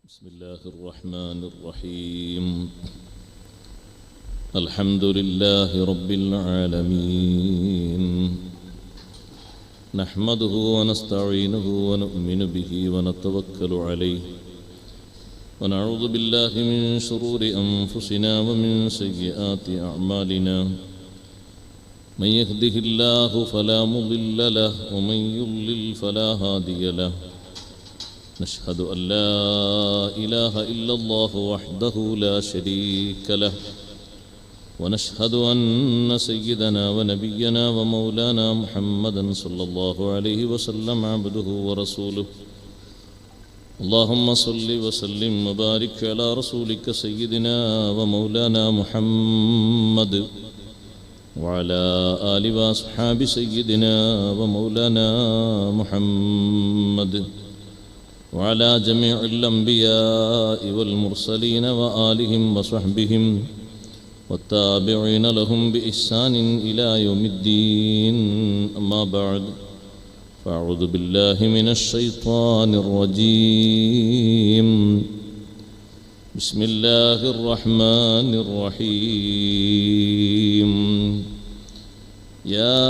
بسم الله الرحمن الرحيم. الحمد لله رب العالمين، نحمده ونستعينه ونؤمن به ونتوكل عليه، ونعوذ بالله من شرور أنفسنا ومن سيئات أعمالنا. من يهده الله فلا مضل له ومن يضلل فلا هادي له. نشهد أن لا إله إلا الله وحده لا شريك له، ونشهد أن سيدنا ونبينا ومولانا محمدا صلى الله عليه وسلم عبده ورسوله. اللهم صل وسلم وبارك على رسولك سيدنا ومولانا محمد وعلى آل وأصحاب سيدنا ومولانا محمد وعلى جميع الأنبياء والمرسلين وآلهم وصحبهم والتابعين لهم بإحسان إلى يوم الدين. أما بعد، فأعوذ بالله من الشيطان الرجيم. بسم الله الرحمن الرحيم. يا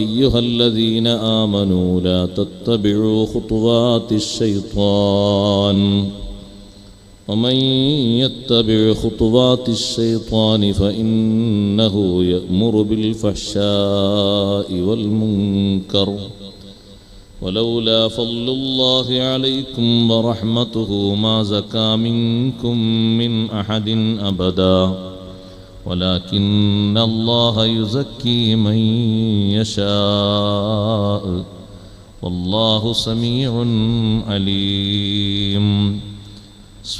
أيها الذين آمنوا لا تتبعوا خطوات الشيطان، ومن يتبع خطوات الشيطان فإنه يأمر بالفحشاء والمنكر، ولولا فضل الله عليكم ورحمته ما زكى منكم من أحد أبدا، ولكن الله يزكي من يشاء، والله سميع عليم.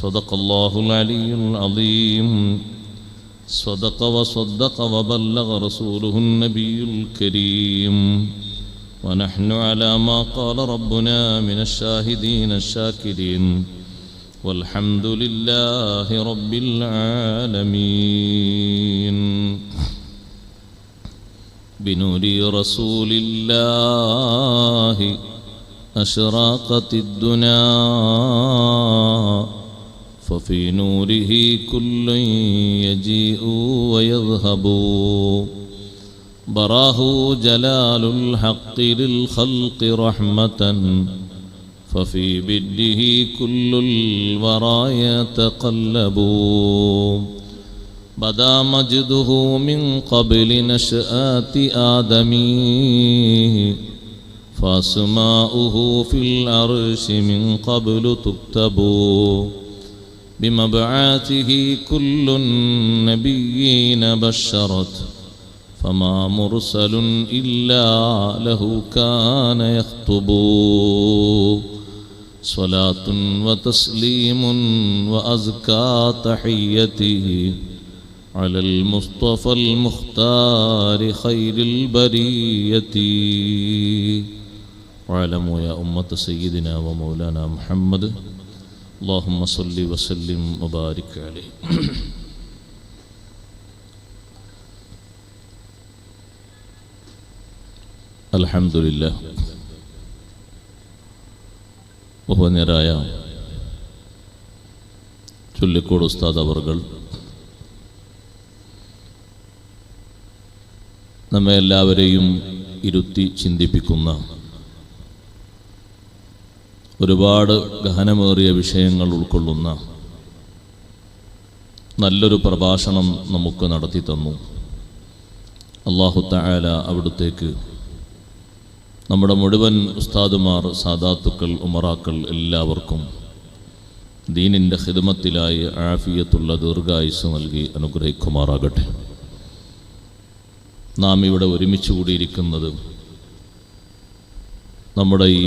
صدق الله العلي العظيم. صدق وصدق وبلغ رسوله النبي الكريم، ونحن على ما قال ربنا من الشاهدين الشاكرين، والحمد لله رب العالمين. بنور رسول الله أشراقت الدنا، ففي نوره كل يجيء ويذهب، براه جلال الحق للخلق رحمة، ففي بده كل الورى يتقلب، بدا مجده من قبل نشآت آدم، فاسماؤه في العرش من قبل تكتب، بمبعاثه كل النبيين بشرت، فما مرسل إلا له كان يخطب. صلاة وتسليم وأزكى تحيته على المصطفى المختار خير البرية. واعلموا يا أمة سيدنا ومولانا محمد، اللهم صل وسلم وبارك عليه. അൽഹംദുലില്ലാഹ്. ബഹുമാന്യരായ ചൊല്ലിക്കോട് ഉസ്താദ് അവർകൾ നമ്മെ എല്ലാവരെയും ഇരുത്തി ചിന്തിപ്പിക്കുന്ന ഒരുപാട് ഗഹനമേറിയ വിഷയങ്ങൾ ഉൾക്കൊള്ളുന്ന നല്ലൊരു പ്രഭാഷണം നമുക്ക് നടത്തി തന്നു. അല്ലാഹു തആല അവിടുത്തേക്ക് നമ്മുടെ മുഴുവൻ ഉസ്താദുമാർ, സാദാത്തുക്കൾ, ഉമറാക്കൾ എല്ലാവർക്കും ദീനിൻ്റെ ഖിദ്മത്തിലായി ആഫിയത്തുള്ള ദീർഘായുസ്സ് നൽകി അനുഗ്രഹിക്കുമാറാകട്ടെ. നാം ഇവിടെ ഒരുമിച്ച് കൂടിയിരിക്കുന്നത് നമ്മുടെ ഈ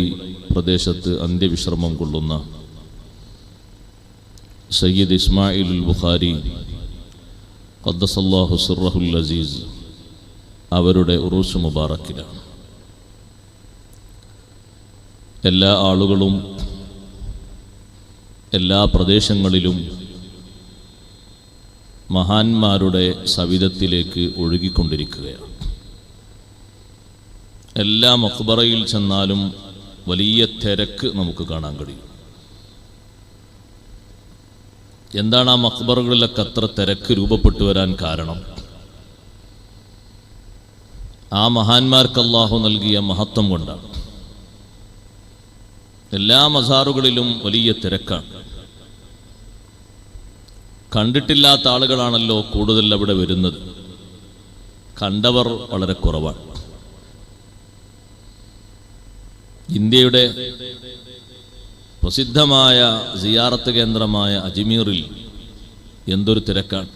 പ്രദേശത്ത് അന്ത്യവിശ്രമം കൊള്ളുന്ന സയ്യിദ് ഇസ്മായിലുൽ ബുഖാരി ഖദ്ദസല്ലാഹു സിർറഹുൽ അസീസ് അവരുടെ ഉറൂസ് മുബാറക്കിലാണ്. എല്ലാ ആളുകളും എല്ലാ പ്രദേശങ്ങളിലും മഹാന്മാരുടെ സവിധത്തിലേക്ക് ഒഴുകിക്കൊണ്ടിരിക്കുകയാണ്. എല്ലാ മഖ്ബറയിൽ ചെന്നാലും വലിയ തിരക്ക് നമുക്ക് കാണാൻ കഴിയും. എന്താണ് ആ മഖ്ബറുകളിലൊക്കെ അത്ര തിരക്ക് രൂപപ്പെട്ടു വരാൻ കാരണം? ആ മഹാന്മാർക്ക് അല്ലാഹു നൽകിയ മഹത്വം കൊണ്ടാണ്. എല്ലാ മസാറുകളിലും വലിയ തിരക്കാണ്. കണ്ടിട്ടില്ലാത്ത ആളുകളാണല്ലോ കൂടുതൽ അവിടെ വരുന്നത്. കണ്ടവർ വളരെ കുറവാണ്. ഇന്ത്യയുടെ പ്രസിദ്ധമായ സിയാറത്ത് കേന്ദ്രമായ അജ്മീറിൽ എന്തൊരു തിരക്കാണ്.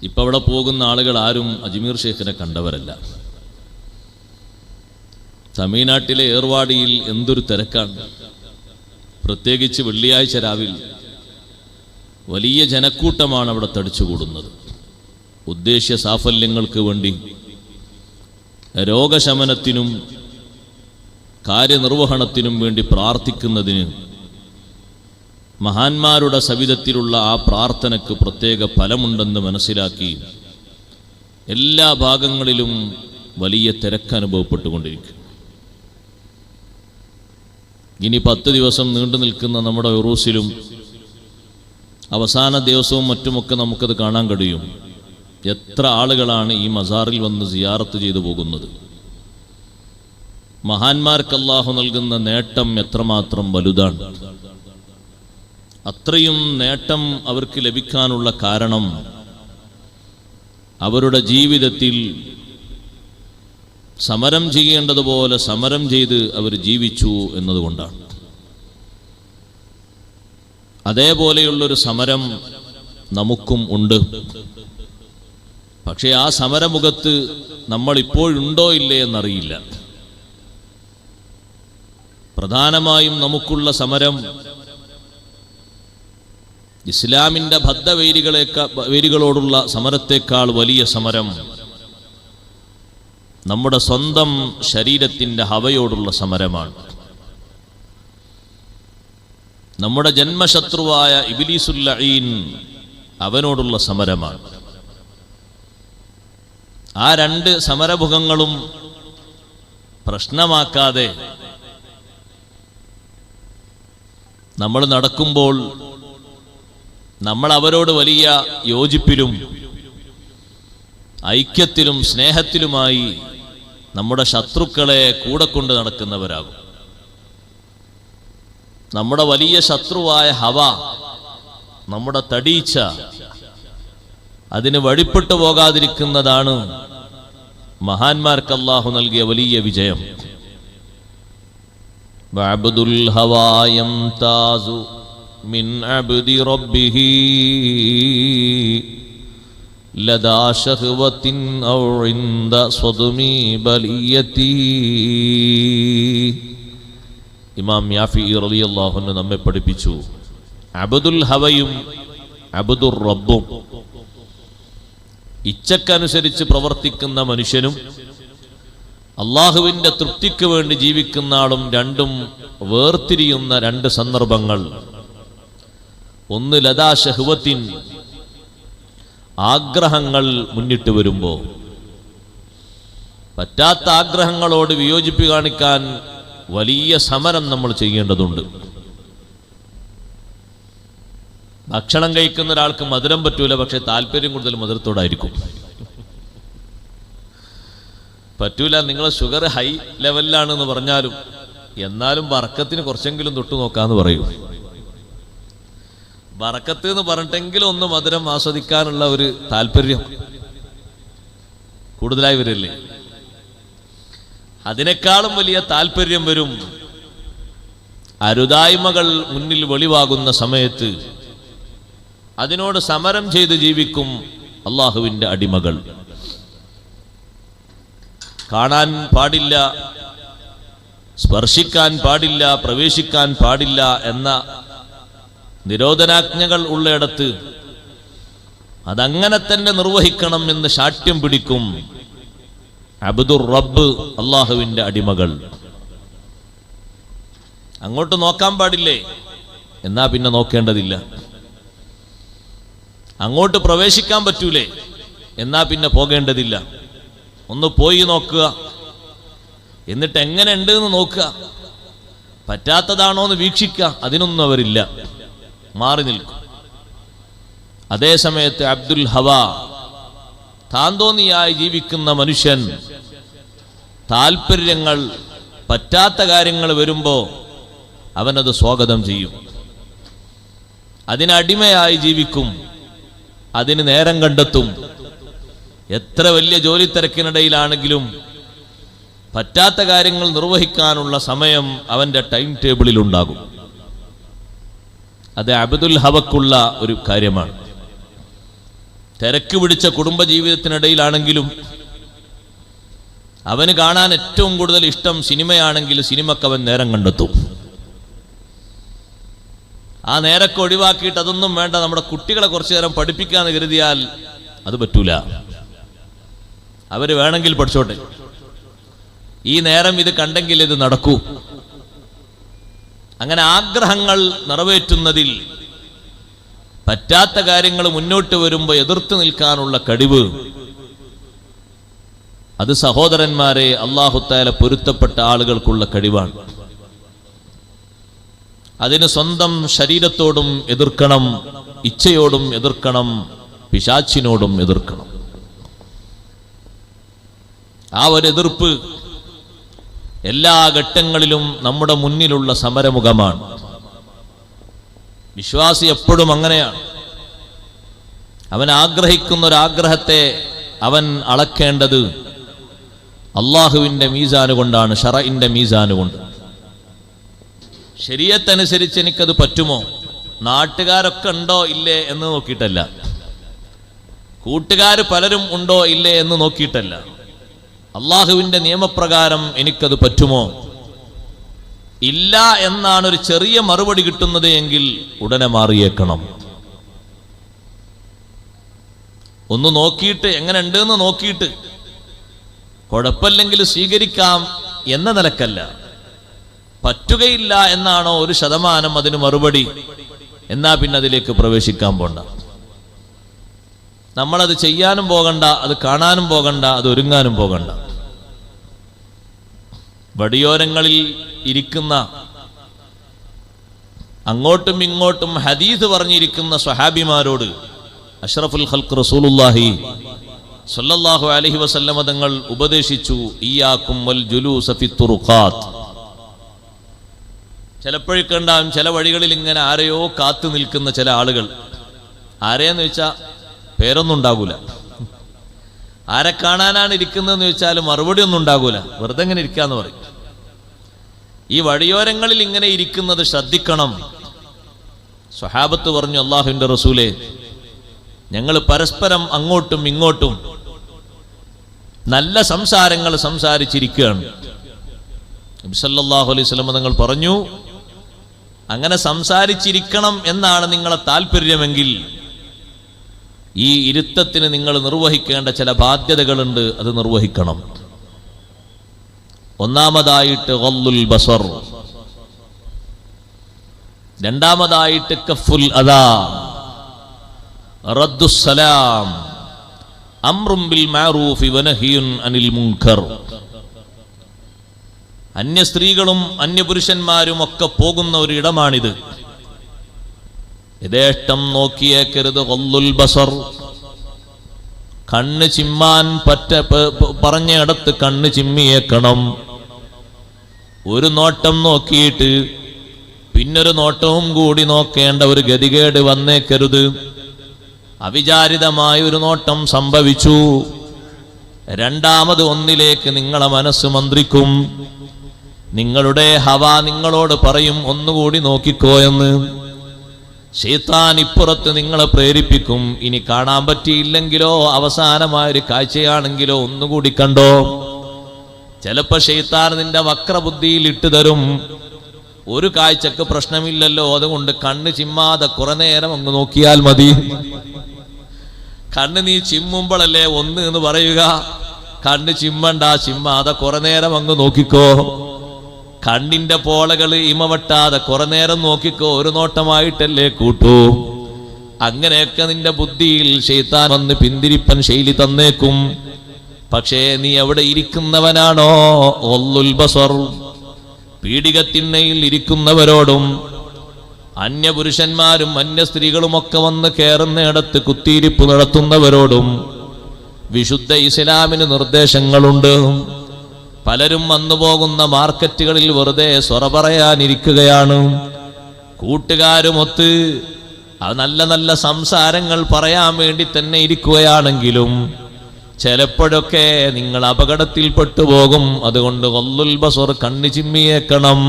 ഇപ്പം അവിടെ പോകുന്ന ആളുകൾ ആരും അജ്മീർ ഷെയ്ഖിനെ കണ്ടവരല്ല. തമിഴ്നാട്ടിലെ ഏർവാടിയിൽ എന്തൊരു തിരക്കാണ്. പ്രത്യേകിച്ച് വെള്ളിയാഴ്ച രാവിൽ വലിയ ജനക്കൂട്ടമാണ് അവിടെ തടിച്ചുകൂടുന്നത്. ഉദ്ദേശ്യ സാഫല്യങ്ങൾക്ക് വേണ്ടി, രോഗശമനത്തിനും കാര്യനിർവഹണത്തിനും വേണ്ടി പ്രാർത്ഥിക്കുന്നതിന് മഹാന്മാരുടെ സവിധത്തിലുള്ള ആ പ്രാർത്ഥനയ്ക്ക് പ്രത്യേക ഫലമുണ്ടെന്ന് മനസ്സിലാക്കി എല്ലാ ഭാഗങ്ങളിലും വലിയ തിരക്ക് അനുഭവപ്പെട്ടുകൊണ്ടിരിക്കും. ഇനി 10 ദിവസം നീണ്ടു നിൽക്കുന്ന നമ്മുടെ ഉറൂസിലും അവസാന ദിവസവും മറ്റുമൊക്കെ നമുക്കത് കാണാൻ കഴിയും. എത്ര ആളുകളാണ് ഈ മസാറിൽ വന്ന് സിയാറത്ത് ചെയ്തു പോകുന്നത്. മഹാന്മാർക്ക് അല്ലാഹു നൽകുന്ന നേട്ടം എത്രമാത്രം വലുതാണ്. അത്രയും നേട്ടം അവർക്ക് ലഭിക്കാനുള്ള കാരണം അവരുടെ ജീവിതത്തിൽ സമരം ചെയ്യേണ്ടതുപോലെ സമരം ചെയ്ത് അവർ ജീവിച്ചു എന്നതുകൊണ്ടാണ്. അതേപോലെയുള്ളൊരു സമരം നമുക്കും ഉണ്ട്. പക്ഷേ ആ സമരമുഖത്ത് നമ്മൾ ഇപ്പോഴുണ്ടോ ഇല്ലേ എന്നറിയില്ല. പ്രധാനമായും നമുക്കുള്ള സമരം ഇസ്ലാമിൻ്റെ ബദ്ധവൈരികളോടുള്ള സമരത്തേക്കാൾ വലിയ സമരം നമ്മുടെ സ്വന്തം ശരീരത്തിൻ്റെ ഹവയോടുള്ള സമരമാണ്. നമ്മുടെ ജന്മശത്രുവായ ഇബ്ലീസുൽ ലഈൻ അവനോടുള്ള സമരമാണ്. ആ 2 സമരമുഖങ്ങളും പ്രശ്നമാക്കാതെ നമ്മൾ നടക്കുമ്പോൾ നമ്മൾ അവരോട് വലിയ യോജിപ്പിലും ഐക്യത്തിലും സ്നേഹത്തിലുമായി നമ്മുടെ ശത്രുക്കളെ കൂടെ കൊണ്ട് നടക്കുന്നവരാകും. നമ്മുടെ വലിയ ശത്രുവായ ഹവ, നമ്മുടെ തടീച്ച, അതിന് വഴിപ്പെട്ടു പോകാതിരിക്കുന്നതാണ് മഹാന്മാർക്ക് അല്ലാഹു നൽകിയ വലിയ വിജയം. വഅബ്ദുൽ ഹവാ യംതാസു മിൻ അബ്ദി റബ്ബിഹി ലദാ ശഹ്വത്തിൻ ഔ ഇൻദ സ്വദ്മി ബലിയതി. ഇമാം യാഫി റളിയല്ലാഹു അൻഹു നമ്മെ പഠിപ്പിച്ചു, അബ്ദുൽ ഹവയും അബ്ദുർ റബ്ബും, ഇച്ഛക്കനുസരിച്ച് പ്രവർത്തിക്കുന്ന മനുഷ്യനും അള്ളാഹുവിൻ്റെ തൃപ്തിക്ക് വേണ്ടി ജീവിക്കുന്ന ആളും രണ്ടും വേർതിരിയുന്ന 2 സന്ദർഭങ്ങൾ. ഒന്ന് ലദാ ശഹ്വത്തിൻ, ആഗ്രഹങ്ങൾ മുന്നിട്ട് വരുമ്പോൾ പറ്റാത്ത ആഗ്രഹങ്ങളോട് വിയോജിപ്പ് കാണിക്കാൻ വലിയ സമരം നമ്മൾ ചെയ്യേണ്ടതുണ്ട്. ഭക്ഷണം കഴിക്കുന്ന ഒരാൾക്ക് മധുരം പറ്റൂല, പക്ഷെ താല്പര്യം കൂടുതൽ മധുരത്തോടായിരിക്കും. പറ്റൂല, നിങ്ങൾ ഷുഗർ ഹൈ ലെവലിലാണെന്ന് പറഞ്ഞാലും എന്നാലും ബറക്കത്തിന് കുറച്ചെങ്കിലും തൊട്ടു നോക്കാന്ന് പറയൂ. ബറക്കത്ത് എന്ന് പറഞ്ഞിട്ടെങ്കിലും ഒന്ന് മധുരം ആസ്വദിക്കാനുള്ള ഒരു താല്പര്യം കൂടുതലായി വരില്ലേ? അതിനേക്കാളും വലിയ താല്പര്യം വരും അരുതായ്മകൾ മുന്നിൽ വെളിവാകുന്ന സമയത്ത്. അതിനോട് സമരം ചെയ്ത് ജീവിക്കും അള്ളാഹുവിൻ്റെ അടിമകൾ. കാണാൻ പാടില്ല, സ്പർശിക്കാൻ പാടില്ല, പ്രവേശിക്കാൻ പാടില്ല എന്ന നിരോധനാജ്ഞകൾ ഉള്ളയിടത്ത് അതങ്ങനെ തന്നെ നിർവഹിക്കണം എന്ന് ശാഠ്യം പിടിക്കും അബ്ദുർ റബ്ബ്, അള്ളാഹുവിൻ്റെ അടിമകൾ. അങ്ങോട്ട് നോക്കാൻ പാടില്ലേ? എന്നാ പിന്നെ നോക്കേണ്ടതില്ല. അങ്ങോട്ട് പ്രവേശിക്കാൻ പറ്റൂലേ? എന്നാ പിന്നെ പോകേണ്ടതില്ല. ഒന്ന് പോയി നോക്കുക, എന്നിട്ട് എങ്ങനെ ഉണ്ട് എന്ന് നോക്കുക. പറ്റാത്തതാണോ എന്ന് വീക്ഷിക്കുക. അതിനൊന്നും അവരില്ല, മാറി നിൽക്കും. അതേസമയത്ത് അബ്ദുൽ ഹവ, താന്തോന്നിയായി ജീവിക്കുന്ന മനുഷ്യൻ, താല്പര്യങ്ങൾ, പറ്റാത്ത കാര്യങ്ങൾ വരുമ്പോൾ അവനത് സ്വാഗതം ചെയ്യും, അതിനടിമയായി ജീവിക്കും, അതിന് നേരം കണ്ടെത്തും. എത്ര വലിയ ജോലി തിരക്കിനിടയിലാണെങ്കിലും പറ്റാത്ത കാര്യങ്ങൾ നിർവഹിക്കാനുള്ള സമയം അവന്റെ ടൈം ടേബിളിൽ ഉണ്ടാകും. അത് അബ്ദുൽ ഹവക്കുള്ള ഒരു കാര്യമാണ്. തിരക്ക് പിടിച്ച കുടുംബജീവിതത്തിനിടയിലാണെങ്കിലും അവന് കാണാൻ ഏറ്റവും കൂടുതൽ ഇഷ്ടം സിനിമയാണെങ്കിൽ സിനിമക്ക് അവൻ നേരം കണ്ടെത്തും. ആ നേരൊക്കെ ഒഴിവാക്കിയിട്ട് അതൊന്നും വേണ്ട, നമ്മുടെ കുട്ടികളെ കുറച്ചു നേരം പഠിപ്പിക്കാന്ന് കരുതിയാൽ അത് പറ്റൂല. അവര് വേണമെങ്കിൽ പഠിച്ചോട്ടെ, ഈ നേരം ഇത് കണ്ടെങ്കിൽ ഇത് നടക്കൂ. അങ്ങനെ ആഗ്രഹങ്ങൾ നിറവേറ്റുന്നതിൽ പറ്റാത്ത കാര്യങ്ങൾ മുന്നോട്ട് വരുമ്പോൾ എതിർത്ത് നിൽക്കാനുള്ള കഴിവ്, അത് സഹോദരന്മാരെ അല്ലാഹു തആല പൊരുത്തപ്പെട്ട ആളുകൾക്കുള്ള കഴിവാണ്. അതിന് സ്വന്തം ശരീരത്തോടും എതിർക്കണം, ഇച്ഛയോടും എതിർക്കണം, പിശാച്ചിനോടും എതിർക്കണം. ആ ഒരു എതിർപ്പ് എല്ലാ ഘട്ടങ്ങളിലും നമ്മുടെ മുന്നിലുള്ള സമരമുഖമാണ്. വിശ്വാസി എപ്പോഴും അങ്ങനെയാണ്. അവൻ ആഗ്രഹിക്കുന്ന ഒരാഗ്രഹത്തെ അവൻ അളക്കേണ്ടത് അള്ളാഹുവിൻ്റെ മീസാന് കൊണ്ടാണ്, ശറഇന്റെ മീസാന് കൊണ്ട്. ശരീഅത്തനുസരിച്ച് എനിക്കത് പറ്റുമോ, നാട്ടുകാരൊക്കെ ഉണ്ടോ ഇല്ലേ എന്ന് നോക്കിയിട്ടല്ല, കൂട്ടുകാർ പലരും ഉണ്ടോ ഇല്ലേ എന്ന് നോക്കിയിട്ടല്ല, അള്ളാഹുവിൻ്റെ നിയമപ്രകാരം എനിക്കത് പറ്റുമോ. ഇല്ല എന്നാണ് ഒരു ചെറിയ മറുപടി കിട്ടുന്നത് എങ്കിൽ ഉടനെ മാറിയേക്കണം. ഒന്ന് നോക്കിയിട്ട് എങ്ങനെ ഉണ്ട് എന്ന് നോക്കിയിട്ട് കുഴപ്പമില്ലെങ്കിൽ സ്വീകരിക്കാം എന്ന നിലക്കല്ല. പറ്റുകയില്ല എന്നാണോ 1% അതിന് മറുപടി, എന്നാ പിന്നെ അതിലേക്ക് പ്രവേശിക്കാൻ പോണ്ട. നമ്മളത് ചെയ്യാനും പോകണ്ട, അത് കാണാനും പോകണ്ട, അത് ഒരുങ്ങാനും പോകണ്ട. വടിയോരങ്ങളിൽ ഇരിക്കുന്ന, അങ്ങോട്ടും ഇങ്ങോട്ടും ഹദീസ് പറഞ്ഞിരിക്കുന്ന സ്വഹാബിമാരോട് അഷ്റഫുൽ ഖൽഖ് റസൂലുള്ളാഹി സ്വല്ലല്ലാഹു അലൈഹി വസല്ലമ തങ്ങൾ ഉപദേശിച്ചു, ഇയ്യാകും വൽ ജുലൂസ ഫി തുറുഖാത്ത്. ചിലപ്പോഴേക്കുണ്ടാവും ചില വഴികളിൽ ഇങ്ങനെ ആരെയോ കാത്തു നിൽക്കുന്ന ചില ആളുകൾ. ആരെയെന്ന് വെച്ചാൽ പേരൊന്നും ഉണ്ടാകൂല, ആരെ കാണാനാണ് ഇരിക്കുന്നതെന്ന് ചോദിച്ചാൽ മറുപടി ഒന്നും ഉണ്ടാകൂല, വെറുതെ ഇങ്ങനെ ഇരിക്കാന്ന് പറയും. ഈ വഴിയോരങ്ങളിൽ ഇങ്ങനെ ഇരിക്കുന്നത് ശ്രദ്ധിക്കണം. സ്വഹാബത്ത് പറഞ്ഞു, അല്ലാഹുവിൻ്റെ റസൂലേ, ഞങ്ങൾ പരസ്പരം അങ്ങോട്ടും ഇങ്ങോട്ടും നല്ല സംസാരങ്ങൾ സംസാരിച്ചിരിക്കുകയാണ്. നബി സല്ലല്ലാഹു അലൈഹി വസല്ലം തങ്ങൾ പറഞ്ഞു, അങ്ങനെ സംസാരിച്ചിരിക്കണം എന്നാണ് നിങ്ങളെ താല്പര്യമെങ്കിൽ ഈ ഇരുത്തത്തിന് നിങ്ങൾ നിർവഹിക്കേണ്ട ചില ബാധ്യതകളുണ്ട്, അത് നിർവഹിക്കണം. ഒന്നാമതായിട്ട് ഗള്ളുൽ ബസർ, രണ്ടാമതായിട്ട് കഫുൽ അദാ, റദ്ദുസ് സലാം, അംറും ബിൽ മഅറൂഫി വനഹിയുൻ അനിൽ മുൻകർ. അന്യ സ്ത്രീകളും അന്യപുരുഷന്മാരും ഒക്കെ പോകുന്ന ഒരു ഇടമാണിത്. യഥേഷ്ടം നോക്കിയേക്കരുത്. ഗള്ളുൽ ബസർ, കണ്ണ് ചിമ്മാൻ പറഞ്ഞ ഇടത്ത് കണ്ണ് ചിമ്മിയേക്കണം. ഒരു നോട്ടം നോക്കിയിട്ട് പിന്നൊരു നോട്ടവും കൂടി നോക്കേണ്ട ഒരു ഗതികേട് വന്നേക്കരുത്. അവിചാരിതമായ ഒരു നോട്ടം സംഭവിച്ചു, രണ്ടാമത് ഒന്നിലേക്ക് നിങ്ങളെ മനസ്സ് മന്ത്രിക്കും. നിങ്ങളുടെ ഹവ നിങ്ങളോട് പറയും ഒന്നുകൂടി നോക്കിക്കോ എന്ന്. ശൈത്താൻ ഇപ്പുറത്ത് നിങ്ങളെ പ്രേരിപ്പിക്കും. ഇനി കാണാൻ പറ്റിയില്ലെങ്കിലോ, അവസാനമായൊരു കാഴ്ചയാണെങ്കിലോ ഒന്നുകൂടി കണ്ടോ. ചിലപ്പോ ശൈത്താൻ നിന്റെ വക്രബുദ്ധിയിൽ ഇട്ടു തരും, ഒരു കാഴ്ചക്ക് പ്രശ്നമില്ലല്ലോ, അതുകൊണ്ട് കണ്ണ് ചിമ്മാതെ കുറെ നേരം അങ്ങ് നോക്കിയാൽ മതി. കണ്ണ് നീ ചിമ്മുമ്പോഴല്ലേ ഒന്ന് എന്ന് പറയുക. കണ്ണ് ചിമ്മണ്ട, ചിമ്മാതെ കുറെ നേരം അങ്ങ് നോക്കിക്കോ. കണ്ണിന്റെ പോളകൾ ഇമവട്ടാതെ കുറെ നേരം നോക്കിക്കോ, ഒരു നോട്ടമായിട്ടല്ലേ കൂട്ടൂ. അങ്ങനെയൊക്കെ നിന്റെ ബുദ്ധിയിൽ ശൈത്താൻ വന്ന് പിന്തിരിപ്പൻ ശൈലി തന്നേക്കും. പക്ഷേ നീ എവിടെ ഇരിക്കുന്നവനാണോ, ഗള്ളുൽ ബസർ, പീഡികത്തിണ്ണയിൽ ഇരിക്കുന്നവരോടും അന്യപുരുഷന്മാരും അന്യ സ്ത്രീകളുമൊക്കെ വന്ന് കയറുന്നിടത്ത് കുത്തിയിരിപ്പ് നടത്തുന്നവരോടും വിശുദ്ധ ഇസ്ലാമിന് നിർദ്ദേശങ്ങളുണ്ട്. പലരും വന്നുപോകുന്ന മാർക്കറ്റുകളിൽ വെറുതെ സ്വറ പറയാനിരിക്കുകയാണ്. കൂട്ടുകാരുമൊത്ത് നല്ല നല്ല സംസാരങ്ങൾ പറയാൻ വേണ്ടി തന്നെ ഇരിക്കുകയാണെങ്കിലും ചിലപ്പോഴൊക്കെ നിങ്ങൾ അപകടത്തിൽപ്പെട്ടു പോകും. അതുകൊണ്ട് ഗള്ളുൽ ബസർ, കണ്ണു ചിമ്മിയേക്കണം.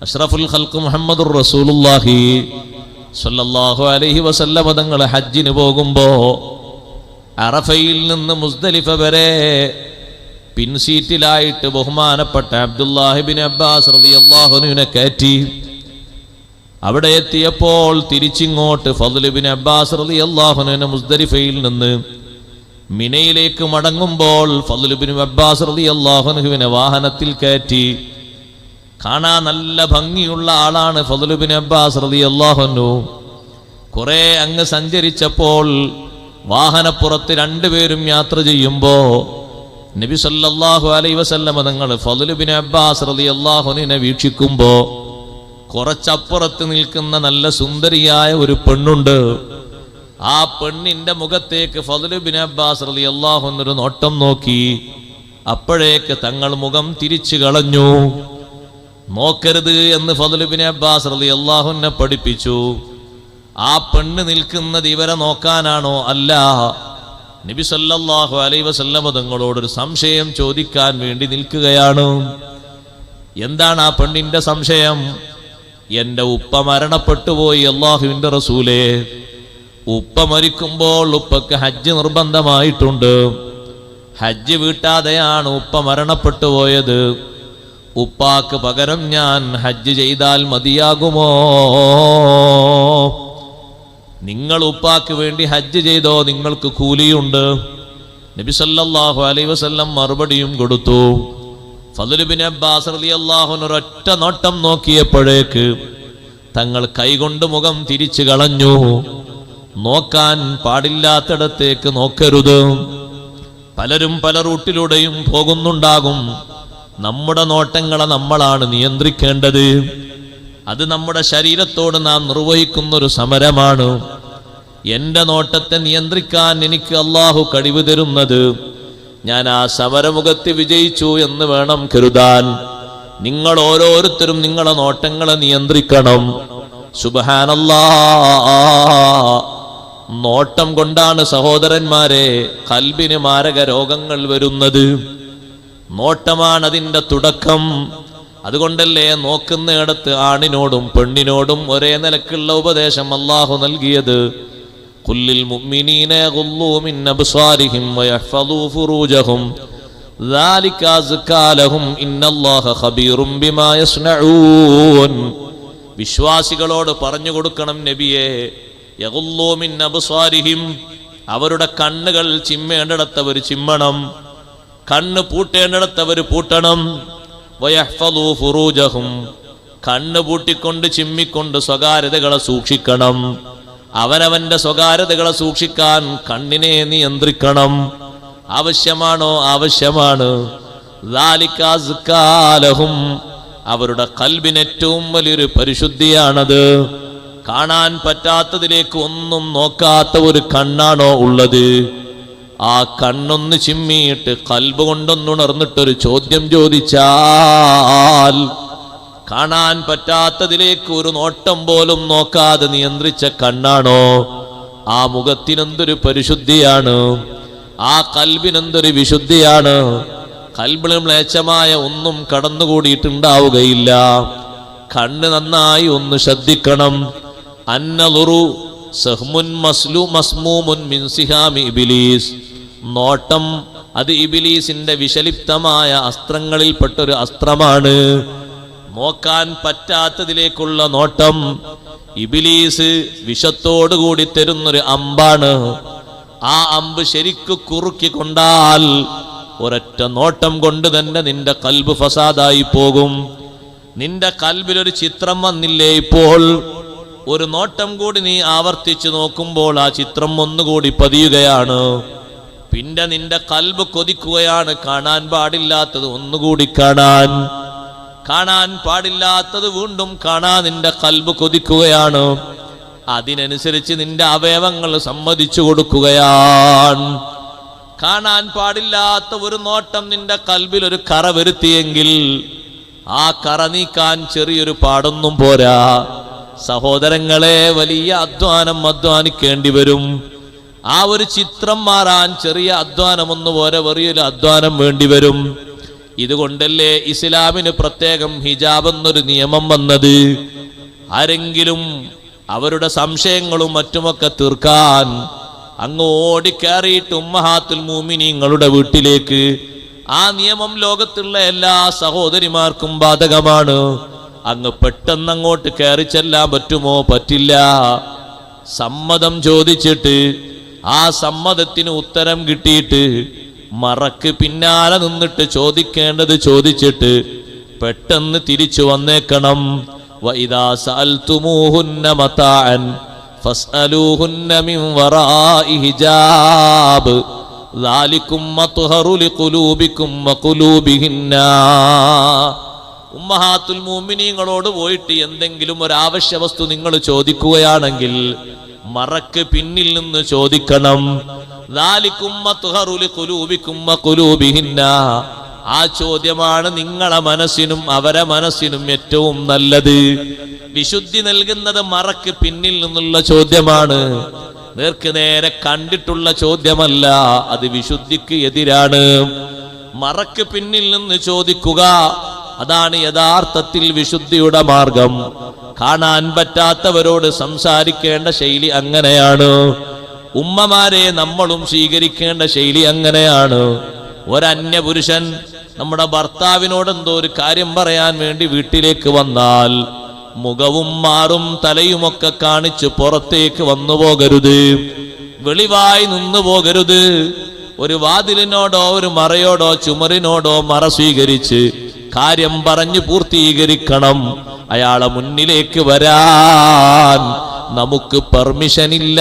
അഷ്റഫുൽ ഖൽഖ് മുഹമ്മദുർ റസൂലുള്ളാഹി സ്വല്ലല്ലാഹു അലൈഹി വസല്ലം തങ്ങൾ ഹജ്ജിന് പോകുമ്പോ അറഫയിൽ നിന്ന് മുസ്ദലിഫ വരെ പിൻസീറ്റിലായിട്ട് ബഹുമാനപ്പെട്ട അബ്ദുല്ലാഹി ഇബ്നു അബ്ബാസ് റളിയല്ലാഹു അൻഹുവിനെ കയറ്റി. അവിടെ എത്തിയപ്പോൾ തിരിച്ചിങ്ങോട്ട് ഫദ്ൽ ഇബ്നു അബ്ബാസ് റളിയല്ലാഹു അൻഹു മുസ്ദലിഫയിൽ നിന്ന് മിനയിലേക്ക് മടങ്ങുമ്പോൾ ഫദ്ൽ ഇബ്നു അബ്ബാസ് റളിയല്ലാഹു അൻഹുവിനെ വാഹനത്തിൽ കയറ്റി. കാണാൻ നല്ല ഭംഗിയുള്ള ആളാണ് ഫദ്ൽ ഇബ്നു അബ്ബാസ് റളിയല്ലാഹു അൻഹു. കുറെ അങ്ങ് സഞ്ചരിച്ചപ്പോൾ വാഹനപ്പുറത്ത് രണ്ടുപേരും യാത്ര ചെയ്യുമ്പോ നബി സല്ലല്ലാഹു അലൈഹി വസല്ലം തങ്ങൾ ഫദ്ൽ ഇബ്നു അബ്ബാസ് റളിയല്ലാഹു അൻഹുവിനെ വീക്ഷിക്കുമ്പോ കുറച്ചപ്പുറത്ത് നിൽക്കുന്ന നല്ല സുന്ദരിയായ ഒരു പെണ്ണുണ്ട്. ആ പെണ്ണിന്റെ മുഖത്തേക്ക് ഫദ്ൽ ഇബ്നു അബ്ബാസ് റളിയല്ലാഹു അൻഹു ഒരു നോട്ടം നോക്കി. അപ്പോഴേക്ക് തങ്ങൾ മുഖം തിരിച്ചു കളഞ്ഞു. നോക്കരുത് എന്ന് ഫദ്ൽ ഇബ്നു അബ്ബാസ് റളിയല്ലാഹു അൻഹു പഠിപ്പിച്ചു. ആ പെണ്ണ് നിൽക്കുന്നത് ഇവരെ നോക്കാനാണോ? അല്ല, നബി സല്ലല്ലാഹു അലൈഹി വസല്ലം തങ്ങളോടൊരു സംശയം ചോദിക്കാൻ വേണ്ടി നിൽക്കുകയാണ്. എന്താണ് ആ പെണ്ണിന്റെ സംശയം? എന്റെ ഉപ്പ മരണപ്പെട്ടു പോയി അല്ലാഹുവിന്റെ റസൂലേ. ഉപ്പ മരിക്കുമ്പോൾ ഉപ്പക്ക് ഹജ്ജ് നിർബന്ധമായിട്ടുണ്ട്. ഹജ്ജ് വീട്ടാതെയാണ് ഉപ്പ മരണപ്പെട്ടു പോയത്. ഉപ്പാക്ക് പകരം ഞാൻ ഹജ്ജ് ചെയ്താൽ മതിയാകുമോ? നിങ്ങൾ ഉപ്പാക്ക് വേണ്ടി ഹജ്ജ് ചെയ്തോ, നിങ്ങൾക്ക് കൂലിയുണ്ട്. നബി സല്ലല്ലാഹു അലൈഹി വസല്ലം മറുപടിയും കൊടുത്തു. ഫദ്ൽ ഇബ്നു അബ്ബാസ് റളിയല്ലാഹു അൻഹു ഒരൊറ്റ നോട്ടം നോക്കിയപ്പോഴേക്ക് തങ്ങൾ കൈകൊണ്ട് മുഖം തിരിച്ചു കളഞ്ഞു. നോക്കാൻ പാടില്ലാത്തിടത്തേക്ക് നോക്കരുത്. പലരും പല റൂട്ടിലൂടെയും പോകുന്നുണ്ടാകും. നമ്മുടെ നോട്ടങ്ങളെ നമ്മളാണ് നിയന്ത്രിക്കേണ്ടത്. അത് നമ്മുടെ ശരീരത്തോട് നാം നിർവഹിക്കുന്നൊരു സമരമാണ്. എന്റെ നോട്ടത്തെ നിയന്ത്രിക്കാൻ എനിക്ക് അല്ലാഹു കഴിവ് തരുന്നത് ഞാൻ ആ സമരമുഖത്ത് വിജയിച്ചു എന്ന് വേണം കരുതാൻ. നിങ്ങൾ ഓരോരുത്തരും നിങ്ങളെ നോട്ടങ്ങളെ നിയന്ത്രിക്കണം. സുബ്ഹാനല്ലാഹ്, നോട്ടം കൊണ്ടാണ് സഹോദരന്മാരെ ഖൽബിന് മാരക രോഗങ്ങൾ വരുന്നത്. നോട്ടമാണ് അതിന്റെ തുടക്കം. അതുകൊണ്ടല്ലേ നോക്കുന്നിടത്ത് ആണിനോടും പെണ്ണിനോടും ഒരേ നിലക്കുള്ള ഉപദേശം അല്ലാഹു നൽകിയത്. ഖുല്ലിൽ മുഅ്മിനീന യഗ്ളൂ മിൻ അബ്സാരിഹിം വയഹ്ഫളൂ ഫുറൂജഹും ദാലിക അസ്കാ ലഹും ഇന്നല്ലാഹ ഖബീറും ബിമാ യസ്നഊൻ. വിശ്വാസികളോട് പറഞ്ഞു കൊടുക്കണം നബിയെ, യഗ്ളൂ മിൻ അബ്സാരിഹിം, അവരുടെ കണ്ണുകൾ ചിമ്മേണ്ടിടത്തവർ ചിമ്മണം, കണ്ണ് പൂട്ടേണ്ടിടത്തവർ പൂട്ടണം. വയഹ്ഫളൂ ഫുറൂജഹും, കണ്ണ് പൂട്ടിക്കൊണ്ട് ചിമ്മിക്കൊണ്ട് സ്വകാര്യതകളെ സൂക്ഷിക്കണം. അവനവന്റെ സ്വകാര്യതകളെ സൂക്ഷിക്കാൻ കണ്ണിനെ നിയന്ത്രിക്കണം. ആവശ്യമാണോ? ആവശ്യമാണ്. ദാലിക അസ്കാ ലഹും, അവരുടെ ഖൽബിന് ഏറ്റവും വലിയൊരു പരിശുദ്ധിയാണത്. കാണാൻ പറ്റാത്തതിലേക്ക് ഒന്നും നോക്കാത്ത ഒരു കണ്ണാണോ ഉള്ളത്? ആ കണ്ണൊന്ന് ചിമ്മിയിട്ട് ഖൽബ് കൊണ്ടൊന്നുണർന്നിട്ടൊരു ചോദ്യം ചോദിച്ചാൽ, കാണാൻ പറ്റാത്തതിലേക്ക് ഒരു നോട്ടം പോലും നോക്കാതെ നിയന്ത്രിച്ച കണ്ണാണോ? ആ മുഖത്തിനെന്തൊരു പരിശുദ്ധിയാണ്, ആ ഖൽബിനെന്തൊരു വിശുദ്ധിയാണ്. ഖൽബിൽ മ്ലേച്ഛമായ ഒന്നും കടന്നുകൂടിയിട്ടുണ്ടാവുകയില്ല. കണ്ണ് നന്നായി ഒന്ന് ശ്രദ്ധിക്കണം. അന്നളുറു സഹ്മുൻ മസ്മൂമുൻ മിൻ സിഹാമി ഇബ്ലീസ്, നോട്ടം അത് ഇബ്ലീസിന്റെ വിഷലിപ്തമായ അസ്ത്രങ്ങളിൽപ്പെട്ടൊരു അസ്ത്രമാണ്. നോക്കാൻ പറ്റാത്തതിലേക്കുള്ള നോട്ടം ഇബ്ലീസ് വിഷത്തോടുകൂടി തരുന്നൊരു അമ്പാണ്. ആ അമ്പ് ശരിക്കു കുറുക്കിക്കൊണ്ടാൽ ഒരൊറ്റ നോട്ടം കൊണ്ട് തന്നെ നിന്റെ ഖൽബ് ഫസാദായി പോകും. നിന്റെ ഖൽബിലൊരു ചിത്രം വന്നില്ലേ ഇപ്പോൾ? ഒരു നോട്ടം കൂടി നീ ആവർത്തിച്ചു നോക്കുമ്പോൾ ആ ചിത്രം ഒന്നുകൂടി പതിയുകയാണ്. പിന്നെ നിന്റെ ഖൽബ് കൊതിക്കുകയാണ് കാണാൻ പാടില്ലാത്തത് ഒന്നുകൂടി കാണാൻ. കാണാൻ പാടില്ലാത്തത് വീണ്ടും കാണാൻ നിന്റെ ഖൽബ് കൊതിക്കുകയാണ്. അതിനനുസരിച്ച് നിന്റെ അവയവങ്ങൾ സമ്മതിച്ചു കൊടുക്കുകയാണ്. കാണാൻ പാടില്ലാത്ത ഒരു നോട്ടം നിന്റെ ഖൽബിൽ ഒരു കറ വരുത്തിയെങ്കിൽ ആ കറ നീക്കാൻ ചെറിയൊരു പാടൊന്നും പോരാ. സഹോദരങ്ങളെ, വലിയ അധ്വാനിക്കേണ്ടി വരും. ആ ഒരു ചിത്രം മാറാൻ ചെറിയ അധ്വാനമൊന്നു പോരെ, വലിയൊരു അധ്വാനം വേണ്ടി വരും. ഇതുകൊണ്ടല്ലേ ഇസ്ലാമിന് പ്രത്യേകം ഹിജാബ് എന്നൊരു നിയമം വന്നത്. ആരെങ്കിലും അവരുടെ സംശയങ്ങളും മറ്റുമൊക്കെ തീർക്കാൻ അങ്ങ് ഓടിക്കയറിയിട്ട് ഉമ്മഹാത്തുൽ മുഅ്മിനീങ്ങളുടെ വീട്ടിലേക്ക്, ആ നിയമം ലോകത്തുള്ള എല്ലാ സഹോദരിമാർക്കും ബാധകമാണ്. അങ്ങ് പെട്ടെന്ന് അങ്ങോട്ട് കയറി ചെല്ലാൻ പറ്റുമോ? പറ്റില്ല. സമ്മതം ചോദിച്ചിട്ട് ആ സമ്മതത്തിന് ഉത്തരം കിട്ടിയിട്ട് മറക്ക് പിന്നാലെ നിന്നിട്ട് ചോദിക്കേണ്ടത് ചോദിച്ചിട്ട് പെട്ടെന്ന് തിരിച്ചു വന്നേക്കണം. വഇദാ സഅൽതുമൂഹുന്ന മതാഅൻ ഫസ്അലൂഹുന്ന മിൻ വറാഇ ഹിജാബ് ദാലികും മത്ഹറു ലിഖുലൂബികും വഖുലൂബിഹിന്ന. ഉമ്മഹാത്തുൽ മുഅ്മിനീങ്ങളോട് പോയിട്ട് എന്തെങ്കിലും ഒരു ആവശ്യ വസ്തു നിങ്ങൾ ചോദിക്കുകയാണെങ്കിൽ മറക്ക് പിന്നിൽ നിന്ന് ചോദിക്കണം. ദാലികും മത്ഹറു ലിഖുലൂബികും വഖുലൂബിഹിന്ന. ആ ചോദ്യമാണ് നിങ്ങളെ മനസ്സിനും അവരെ മനസ്സിനും ഏറ്റവും നല്ലത്. വിശുദ്ധി നൽകുന്നത് മറക്ക് പിന്നിൽ നിന്നുള്ള ചോദ്യമാണ്. നേർക്ക് നേരെ കണ്ടിട്ടുള്ള ചോദ്യമല്ല, അത് വിശുദ്ധിക്ക് എതിരാണ്. മറക്ക് പിന്നിൽ നിന്ന് ചോദിക്കുക, അതാണ് യഥാർത്ഥത്തിൽ വിശുദ്ധിയുടെ മാർഗം. കാണാൻ പറ്റാത്തവരോട് സംസാരിക്കേണ്ട ശൈലി അങ്ങനെയാണ്. ഉമ്മമാരെ നമ്മളും സ്വീകരിക്കേണ്ട ശൈലി അങ്ങനെയാണ്. ഒരന്യപുരുഷൻ നമ്മുടെ ഭർത്താവിനോട് എന്തോ ഒരു കാര്യം പറയാൻ വേണ്ടി വീട്ടിലേക്ക് വന്നാൽ മുഖവും മാറും തലയുമൊക്കെ കാണിച്ച് പുറത്തേക്ക് വന്നു പോകരുത്, വെളിവായി നിന്നു പോകരുത്. ഒരു വാതിലിനോടോ ഒരു മറയോടോ ചുമരിനോടോ മറ സ്വീകരിച്ച് കാര്യം പറഞ്ഞു പൂർത്തീകരിക്കണം. അയാളെ മുന്നിലേക്ക് വരാൻ നമുക്ക് പെർമിഷൻ ഇല്ല.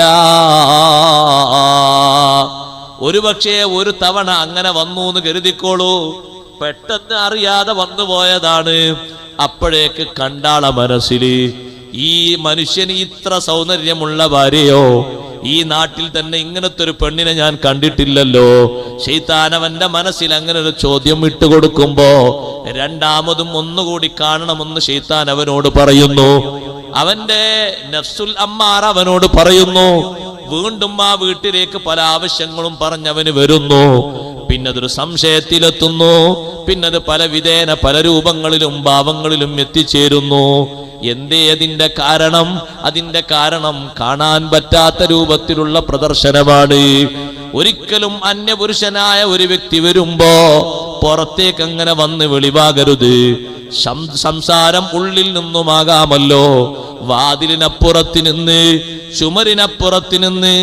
ഒരുപക്ഷെ ഒരു തവണ അങ്ങനെ വന്നു എന്ന് കരുതിക്കോളൂ, പെട്ടെന്ന് അറിയാതെ വന്നു പോയതാണ്. അപ്പോഴേക്ക് കണ്ടാളെ മനസ്സില് ഈ മനുഷ്യന് ഇത്ര സൗന്ദര്യമുള്ള ഭാര്യയോ, ഈ നാട്ടിൽ തന്നെ ഇങ്ങനത്തെ ഒരു പെണ്ണിനെ ഞാൻ കണ്ടിട്ടില്ലല്ലോ. ശൈത്താൻ അവന്റെ മനസ്സിൽ അങ്ങനെ ഒരു ചോദ്യം ഇട്ടുകൊടുക്കുമ്പോ രണ്ടാമതും ഒന്നുകൂടി കാണണമെന്ന് ശൈത്താൻ അവനോട് പറയുന്നു. അവന്റെ നഫ്സുൽ അമ്മാറ അവനോട് പറയുന്നു. വീണ്ടും ആ വീട്ടിലേക്ക് പല ആവശ്യങ്ങളും പറഞ്ഞവന് വരുന്നു. പിന്നതൊരു സംശയത്തിലെത്തുന്നു. പിന്നത് പല വിധേന പല രൂപങ്ങളിലും ഭാവങ്ങളിലും എത്തിച്ചേരുന്നു. എന്തേ അതിന്റെ കാരണം? അതിന്റെ കാരണം കാണാൻ പറ്റാത്ത രൂപത്തിലുള്ള പ്രദർശനമാണ്. ഒരിക്കലും അന്യപുരുഷനായ ഒരു വ്യക്തി വരുമ്പോ പുറത്തേക്ക് അങ്ങനെ വന്ന് വെളിവാകരുത്. സംസാരം ഉള്ളിൽ നിന്നുമാകാമല്ലോ. വാതിലിനപ്പുറത്ത് നിന്ന്, ചുമരിനപ്പുറത്ത് നിന്ന്,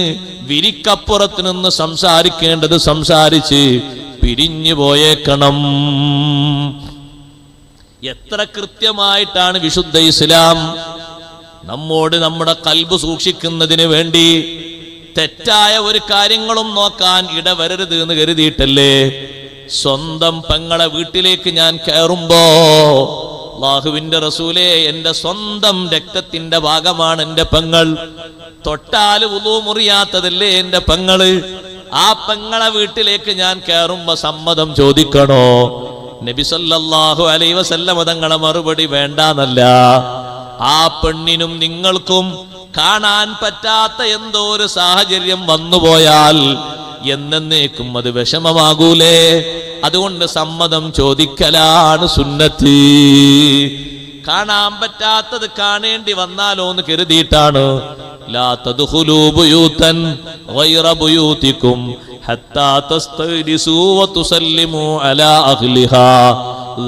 വിരിക്കപ്പുറത്ത് നിന്ന് സംസാരിക്കേണ്ടത് സംസാരിച്ച് പിരിഞ്ഞു പോയേക്കണം. എത്ര കൃത്യമായിട്ടാണ് വിശുദ്ധ ഇസ്ലാം നമ്മോട് നമ്മുടെ ഖൽബ് സൂക്ഷിക്കുന്നതിന് വേണ്ടി തെറ്റായ ഒരു കാര്യങ്ങളും നോക്കാൻ ഇടവരരുത് എന്ന് കരുതിയിട്ടല്ലേ. സ്വന്തം പെങ്ങളെ വീട്ടിലേക്ക് ഞാൻ കയറുമ്പോ, അല്ലാഹുവിന്റെ റസൂലേ, എന്റെ സ്വന്തം രക്തത്തിന്റെ ഭാഗമാണ് എന്റെ പെങ്ങൾ, തൊട്ടാല് വുളു മുറിയാത്തതല്ലേ എന്റെ പെങ്ങള്. ആ പെങ്ങളെ വീട്ടിലേക്ക് ഞാൻ കയറുമ്പോ സമ്മതം ചോദിക്കണോ? നബി സല്ലല്ലാഹു അലൈഹി വസല്ലം തങ്ങളെ മറുപടി വേണ്ടാന്നല്ല. ആ പെണ്ണിനും നിങ്ങൾക്കും കാണാൻ പറ്റാത്ത എന്തോ ഒരു സാഹചര്യം വന്നുപോയാൽ എന്നേക്കും അത് വിഷമമാകൂലേ? അതുകൊണ്ട് സമ്മതം ചോദിക്കലാണ് സുന്നത്ത്. കാണാൻ പറ്റാത്തത് കാണേണ്ടി വന്നാലോ എന്ന് കരുതിയിട്ടാണ്. ലാ തദ്ഖുലൂ ബുയൂതൻ ഗൈറ ബുയൂതികും ഹത്താ തസ്തഗ്രിസൂ വതുസല്ലിമൂ അലാ അഹ്ലിഹാ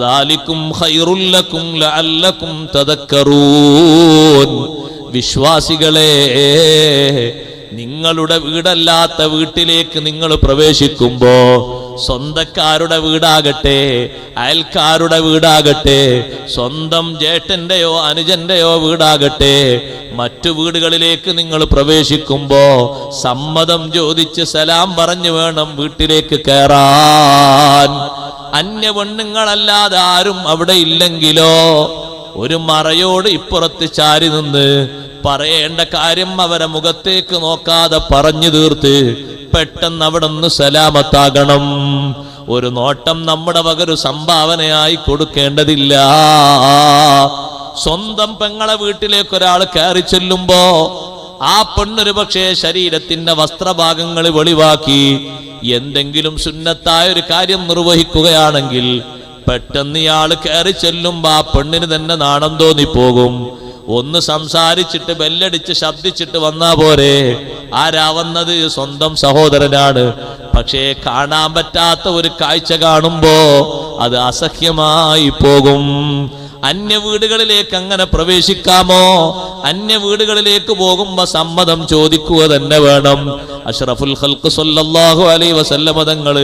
ദാലികും ഖൈറുൽ ലക്കും ലഅല്ലകും തദക്കറൂൻ. വിശ്വാസികളെ, നിങ്ങളുടെ വീടല്ലാത്ത വീട്ടിലേക്ക് നിങ്ങൾ പ്രവേശിക്കുമ്പോ, സ്വന്തക്കാരുടെ വീടാകട്ടെ അയൽക്കാരുടെ വീടാകട്ടെ, സ്വന്തം ജേട്ടന്റെയോ അനുജന്റെയോ വീടാകട്ടെ, മറ്റു വീടുകളിലേക്ക് നിങ്ങൾ പ്രവേശിക്കുമ്പോ സമ്മതം ചോദിച്ച് സലാം പറഞ്ഞു വേണം വീട്ടിലേക്ക് കയറാൻ. അന്യ പെണ്ണുങ്ങളല്ലാതെ ആരും അവിടെ ഇല്ലെങ്കിലോ ഒരു മറയോട് ഇപ്പുറത്ത് ചാരി നിന്ന് പറയേണ്ട കാര്യം അവരെ മുഖത്തേക്ക് നോക്കാതെ പറഞ്ഞു തീർത്ത് പെട്ടെന്ന് അവിടെ നിന്ന് സലാമത്താകണം. ഒരു നോട്ടം നമ്മുടെ വകൊരു സംഭാവനയായി കൊടുക്കേണ്ടതില്ല. സ്വന്തം പെങ്ങളെ വീട്ടിലേക്ക് ഒരാൾ കയറി ചെല്ലുമ്പോ ആ പെണ്ണൊരു പക്ഷേ ശരീരത്തിന്റെ വസ്ത്രഭാഗങ്ങൾ വെളിവാക്കി എന്തെങ്കിലും സുന്നത്തായ ഒരു കാര്യം നിർവഹിക്കുകയാണെങ്കിൽ പെട്ടെന്ന് ഇയാൾ കയറി ചെല്ലുമ്പോ ആ പെണ്ണിന് തന്നെ നാണം തോന്നിപ്പോകും. ഒന്ന് സംസാരിച്ചിട്ട് ബെല്ലടിച്ച് ശബ്ദിച്ചിട്ട് വന്നാ പോരെ. ആരാ വന്നത്? സ്വന്തം സഹോദരനാണ്. പക്ഷേ കാണാൻ പറ്റാത്ത ഒരു കാഴ്ച കാണുമ്പോ അത് അസഹ്യമായി പോകും. അന്യ വീടുകളിലേക്ക് അങ്ങനെ പ്രവേശിക്കാമോ? അന്യ വീടുകളിലേക്ക് പോകുമ്പോ സമ്മതം ചോദിക്കുക തന്നെ വേണം. അഷ്റഫുൽ ഖൽഖ് സ്വല്ലല്ലാഹു അലൈഹി വസല്ലം തങ്ങൾ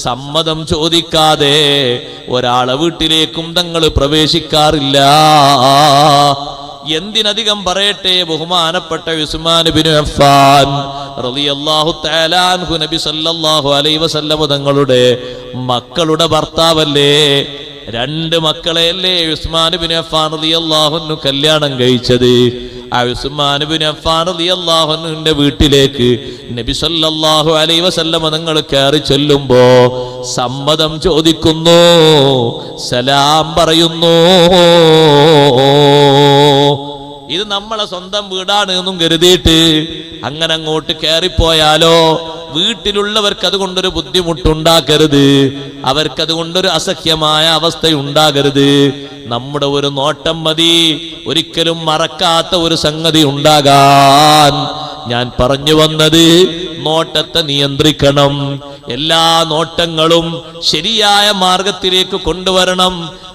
സമ്മതം ചോദിക്കാതെ ഒരാളെ വീട്ടിലേക്കും തങ്ങൾ പ്രവേശിക്കാറില്ല. എന്തിനധികം പറയട്ടെ, ബഹുമാനപ്പെട്ട ഉസ്മാൻ ഇബ്നു അഫ്ഫാൻ റളിയല്ലാഹു തആല അൻഹു നബി സല്ലല്ലാഹു അലൈഹി വസല്ലം തങ്ങളുടെ മക്കളുടെ ഭർത്താവല്ലേ? 2 മക്കളെയല്ലേ ഉസ്മാൻ ഇബ്നു അഫ്ഫാൻ റളിയല്ലാഹു അൻഹു കല്യാണം കഴിച്ചത്. ആ ഉസ്മാൻ ഇബ്നു അഫ്ഫാൻ റളിയല്ലാഹു അൻഹുവിന്റെ വീട്ടിലേക്ക് നബി സല്ലല്ലാഹു അലൈഹി വസല്ലം തങ്ങൾ കയറി ചെല്ലുമ്പോ സമ്മതം ചോദിക്കുന്നു, സലാം പറയുന്നു. ഇത് നമ്മളെ സ്വന്തം വീടാണ് എന്നും കരുതിയിട്ട് അങ്ങനെ അങ്ങോട്ട് കയറിപ്പോയാലോ വീട്ടിലുള്ളവർക്ക് അതുകൊണ്ടൊരു ബുദ്ധിമുട്ടുണ്ടാക്കരുത്, അവർക്കതുകൊണ്ടൊരു അസഹ്യമായ അവസ്ഥയുണ്ടാകരുത്. നമ്മുടെ ഒരു നോട്ടം മതി ഒരിക്കലും മറക്കാത്ത ഒരു സംഗതി ഉണ്ടാകാൻ. ഞാൻ പറഞ്ഞു വന്നത് നോട്ടത്തെ നിയന്ത്രിക്കണം. എല്ലാ നോട്ടങ്ങളും ശരിയായ മാർഗത്തിലേക്ക് കൊണ്ടുവരണം.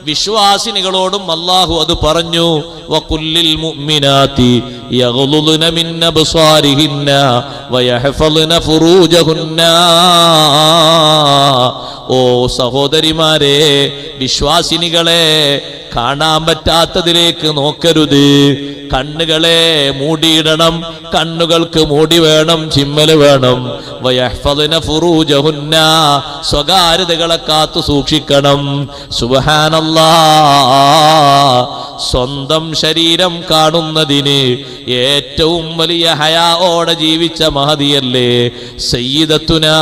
വിശ്വാസിനികളോടും അല്ലാഹു അത് പറഞ്ഞു, വഖുല്ലിൽ മുഅ്മിനാതി യഗ്ളുദ്ന മിൻ അബ്സാരിഹിന്ന വയഹ്ഫദ്ന ഫുറൂജഹുന്ന. ഓ സഹോദരിമാരെ, വിശ്വാസിനികളെ, കാണാൻ പറ്റാത്തതിലേക്ക് നോക്കരുത്. കണ്ണുകളെ മൂടിയിടണം. കണ്ണുകൾക്ക് മൂടി വേണം, ചിമ്മല് വേണം. വയഹ്ഫദ്ന ഫുറൂജഹുന്ന, സ്വകാര്യതകളെ കാത്തു സൂക്ഷിക്കണം. സുബ്ഹാനല്ലാഹ്, സ്വന്തം ശരീരം കാണുന്നതിന് ഏറ്റവും വലിയ ഹയാഓടെ ജീവിച്ച മഹദിയല്ലേ സയ്യിദത്തുനാ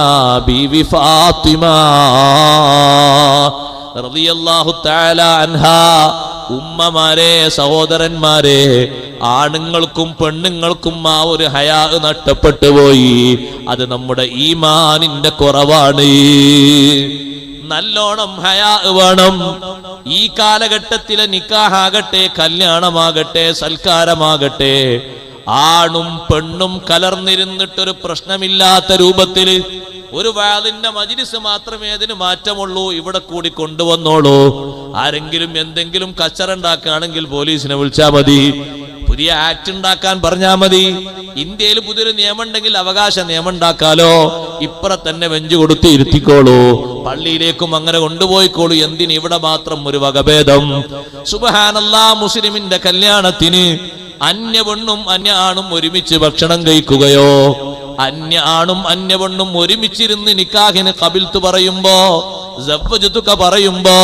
ബീവി ഫാത്തിമ റളിയല്ലാഹു തആല അൻഹാ. ഉമ്മമാരെ, സഹോദരന്മാരെ, ആണുങ്ങൾക്കും പെണ്ണുങ്ങൾക്കും ആ ഒരു ഹയാ നഷ്ടപ്പെട്ടു പോയി. അത് നമ്മുടെ ഈമാനിന്റെ കുറവാണ്. നല്ലോണം ഹയാ വേണം. ഈ കാലഘട്ടത്തിലെ നിക്കാഹാകട്ടെ, കല്യാണമാകട്ടെ, സൽക്കാരമാകട്ടെ, ആണും പെണ്ണും കലർന്നിരുന്നിട്ടൊരു പ്രശ്നമില്ലാത്ത രൂപത്തിൽ ഒരു വാളിന്റെ മജ്‌ലിസ് മാത്രമേ അതിന് മാറ്റമുള്ളൂ. ഇവിടെ കൂടി കൊണ്ടുവന്നോളൂ. ആരെങ്കിലും എന്തെങ്കിലും കച്ചറുണ്ടാക്കുകയാണെങ്കിൽ പോലീസിനെ വിളിച്ചാൽ മതി, പുതിയ ആക്ട് ഉണ്ടാക്കാൻ പറഞ്ഞാൽ മതി. ഇന്ത്യയിൽ പുതിയൊരു നിയമം ഉണ്ടെങ്കിൽ അവകാശ നിയമം ഉണ്ടാക്കാലോ. ഇപ്പറ തന്നെ വെഞ്ചു കൊടുത്ത് ഇരുത്തിക്കോളൂ. പള്ളിയിലേക്കും അങ്ങനെ കൊണ്ടുപോയിക്കോളൂ. എന്തിന് ഇവിടെ മാത്രം ഒരു വകഭേദം? സുബ്ഹാനല്ലാഹ്, മുസ്ലിമിന്റെ കല്യാണത്തിന് അന്യ പെണ്ണും അന്യ ആണും ഒരുമിച്ച് ഭക്ഷണം കഴിക്കുകയോ, അന്യ ആണും അന്യ പെണ്ണും ഒരുമിച്ചിരുന്ന് നിക്കാഹിന് ഖബിൽത്ത് പറയുമ്പോ, സവ്വജതുക പറയുമ്പോ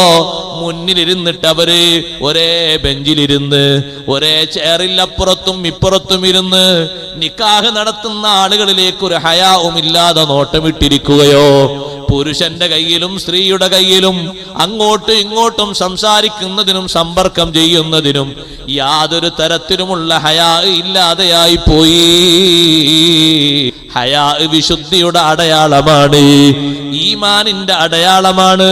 മുന്നിലിരുന്നിട്ട് അവര് ഒരേ ബെഞ്ചിലിരുന്ന് ഒരേ ചെയറിൽ അപ്പുറത്തും ഇപ്പുറത്തും ഇരുന്ന് നിക്കാഹ് നടത്തുന്ന ആളുകളിലേക്ക് ഒരു ഹയാവും ഇല്ലാതെ നോട്ടമിട്ടിരിക്കുകയോ, പുരുഷന്റെ കയ്യിലും സ്ത്രീയുടെ കയ്യിലും അങ്ങോട്ടും ഇങ്ങോട്ടും സംസാരിക്കുന്നതിനും സമ്പർക്കം ചെയ്യുന്നതിനും യാതൊരു തരത്തിലുമുള്ള ഹയാ ഇല്ലാതെയായി പോയി. ഹയാ വിശുദ്ധിയുടെ അടയാളമാണ്, ഈമാനിന്റെ അടയാളമാണ്.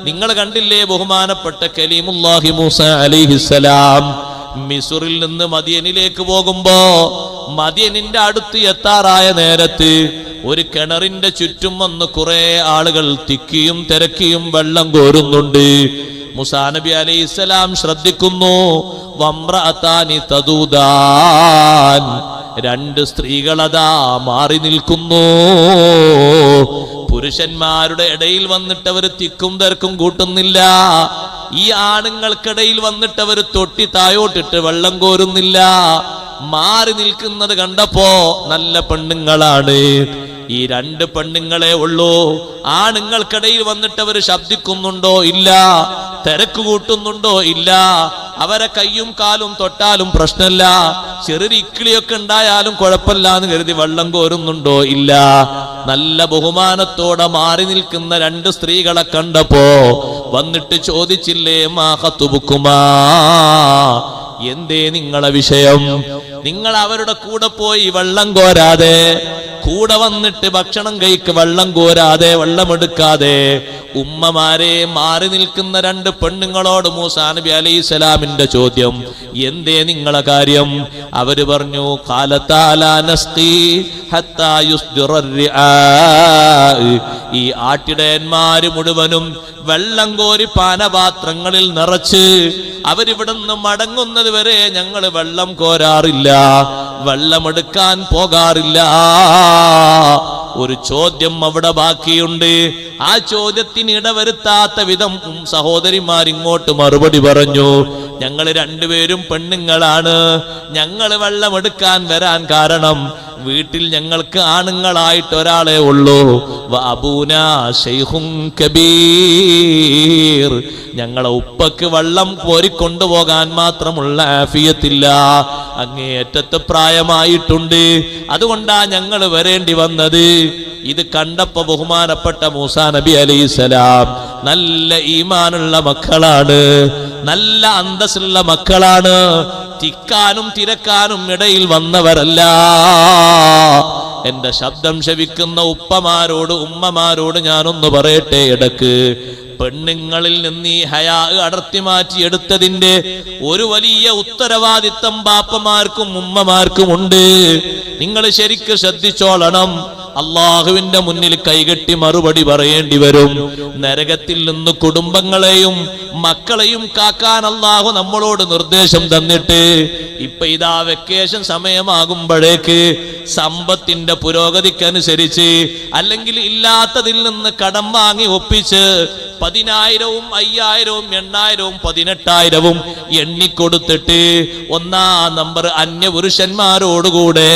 നിങ്ങൾ കണ്ടില്ലേ, ബഹുമാനപ്പെട്ട കലീമുല്ലാഹി മൂസ അലൈഹിസ്സലാം മിസ്റിൽ നിന്ന് മദിയനിലേക്ക് പോകുമ്പോ മദിയനിന്റെ അടുത്ത് എത്താറായ നേരത്ത് ഒരു കിണറിന്റെ ചുറ്റും വന്ന് കുറെ ആളുകൾ തിക്കിയും തിരക്കിയും വെള്ളം കോരുന്നുണ്ട്. മൂസാ നബി അലൈഹിസ്സലാം ശ്രദ്ധിക്കുന്നു. വംറഅതാനി തദൂദാൻ, 2 സ്ത്രീകളതാ മാറി നിൽക്കുന്നു. പുരുഷന്മാരുടെ ഇടയിൽ വന്നിട്ട് അവർ തിക്കും തിരക്കും കൂട്ടുന്നില്ല. ഈ ആണുങ്ങൾക്കിടയിൽ വന്നിട്ട് അവർ തൊട്ടി തായോട്ടിട്ട് വെള്ളം കോരുന്നില്ല. മാറി നിൽക്കുന്നത് കണ്ടപ്പോ നല്ല പെണ്ണുങ്ങളാണ്. ഈ രണ്ട് പെണ്ണുങ്ങളെ ഉള്ളൂ. ആണുങ്ങൾക്കിടയിൽ വന്നിട്ട് അവർ ശബ്ദിക്കുന്നുണ്ടോ ഇല്ല, തിരക്ക് കൂട്ടുന്നുണ്ടോ ഇല്ല, അവരെ കയ്യും കാലും തൊട്ടാലും പ്രശ്നമില്ല, ചെറിയ ഇക്കിളിയൊക്കെ ഉണ്ടായാലും കുഴപ്പമില്ല എന്ന് കരുതി വെള്ളം കോരുന്നുണ്ടോ ഇല്ല. നല്ല ബഹുമാനത്തോടെ മാറി നിൽക്കുന്ന രണ്ട് സ്ത്രീകളെ കണ്ടപ്പോ വന്നിട്ട് ചോദിച്ചില്ലേ, മാ ഖതുബുകുമാ, എന്തേ നിങ്ങളെ വിഷയം? നിങ്ങൾ അവരുടെ കൂടെ പോയി വെള്ളം കോരാതെ, കൂടെ വന്നിട്ട് ഭക്ഷണം കഴിക്ക് വെള്ളം കോരാതെ, വെള്ളമെടുക്കാതെ, ഉമ്മമാരെ മാറി നിൽക്കുന്ന രണ്ട് പെണ്ണുങ്ങളോട് മൂസാ നബി അലൈഹിസ്സലാമിന്റെ ചോദ്യം, എന്തേ നിങ്ങളെ കാര്യം? അവര് പറഞ്ഞു, ഖാലതാലാ നസ്ഖി ഹത്താ യുസ്ദിറർ റിആ, ഈ ആട്ടിടയന്മാര് മുഴുവനും വെള്ളം കോരി പാനപാത്രങ്ങളിൽ നിറച്ച് അവരിവിടുന്ന് മടങ്ങുന്നത് വരെ ഞങ്ങൾ വെള്ളം കോരാറില്ല, വെള്ളമെടുക്കാൻ പോകാറില്ല. ഒരു ചോദ്യം അവിടെ ബാക്കിയുണ്ട്. ആ ചോദ്യത്തിന് ഇടവരുത്താത്ത വിധം സഹോദരിമാരിങ്ങോട്ട് മറുപടി പറഞ്ഞു, ഞങ്ങൾ രണ്ടുപേരും പെണ്ണുങ്ങളാണ്, ഞങ്ങൾ വെള്ളമെടുക്കാൻ വരാൻ കാരണം വീട്ടിൽ ഞങ്ങൾക്ക് ആണുങ്ങളായിട്ട് ഒരാളെ ഉള്ളൂ. വഅബൂനാ ശൈഖുൻ കബീർ, ഞങ്ങളെ ഉപ്പക്ക് വെള്ളം കോരിക്കൊണ്ടുപോകാൻ മാത്രമുള്ള ആഫിയത്തില്ല, അങ്ങേയറ്റത്തെ പ്രായമായിട്ടുണ്ട്, അതുകൊണ്ടാ ഞങ്ങൾ വരേണ്ടി വന്നത്. ഇത് കണ്ടപ്പോ ബഹുമാനപ്പെട്ട മൂസാ നബി അലൈഹിസ്സലാം നല്ല ഈമാനുള്ള മക്കളാണ്, നല്ല അന്തസ്സുള്ള മക്കളാണ്, തിക്കാനും തിരക്കാനും ഇടയിൽ വന്നവരല്ല. എന്റെ ശബ്ദം ശവിക്കുന്ന ഉപ്പമാരോട് ഉമ്മമാരോട് ഞാനൊന്ന് പറയട്ടെ, ഇടക്ക് പെണ്ണുങ്ങളിൽ നിന്ന് ഈ ഹയാ അടർത്തി മാറ്റിയെടുത്തതിന്റെ ഒരു വലിയ ഉത്തരവാദിത്തം ബാപ്പമാർക്കും ഉമ്മമാർക്കും ഉണ്ട്. നിങ്ങൾ ശരിക്ക് ശ്രദ്ധിച്ചോളണം. അള്ളാഹുവിന്റെ മുന്നിൽ കൈകെട്ടി മറുപടി പറയേണ്ടി വരും. നരകത്തിൽ നിന്ന് കുടുംബങ്ങളെയും മക്കളെയും കാക്കാൻ അള്ളാഹു നമ്മളോട് നിർദ്ദേശം തന്നിട്ട് ഇപ്പൊ ഇതാ വെക്കേഷൻ സമയമാകുമ്പോഴേക്ക് സമ്പത്തിന്റെ പുരോഗതിക്കനുസരിച്ച് അല്ലെങ്കിൽ ഇല്ലാത്തതിൽ നിന്ന് കടം വാങ്ങി ഒപ്പിച്ച് 10,000-ഉം 5,000-ഉം 8,000-ഉം 18,000-ഉം എണ്ണിക്കൊടുത്തിട്ട് ഒന്നാം നമ്പർ അന്യപുരുഷന്മാരോടുകൂടെ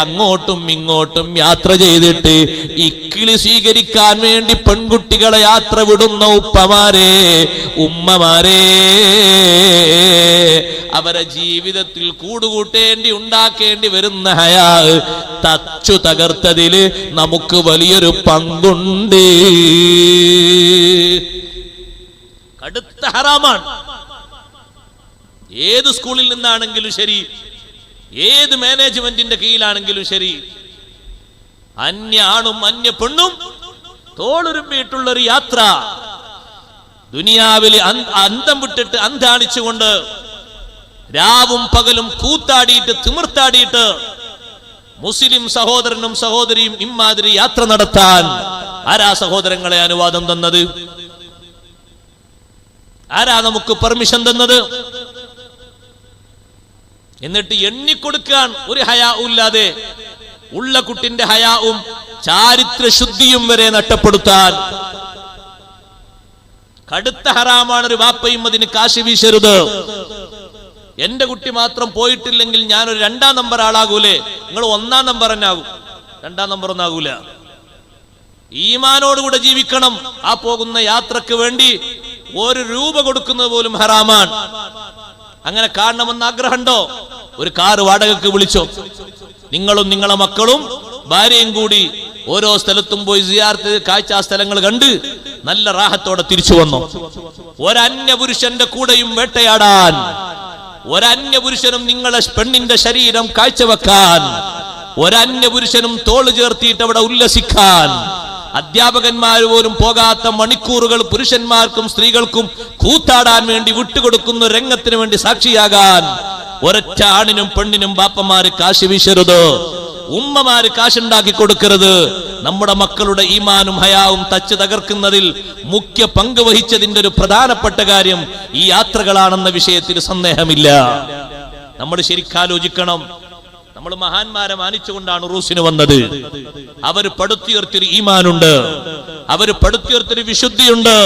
അങ്ങോട്ടും ഇങ്ങോട്ടും യാത്ര ചെയ്തിട്ട് ഇക്കിളി സ്വീകരിക്കാൻ വേണ്ടി പെൺകുട്ടികളെ യാത്ര വിടുന്ന ഉപ്പമാരെ ഉമ്മമാരെ, അവരെ ജീവിതത്തിൽ കൂടുകൂട്ടേണ്ടി ഉണ്ടാക്കേണ്ടി വരുന്ന ഹയാ തച്ചു തകർത്തതില് നമുക്ക് വലിയൊരു പങ്കുണ്ട്. കടുത്ത ഹറാമാണ്. ഏത് സ്കൂളിൽ നിന്നാണെങ്കിലും ശരി, ഏത് മാനേജ്മെന്റിന്റെ കീഴിലാണെങ്കിലും ശരി, അന്യ ആണും അന്യ പെണ്ണും തോളുരുമ്പിയിട്ടുള്ളൊരു യാത്ര, ദുനിയാവിൽ അന്തം വിട്ടിട്ട് അന്താളിച്ചുകൊണ്ട് രാവും പകലും കൂത്താടിയിട്ട് തിമിർത്താടിയിട്ട് മുസ്ലിം സഹോദരനും സഹോദരിയും ഇമ്മാതിരി യാത്ര നടത്താൻ ആരാ സഹോദരങ്ങളെ അനുവാദം തന്നത്? ആരാ നമുക്ക് പെർമിഷൻ തന്നത്? എന്നിട്ട് എണ്ണിക്കൊടുക്കാൻ ഒരു ഹയാവും ഇല്ലാതെ ഉള്ള കുട്ടിന്റെ ഹയാവും ചാരിത്ര ശുദ്ധിയും വരെ നഷ്ടപ്പെടുത്താൻ കടുത്ത ഹറാമാണ്. ഒരു വാപ്പയും അതിന് കാശ് വീശരുത്. എന്റെ കുട്ടി മാത്രം പോയിട്ടില്ലെങ്കിൽ ഞാനൊരു 2ാം നമ്പർ ആളാകൂലേ? നിങ്ങൾ 1ാം നമ്പർ തന്നെ ആകും, 2ാം നമ്പർ ഒന്നും ആകൂല. ഈമാനോടുകൂടെ ജീവിക്കണം. ആ പോകുന്ന യാത്രക്ക് വേണ്ടി 1 രൂപ കൊടുക്കുന്നത് പോലും ഹറാമാണ്. അങ്ങനെ കാണണമെന്ന് ആഗ്രഹമുണ്ടോ? ഒരു കാറ് വാടകയ്ക്ക് വിളിച്ചോ. നിങ്ങളും നിങ്ങളെ മക്കളും ഭാര്യയും കൂടി ഓരോ സ്ഥലത്തും പോയി സിയാറത്ത് കാഴ്ച സ്ഥലങ്ങൾ കണ്ട് നല്ല റാഹത്തോടെ തിരിച്ചു വന്നു. ഒരന്യപുരുഷന്റെ കൂടെയും വേട്ടയാടാൻ, ഒരന്യപുരുഷനും നിങ്ങളെ പെണ്ണിന്റെ ശരീരം കാഴ്ചവെക്കാൻ, ഒരന്യപുരുഷനും തോള് ചേർത്തിയിട്ട് അവിടെ ഉല്ലസിക്കാൻ, അധ്യാപകന്മാർ പോലും പോകാത്ത മണിക്കൂറുകൾ പുരുഷന്മാർക്കും സ്ത്രീകൾക്കും കൂത്താടാൻ വേണ്ടി വിട്ടുകൊടുക്കുന്ന രംഗത്തിന് വേണ്ടി സാക്ഷിയാകാൻ ഒരൊറ്റ ആണിനും പെണ്ണിനും ബാപ്പമാര് കാശ് വീശരുത്, ഉമ്മമാര് കാശുണ്ടാക്കി കൊടുക്കരുത്. നമ്മുടെ മക്കളുടെ ഈമാനും ഹയാവും തച്ച് തകർക്കുന്നതിൽ മുഖ്യ പങ്ക് വഹിച്ചതിന്റെ ഒരു പ്രധാനപ്പെട്ട കാര്യം ഈ യാത്രകളാണെന്ന വിഷയത്തിൽ സന്ദേഹമില്ല. നമ്മൾ ശരിക്കാലോചിക്കണം. നമ്മൾ മഹാന്മാരെ മാനിച്ചുകൊണ്ടാണ് ഉറൂസിന് വന്നത്. അവര് പടുത്തുയർത്തിയൊരു ഈമാനുണ്ട്, അവര് പടുത്തുയർത്തിയൊരു വിശുദ്ധിയുണ്ട്.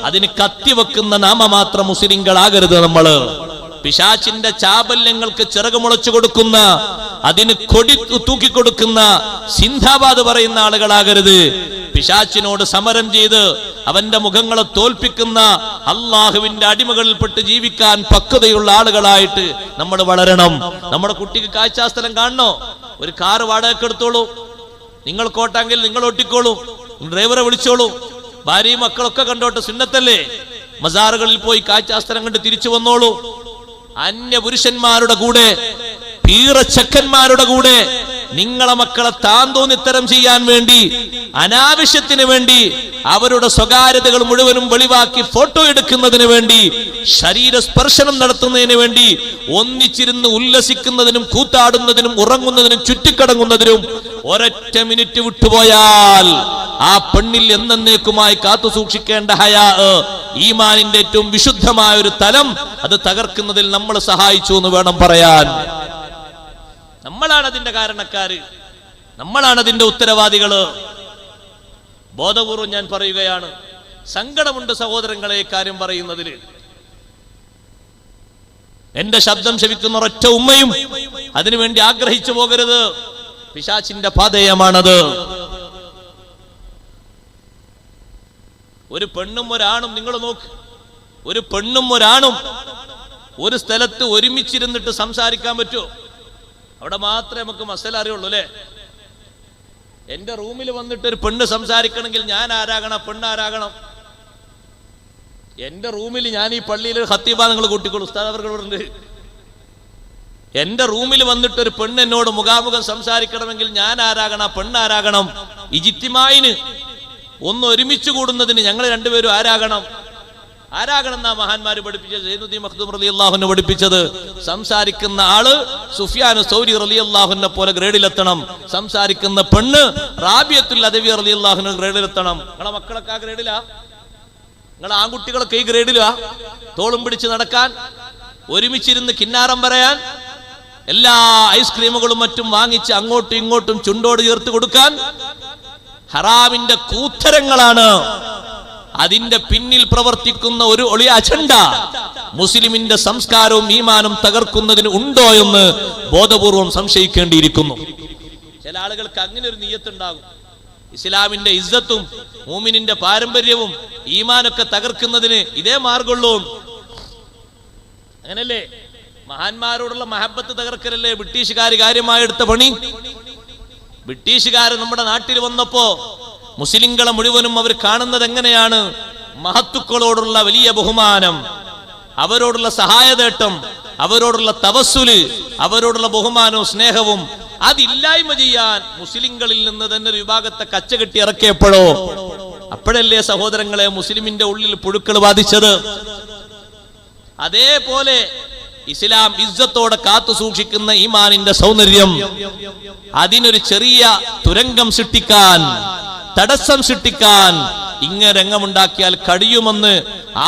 അതിന് കത്തിവെക്കുന്ന നാമമാത്ര മുസ്ലിങ്ങളാകരുത്. നമ്മള് പിശാചിന്റെ ചാബല്യങ്ങൾക്ക് ചിറക് മുളച്ചു കൊടുക്കുന്ന, അതിന് കൊടി തൂക്കിക്കൊടുക്കുന്ന, സിന്ദാബാദ് പറയുന്ന ആളുകളാകരുത്. പിശാചിനോട് സമരം ചെയ്ത് അവന്റെ മുഖങ്ങളെ തോൽപ്പിക്കുന്ന അള്ളാഹുവിന്റെ അടിമകളിൽപ്പെട്ട് ജീവിക്കാൻ പക്വതയുള്ള ആളുകളായിട്ട് നമ്മൾ വളരണം. നമ്മുടെ കുട്ടിക്ക് കാഴ്ചാസ്ഥലം കാണണോ? ഒരു കാറ് വാടകയ്ക്ക് എടുത്തോളൂ. നിങ്ങൾ കോട്ടാങ്കിൽ നിങ്ങൾ ഓട്ടിക്കോളൂ, ഡ്രൈവറെ വിളിച്ചോളൂ. ഭാര്യയും മക്കളൊക്കെ കണ്ടോട്ടെ, സുന്നത്തല്ലേ. മസാറുകളിൽ പോയി കാഴ്ചാസ്ഥലം കണ്ട് തിരിച്ചു വന്നോളൂ. അന്യ പുരുഷന്മാരുടെ കൂടെ, പീറച്ചക്കന്മാരുടെ കൂടെ നിങ്ങളെ മക്കളെ താന്തോന്നിത്തരം ചെയ്യാൻ വേണ്ടി, അനാവശ്യത്തിന് വേണ്ടി, അവരുടെ സ്വകാര്യതകൾ മുഴുവനും വെളിവാക്കി ഫോട്ടോ എടുക്കുന്നതിന് വേണ്ടി, ശരീര സ്പർശനം നടത്തുന്നതിന് വേണ്ടി, ഒന്നിച്ചിരുന്ന് ഉല്ലസിക്കുന്നതിനും കൂത്താടുന്നതിനും ഉറങ്ങുന്നതിനും ചുറ്റിക്കടങ്ങുന്നതിനും ഒരൊറ്റ മിനിറ്റ് വിട്ടുപോയാൽ ആ പെണ്ണിൽ എന്നേക്കുമായി കാത്തു സൂക്ഷിക്കേണ്ട ഹയാ, ഈമാനിന്റെ ഏറ്റവും വിശുദ്ധമായ ഒരു തലം, അത് തകർക്കുന്നതിൽ നമ്മൾ സഹായിച്ചു എന്ന് വേണം പറയാൻ. നമ്മളാണ് അതിന്റെ കാരണക്കാര്, നമ്മളാണ് അതിന്റെ ഉത്തരവാദികള്. ബോധപൂർവം ഞാൻ പറയുകയാണ്. സങ്കടമുണ്ട് സഹോദരങ്ങളെ കാര്യം പറയുന്നതിൽ. എന്റെ ശബ്ദം ശവിക്കുന്ന ഒരൊറ്റ ഉമ്മയും അതിനുവേണ്ടി ആഗ്രഹിച്ചു പോകരുത്. പിശാചിന്റെ പാതയമാണത്. ഒരു പെണ്ണും ഒരാണും, നിങ്ങൾ നോക്ക്, ഒരു പെണ്ണും ഒരാണും ഒരു സ്ഥലത്ത് ഒരുമിച്ചിരുന്നിട്ട് സംസാരിക്കാൻ പറ്റുമോ? അവിടെ മാത്രമേ നമുക്ക് മസല അറിയുള്ളൂ അല്ലേ? എന്റെ റൂമിൽ വന്നിട്ട് ഒരു പെണ്ണ് സംസാരിക്കണമെങ്കിൽ ഞാൻ ആരാകണം, പെണ്ണാരാകണം? എന്റെ റൂമിൽ, ഞാൻ ഈ പള്ളിയിൽ ഖത്തീബ, നിങ്ങൾ കൂട്ടിക്കോളൂ, ഉസ്താദ് അവർക്കുണ്ട്. എന്റെ റൂമിൽ വന്നിട്ട് ഒരു പെണ്ണ് എന്നോട് മുഖാമുഖം സംസാരിക്കണമെങ്കിൽ ഞാൻ ആരാകണം, പെണ്ണാരാകണം? ഇജിത്തിമായിന് ഒന്ന് ഒരുമിച്ച് കൂടുന്നതിന് ഞങ്ങൾ രണ്ടുപേരും ആരാകണം എന്നാ മഹാന്മാര് പഠിപ്പിച്ചത്. സൈനുദ്ദീൻ മഖ്ദൂം റളിയല്ലാഹു അൻഹു പഠിപ്പിച്ചത്, സംസാരിക്കുന്ന ആള് സുഫിയാൻ സൗരി റളിയല്ലാഹു അൻഹു പോലെ ഗ്രേഡിലെത്തണം. സംസാരിക്കുന്ന പെണ്ണ് റാബിയത്തുൽ അദവി റളിയല്ലാഹു അൻഹ ഗ്രേഡിലെത്തണം. നിങ്ങളെ മക്കളൊക്കെ ആ ഗ്രേഡിലാ? നിങ്ങളെ ആൺകുട്ടികളൊക്കെ ഈ ഗ്രേഡിലാ? തോളും പിടിച്ച് നടക്കാൻ, ഒരുമിച്ചിരുന്ന് കിന്നാരം പറയാൻ, എല്ലാ ഐസ്ക്രീമുകളും മറ്റും വാങ്ങിച്ച് അങ്ങോട്ടും ഇങ്ങോട്ടും ചുണ്ടോട് ചേർത്ത് കൊടുക്കാൻ, ഹറാമിന്റെ കൂത്തരങ്ങളാണ്. അതിന്റെ പിന്നിൽ പ്രവർത്തിക്കുന്ന ഒരു ഒളിയ അജണ്ട മുസ്ലിമിന്റെ സംസ്കാരവും ഈമാനും തകർക്കുന്നതിന് ഉണ്ടോ എന്ന് ബോധപൂർവം സംശയിക്കേണ്ടിയിരിക്കുന്നു. ചില ആളുകൾക്ക് അങ്ങനെ ഒരു നിയ്യത്തുണ്ടാകും. ഇസ്ലാമിന്റെ ഇസ്സത്തും മൂമിനിന്റെ പാരമ്പര്യവും ഈമാനൊക്കെ തകർക്കുന്നതിന് ഇതേ മാർഗമുള്ളൂ. അങ്ങനല്ലേ? മഹാന്മാരോടുള്ള മഹബത്ത് തകർക്കലല്ലേ ബ്രിട്ടീഷുകാർ കാര്യമായി എടുത്ത പണി. ബ്രിട്ടീഷുകാർ നമ്മുടെ നാട്ടിൽ വന്നപ്പോ മുസ്ലിങ്ങളെ മുഴുവനും അവർ കാണുന്നത് എങ്ങനെയാണ്? മഹത്തുക്കളോടുള്ള വലിയ ബഹുമാനം, അവരോടുള്ള സഹായതേട്ടം, അവരോടുള്ള തവസ്സുല്, അവരോടുള്ള ബഹുമാനവും സ്നേഹവും അതില്ലായ്മ ചെയ്യാൻ മുസ്ലിങ്ങളിൽ നിന്ന് തന്നെ ഒരു വിഭാഗത്തെ കച്ചകെട്ടി ഇറക്കിയപ്പോഴോ, അപ്പോഴല്ലേ സഹോദരങ്ങളെ മുസ്ലിമിന്റെ ഉള്ളിൽ പുഴുക്കൾ ബാധിച്ചത്. അതേപോലെ ഇസ്ലാം ഇസ്സത്തോടെ കാത്തു സൂക്ഷിക്കുന്ന ഈമാനിന്റെ സൗന്ദര്യം, അതിനൊരു ചെറിയ തുരങ്കം സൃഷ്ടിക്കാൻ, തടസ്സം സൃഷ്ടിക്കാൻ ഇങ്ങനെ രംഗമുണ്ടാക്കിയാൽ കഴിയുമെന്ന്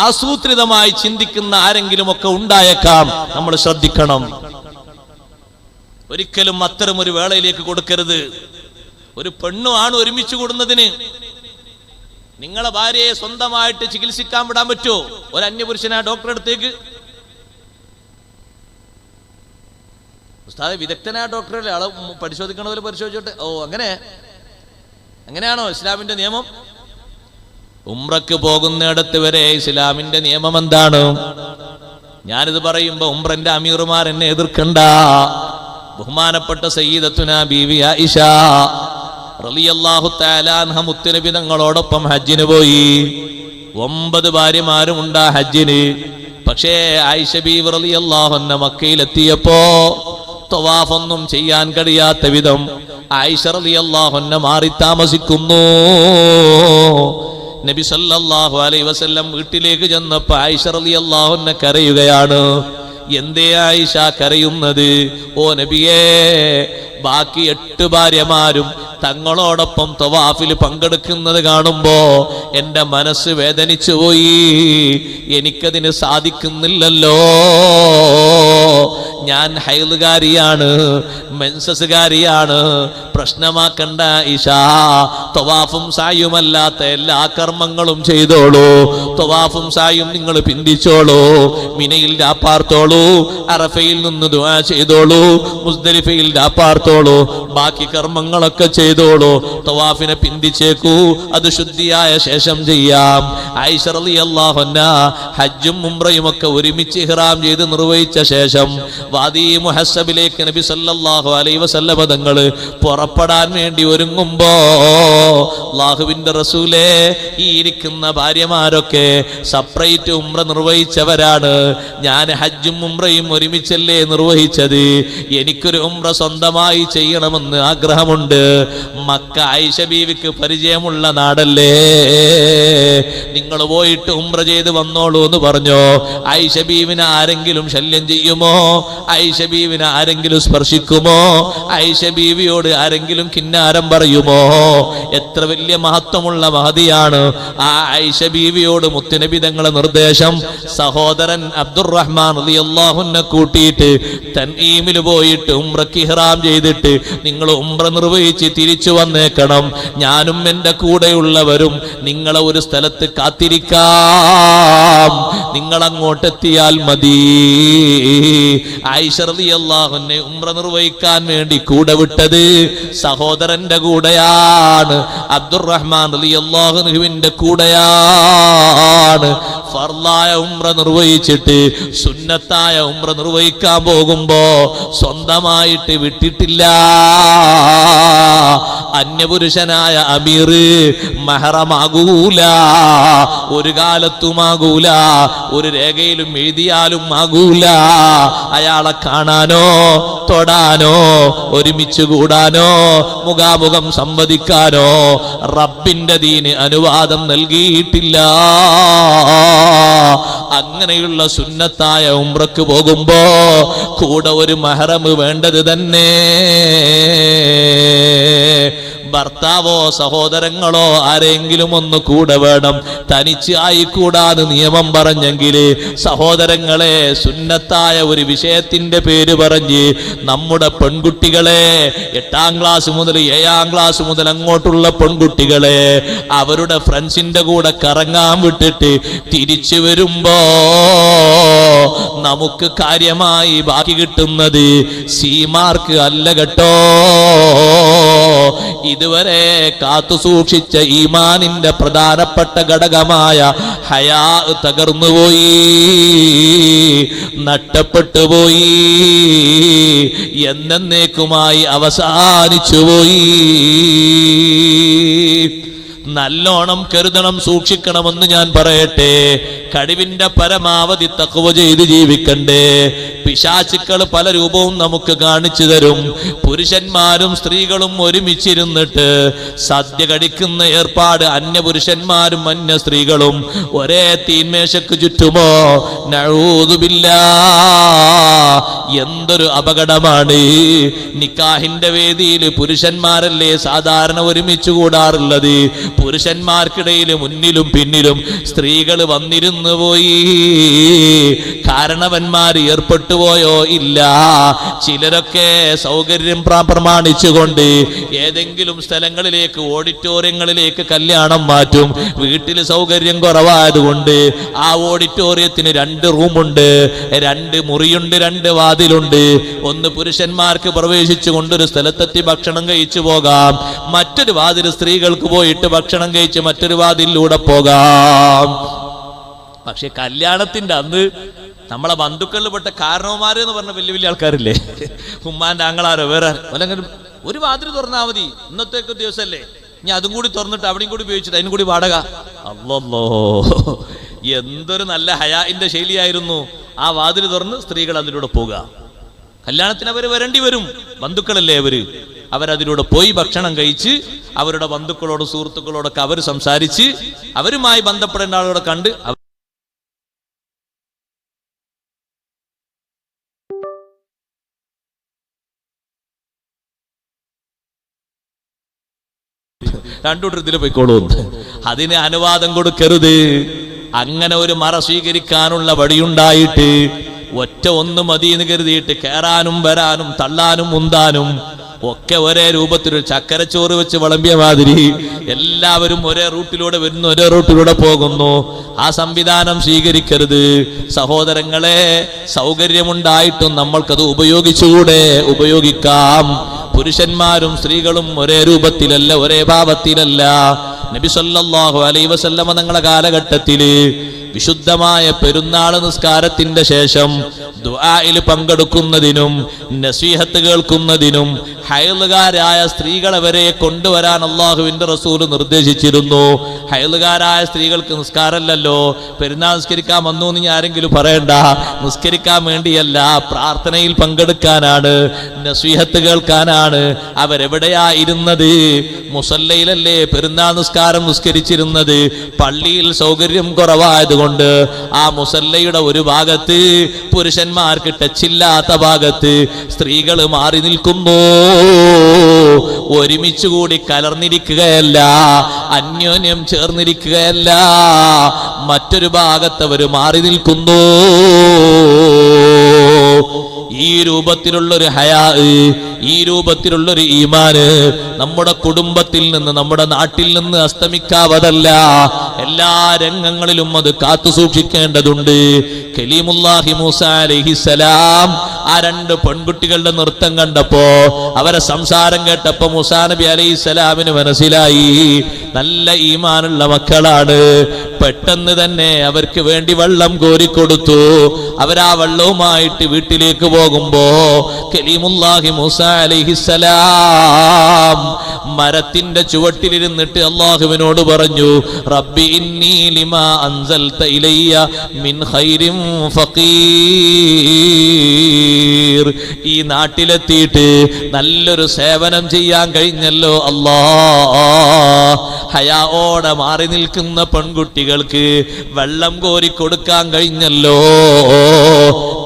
ആസൂത്രിതമായി ചിന്തിക്കുന്ന ആരെങ്കിലും ഒക്കെ ഉണ്ടായേക്കാം. നമ്മൾ ശ്രദ്ധിക്കണം. ഒരിക്കലും അത്തരം ഒരു വേളയിലേക്ക് കൊടുക്കരുത്. ഒരു പെണ്ണും ആണ് ഒരുമിച്ച് കൂടുന്നതിന് നിങ്ങളെ ഭാര്യയെ സ്വന്തമായിട്ട് ചികിത്സിക്കാൻ വിടാൻ പറ്റുമോ? ഒരു അന്യപുരുഷനാ ഡോക്ടറെ അടുത്തേക്ക്? ഉസ്താദ് വിദഗ്ധനായ ഡോക്ടറല്ലേ, ആളെ പരിശോധിക്കണ പോലെ പരിശോധിച്ചോട്ടെ. ഓ, അങ്ങനെയാണോ ഇസ്ലാമിന്റെ നിയമം? ഉംറക്ക് പോകുന്നിടത്ത് വരെ ഇസ്ലാമിന്റെ നിയമം എന്താണ്? ഞാനിത് പറയുമ്പോ ഉംറന്റെ അമീറുമാർ എന്നെ എതിർക്കണ്ട. ബഹുമാനപ്പെട്ട സയ്യിദത്തുനാ ബീവി ആയിഷ റളിയല്ലാഹു തആല അൻഹ മുത്തുനബി തങ്ങളോടൊപ്പം ഹജ്ജിന് പോയി. 9 ഭാര്യമാരും ഉണ്ടാ ഹജ്ജിന്. പക്ഷേ ആയിഷ ബീവി റളിയല്ലാഹു അൻഹ മക്കയിലെത്തിയപ്പോ തവാഫൊന്നും ചെയ്യാൻ കഴിയാത്ത വിധം ആയിഷ റളിയല്ലാഹു അൻഹ മാറി താമസിക്കുന്നു. നബി സല്ലല്ലാഹു അലൈഹി വസല്ലം വീട്ടിലേക്ക് ചെന്നപ്പോൾ ആയിഷ റളിയല്ലാഹു അൻഹ കരയുകയാണ്. എന്തേ ആയിഷ കരയുന്നത്? ഓ നബിയേ, ബാക്കി 8 ഭാര്യമാരും തങ്ങളോടൊപ്പം തവാഫിൽ പങ്കെടുക്കുന്നത് കാണുമ്പോ എന്റെ മനസ്സ് വേദനിച്ചു പോയി. എനിക്കതിന് സാധിക്കുന്നില്ലല്ലോ. ഞാൻ ഹൈലുകാരിയാണ്, മെൻസസുകാരിയാണ്, പ്രശ്നമാക്കണ്ട ഇഷ. തവാഫും സായുമല്ലാത്ത എല്ലാ കർമ്മങ്ങളും ചെയ്തോളൂ. തവാഫും സായും നിങ്ങൾ പിന്തിച്ചോളൂ, മിനയിൽ രാപ്പാർത്തോളൂ, അറഫയിൽ നിന്ന് ദുആ ചെയ്തോളൂ, മുസ്ദലിഫയിൽ രാപ്പാർത്തോളൂ, ബാക്കി കർമ്മങ്ങളൊക്കെ ചെയ്തോളൂ. തവാഫിനെ പിന്തിച്ചേക്കൂ, അത് ശുദ്ധിയായ ശേഷം ചെയ്യാം. ആയിഷ റളിയല്ലാഹു അൻഹാ ഹജ്ജും ഉംറയും ഒക്കെ ഒരുമിച്ച് ഇഹ്റാം ചെയ്ത് നിർവഹിച്ച ശേഷം വാദി മുഹസ്സബിലേക്ക് നബി സല്ലല്ലാഹു അലൈഹി വസല്ലം തങ്ങൾ പുറപ്പെടാൻ വേണ്ടി ഒരുങ്ങുമ്പോ, അല്ലാഹുവിന്റെ റസൂലേ, ഈ ഇരിക്കുന്ന ഭാര്യമാരൊക്കെ സെപ്പറേറ്റ് ഉംറ നിർവഹിച്ചവരാണ്. ഞാൻ ഹജ്ജും ഉംറയും ഒരുമിച്ചല്ലേ നിർവഹിച്ചത്, എനിക്കൊരു ഉംറ സ്വന്തമായി ചെയ്യണമെന്ന് ആഗ്രഹമുണ്ട്. മക്ക ആയിഷ ബീവിക്ക് പരിചയമുള്ള നാടല്ലേ, നിങ്ങൾ പോയിട്ട് ഉംറ ചെയ്ത് വന്നോളൂ എന്ന് പറഞ്ഞു. ആയിഷ ബീവിനെ ആരെങ്കിലും ശല്യം ചെയ്യുമോ? ആയിഷ ബീവിനെ ആരെങ്കിലും സ്പർശിക്കുമോ? ആയിഷ ബീവിയോട് ആരെങ്കിലും കിന്നാരം പറയുമോ? എത്ര വലിയ മഹത്വമുള്ള മഹദിയാണ്. ആ ആയിഷ ബീവിയോട് മുത്തുനബി തങ്ങളുടെ നിർദ്ദേശം, സഹോദരൻ അബ്ദുറഹ്മാൻ റളിയല്ലാഹു അൻഹു കൂട്ടിയിട്ട് തൻഈമിൽ പോയിട്ട് ഉംറക്ക് ഇഹ്റാം ചെയ്തിട്ട് നിങ്ങൾ ഉംറ നിർവഹിച്ച് തിരിച്ചു വന്നേക്കണം. ഞാനും എൻ്റെ കൂടെയുള്ളവരും നിങ്ങളെ ഒരു സ്ഥലത്ത് കാത്തിരിക്കാം, നിങ്ങൾ അങ്ങോട്ടെത്തിയാൽ മതി. ആയിഷ റളിയല്ലാഹു അൻഹ ഉംറ നിർവഹിക്കാൻ വേണ്ടി കൂടെ വിട്ടത് സഹോദരന്റെ കൂടെയാണ്, അബ്ദുറഹ്മാൻ റളിയല്ലാഹു അൻഹുവിന്റെ കൂടെയാണ്. ഫർളായ ഉംറ നിർവഹിച്ചിട്ട് സുന്നത്തായ ഉംറ നിർവഹിക്കാൻ പോകുമ്പോ സ്വന്തമായിട്ട് വിട്ടിട്ടില്ല. അന്യപുരുഷനായ അമീർ മഹറമാകൂല, ഒരു കാലത്തുമാകൂല, ഒരു രേഖയിലും എഴുതിയാലും ആകൂല. അയാളെ കാണാനോ തൊടാനോ ഒരുമിച്ച് കൂടാനോ മുഖാമുഖം സംവദിക്കാനോ റബ്ബിന്റെ ദീന് അനുവാദം നൽകിയിട്ടില്ല. അങ്ങനെയുള്ള സുന്നത്തായ ഉംറക്ക് പോകുമ്പോ കൂടെ ഒരു മഹറം വേണ്ടത് തന്നെ. ഭർത്താവോ സഹോദരങ്ങളോ ആരെങ്കിലും ഒന്ന് കൂടെ വേണം, തനിച്ച് ആയിക്കൂടാന്ന് നിയമം പറഞ്ഞെങ്കിൽ സഹോദരങ്ങളെ, സുന്നത്തായ ഒരു വിഷയത്തിന്റെ പേര് പറഞ്ഞ് നമ്മുടെ പെൺകുട്ടികളെ, 8ാം ക്ലാസ് മുതൽ 7ാം ക്ലാസ് മുതൽ അങ്ങോട്ടുള്ള പെൺകുട്ടികളെ അവരുടെ ഫ്രണ്ട്സിന്റെ കൂടെ കറങ്ങാൻ വിട്ടിട്ട് തിരിച്ചു വരുമ്പോ നമുക്ക് കാര്യമായി ബാക്കി കിട്ടുന്നത് സീമാർക്ക് അല്ല കേട്ടോ. ഇതുവരെ കാത്തു സൂക്ഷിച്ച ഈമാനിന്റെ പ്രധാനപ്പെട്ട ഘടകമായ ഹയാ തകർന്നുപോയി, നഷ്ടപ്പെട്ടുപോയി, എന്നേക്കുമായി അവസാനിച്ചുപോയി. നല്ലോണം കരുതണം, സൂക്ഷിക്കണമെന്ന് ഞാൻ പറയട്ടെ. കഴിവിന്റെ പരമാവധി തഖ്വ ചെയ്ത് ജീവിക്കണ്ടേ. പിശാചുക്കൾ പല രൂപവും നമുക്ക് കാണിച്ചു തരും. പുരുഷന്മാരും സ്ത്രീകളും ഒരുമിച്ചിരുന്നിട്ട് സദ്യ കടിക്കുന്ന ഏർപ്പാട് അന്യപുരുഷന്മാരും അന്യ സ്ത്രീകളും ഒരേ തീന്മേശക്ക് ചുറ്റുമോ? നഊദു ബില്ലാഹ്, എന്തൊരു അപകടമാണ്. നിക്കാഹിന്റെ വേദിയിൽ പുരുഷന്മാരല്ലേ സാധാരണ ഒരുമിച്ച് കൂടാറുള്ളത്. പുരുഷന്മാർക്കിടയിൽ മുന്നിലും പിന്നിലും സ്ത്രീകൾ വന്നിരുന്നു പോയി. കാരണവന്മാർ ഏർപ്പെട്ടു പോയോ? ഇല്ല. ചിലരൊക്കെ സൗകര്യം പ്രമാണിച്ചുകൊണ്ട് ഏതെങ്കിലും സ്ഥലങ്ങളിലേക്ക്, ഓഡിറ്റോറിയങ്ങളിലേക്ക് കല്യാണം മാറ്റും. വീട്ടിൽ സൗകര്യം കുറവായതുകൊണ്ട് ആ ഓഡിറ്റോറിയത്തിന് 2 റൂമുണ്ട്, 2 മുറിയുണ്ട്, 2 വാതിലുണ്ട്. ഒന്ന് പുരുഷന്മാർക്ക് പ്രവേശിച്ചു കൊണ്ടൊരു സ്ഥലത്തെത്തി ഭക്ഷണം കഴിച്ചു പോകാം, മറ്റൊരു വാതിൽ സ്ത്രീകൾക്ക് പോയിട്ട് ഭക്ഷണം കഴിച്ച് മറ്റൊരു വാതിലൂടെ പോകാം. പക്ഷെ കല്യാണത്തിന്റെ അന്ന് നമ്മളെ ബന്ധുക്കളിൽപ്പെട്ട കാരണവന്മാര് എന്ന് പറഞ്ഞ വലിയ വലിയ ആൾക്കാരില്ലേ, ഉമ്മാന്റെ ആങ്ങളാരോ വേറെ അല്ലെങ്കിൽ ഒരു വാതിൽ തുറന്നാൽ മതി, ഇന്നത്തേക്ക് ദിവസമല്ലേ, ഇനി അതും കൂടി തുറന്നിട്ട് അവിടെയും കൂടി ഉപയോഗിച്ചിട്ട് അതിനും കൂടി വാടക. അല്ലല്ലോ, എന്തൊരു നല്ല ഹയാഇന്റെ ശൈലിയായിരുന്നു. ആ വാതിൽ തുറന്ന് സ്ത്രീകൾ അതിലൂടെ പോകുക. കല്യാണത്തിന് അവർ വരേണ്ടി വരും, ബന്ധുക്കളല്ലേ അവരതിലൂടെ പോയി ഭക്ഷണം കഴിച്ച് അവരുടെ ബന്ധുക്കളോട് സുഹൃത്തുക്കളോടൊക്കെ അവർ സംസാരിച്ച് അവരുമായി ബന്ധപ്പെടേണ്ട ആളുകളെ കണ്ട് രണ്ടൂട്ടർ ഇതിൽ പോയിക്കോളൂ. അതിന് അനുവാദം കൊടുക്കരുത്. അങ്ങനെ ഒരു മറ സ്വീകരിക്കാനുള്ള വഴിയുണ്ടായിട്ട് ഒറ്റ ഒന്ന് മതിയെന്ന് കരുതിയിട്ട് കയറാനും വരാനും തള്ളാനും മുന്താനും ഒക്കെ ഒരേ രൂപത്തിലൊരു ചക്കരച്ചോറ് വെച്ച് വിളമ്പിയ മാതിരി എല്ലാവരും ഒരേ റൂട്ടിലൂടെ വരുന്നു, ഒരേ റൂട്ടിലൂടെ പോകുന്നു. ആ സംവിധാനം സ്വീകരിക്കരുത് സഹോദരങ്ങളെ. സൗകര്യമുണ്ടായിട്ടും നമ്മൾക്കത് ഉപയോഗിച്ചുകൂടെ? ഉപയോഗിക്കാം. പുരുഷന്മാരും സ്ത്രീകളും ഒരേ രൂപത്തിലല്ല, ഒരേ ഭാവത്തിലല്ല. നബി സല്ലല്ലാഹു അലൈഹി വസല്ലമ തങ്ങളുടെ കാലഘട്ടത്തില് വിശുദ്ധമായ പെരുന്നാൾ നിസ്കാരത്തിന്റെ ശേഷം ദുആയിൽ പങ്കെടുക്കുന്നതിനും നസീഹത്ത് കേൾക്കുന്നതിനും ഹൈലുകാരായ സ്ത്രീകളെ വരെ കൊണ്ടുവരാൻ അള്ളാഹുവിന്റെ റസൂല് നിർദ്ദേശിച്ചിരുന്നു. ഹൈലുകാരായ സ്ത്രീകൾക്ക് നിസ്കാരമല്ലല്ലോ, പെരുന്നാൾ നിസ്കരിക്കാൻ വന്നു എന്ന് ആരെങ്കിലും പറയണ്ട. നിസ്കരിക്കാൻ വേണ്ടിയല്ല, പ്രാർത്ഥനയിൽ പങ്കെടുക്കാനാണ്, നസീഹത്ത് കേൾക്കാനാണ്. അവരെവിടെയാ ഇരുന്നത്? മുസല്ലയിലല്ലേ പെരുന്നാൾ നിസ്കാരം നിസ്കരിച്ചിരുന്നത്. പള്ളിയിൽ സൗകര്യം കുറവായതുകൊണ്ട് ആ മുസല്ലയുടെ ഒരു ഭാഗത്ത്, പുരുഷന്മാർക്ക് ടച്ചില്ലാത്ത ഭാഗത്ത് സ്ത്രീകൾ മാറി നിൽക്കുന്നു. ഒരുമിച്ചുകൂടി കലർന്നിരിക്കുകയല്ല, അന്യോന്യം ചേർന്നിരിക്കുകയല്ല, മറ്റൊരു ഭാഗത്ത് അവർ മാറി നിൽക്കുന്നു. ഈ രൂപത്തിലുള്ളൊരു ഹയാ, ഈ രൂപത്തിലുള്ളൊരു ഈമാന് നമ്മുടെ കുടുംബത്തിൽ നിന്ന്, നമ്മുടെ നാട്ടിൽ നിന്ന് അസ്തമിക്കാവതല്ല. എല്ലാ രംഗങ്ങളിലും അത് കാത്തു സൂക്ഷിക്കേണ്ടതുണ്ട്. കലീമുല്ലാഹി മൂസ അലൈഹിസ്സലാം ആ രണ്ട് പെൺകുട്ടികളുടെ നൃത്തം കണ്ടപ്പോ, അവരെ സംസാരം കേട്ടപ്പോ മൂസാ നബി അലൈഹിസ്സലാമിന് മനസ്സിലായി നല്ല ഈമാനുള്ള മക്കളാണ്. പെട്ടെന്ന് തന്നെ അവർക്ക് വേണ്ടി വെള്ളം കോരിക്കൊടുത്തു. അവരാ വെള്ളവുമായിട്ട് വീട്ടിലേക്ക് പോകുമ്പോ കലീമുല്ലാഹി മൂസ അലൈഹിസ്സലാം മരത്തിന്റെ ചുവട്ടിലിരുന്നിട്ട് അള്ളാഹുവിനോട് പറഞ്ഞു, റബ്ബി ഇന്നി ലിമാ അൻസൽത ഇലയ്യ മിൻ ഖൈരിൻ ഫഖീർ. ഈ നാട്ടിലെത്തിയിട്ട് നല്ലൊരു സേവനം ചെയ്യാൻ കഴിഞ്ഞല്ലോ അല്ലാഹ്. ഹയാഓടെ മാറി നിൽക്കുന്ന പെൺകുട്ടികൾക്ക് വെള്ളം കോരി കൊടുക്കാൻ കഴിഞ്ഞല്ലോ.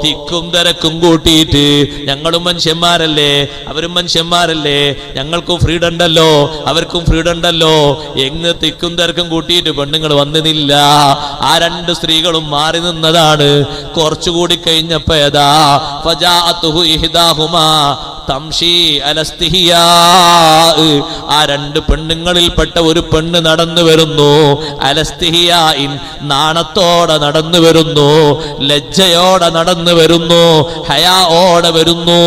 തിക്കും തിരക്കും കൂട്ടിയിട്ട് ഞങ്ങളും മനുഷ്യന്മാരല്ലേ, അവരും മനുഷ്യന്മാരല്ലേ, ഞങ്ങൾക്കും ഫ്രീഡം ഉണ്ടല്ലോ, അവർക്കും ഫ്രീഡം ഉണ്ടല്ലോ. എങ്ങ് തിക്കും തിരക്കും കൂട്ടിയിട്ട് പെണ്ണുങ്ങൾ വന്നില്ല. ആ രണ്ട് സ്ത്രീകളും മാറി നിന്നതാണ്. കുറച്ചുകൂടി കഴിഞ്ഞപ്പോ ഏതാ ഫജാഅതുഹു ഇഹ്ദാഹുമാ തംശി അലസ്തിഹിയാ. ആ രണ്ട് പെണ്ണുങ്ങളിൽപ്പെട്ട ഒരു പെണ്ണ് നടന്നു വരുന്നു. അലസ്തിഹിയായിൻ, നാണത്തോടെ നടന്നു വരുന്നു, ലജ്ജയോടെ നടന്നു വരുന്നു, ഹയാഓടെ വരുന്നു.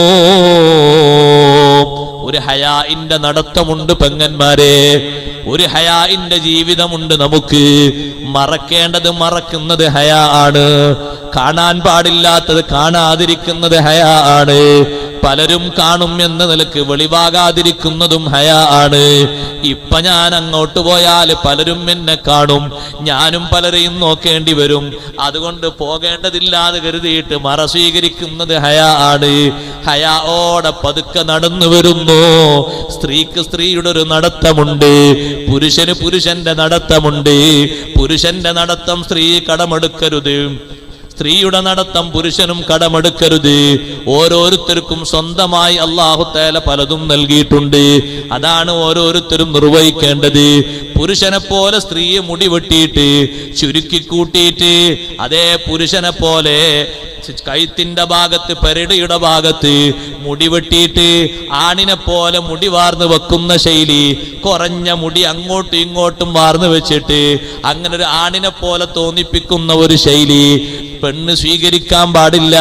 ഒരു ഹയാഇന്റെ നടത്തമുണ്ട് പെങ്ങന്മാരെ, ഒരു ഹയാഇന്റെ ജീവിതമുണ്ട് നമുക്ക്. മറക്കേണ്ടത് മറക്കുന്നത് ഹയാ ആണ്, കാണാൻ പാടില്ലാത്തത് കാണാതിരിക്കുന്നത് ഹയാ ആണ്. പലരും കാണും എന്ന നിലക്ക് വെളിവാകാതിരിക്കുന്നതും ഹയാ ആണ്. ഇപ്പൊ ഞാൻ അങ്ങോട്ട് പോയാൽ പലരും എന്നെ കാണും, ഞാനും പലരെയും നോക്കേണ്ടി വരും. അതുകൊണ്ട് പോകേണ്ടതില്ലാതെ കരുതിയിട്ട് മറ സ്വീകരിക്കുന്നത് ഹയാ ആണ്. ഹയാഓടെ പതുക്കെ നടന്നു വരുന്നു. സ്ത്രീക്ക് സ്ത്രീയുടെ ഒരു നടത്തമുണ്ട്, പുരുഷന് പുരുഷന്റെ നടത്തമുണ്ട്. പുരുഷന്റെ നടത്തം സ്ത്രീ കടമെടുക്കരുത്, സ്ത്രീയുടെ നടത്തം പുരുഷനും കടമെടുക്കരുത്. ഓരോരുത്തർക്കും സ്വന്തമായി അല്ലാഹു തആല പലതും നൽകിയിട്ടുണ്ട്. അതാണ് ഓരോരുത്തരും നിർവഹിക്കേണ്ടത്. പുരുഷനെ പോലെ സ്ത്രീയെ മുടി വെട്ടിയിട്ട് ചുരുക്കിക്കൂട്ടിയിട്ട്, അതേ പുരുഷനെ പോലെ കൈത്തിന്റെ ഭാഗത്ത്, പെരടിയുടെ ഭാഗത്ത് മുടി വെട്ടിയിട്ട് ആണിനെ പോലെ മുടി വാർന്ന് വെക്കുന്ന ശൈലി, കുറഞ്ഞ മുടി അങ്ങോട്ടും ഇങ്ങോട്ടും വാർന്ന് വെച്ചിട്ട് അങ്ങനെ ഒരു ആണിനെ പോലെ തോന്നിപ്പിക്കുന്ന ഒരു ശൈലി പെണ്ണ് സ്വീകരിക്കാൻ പാടില്ല.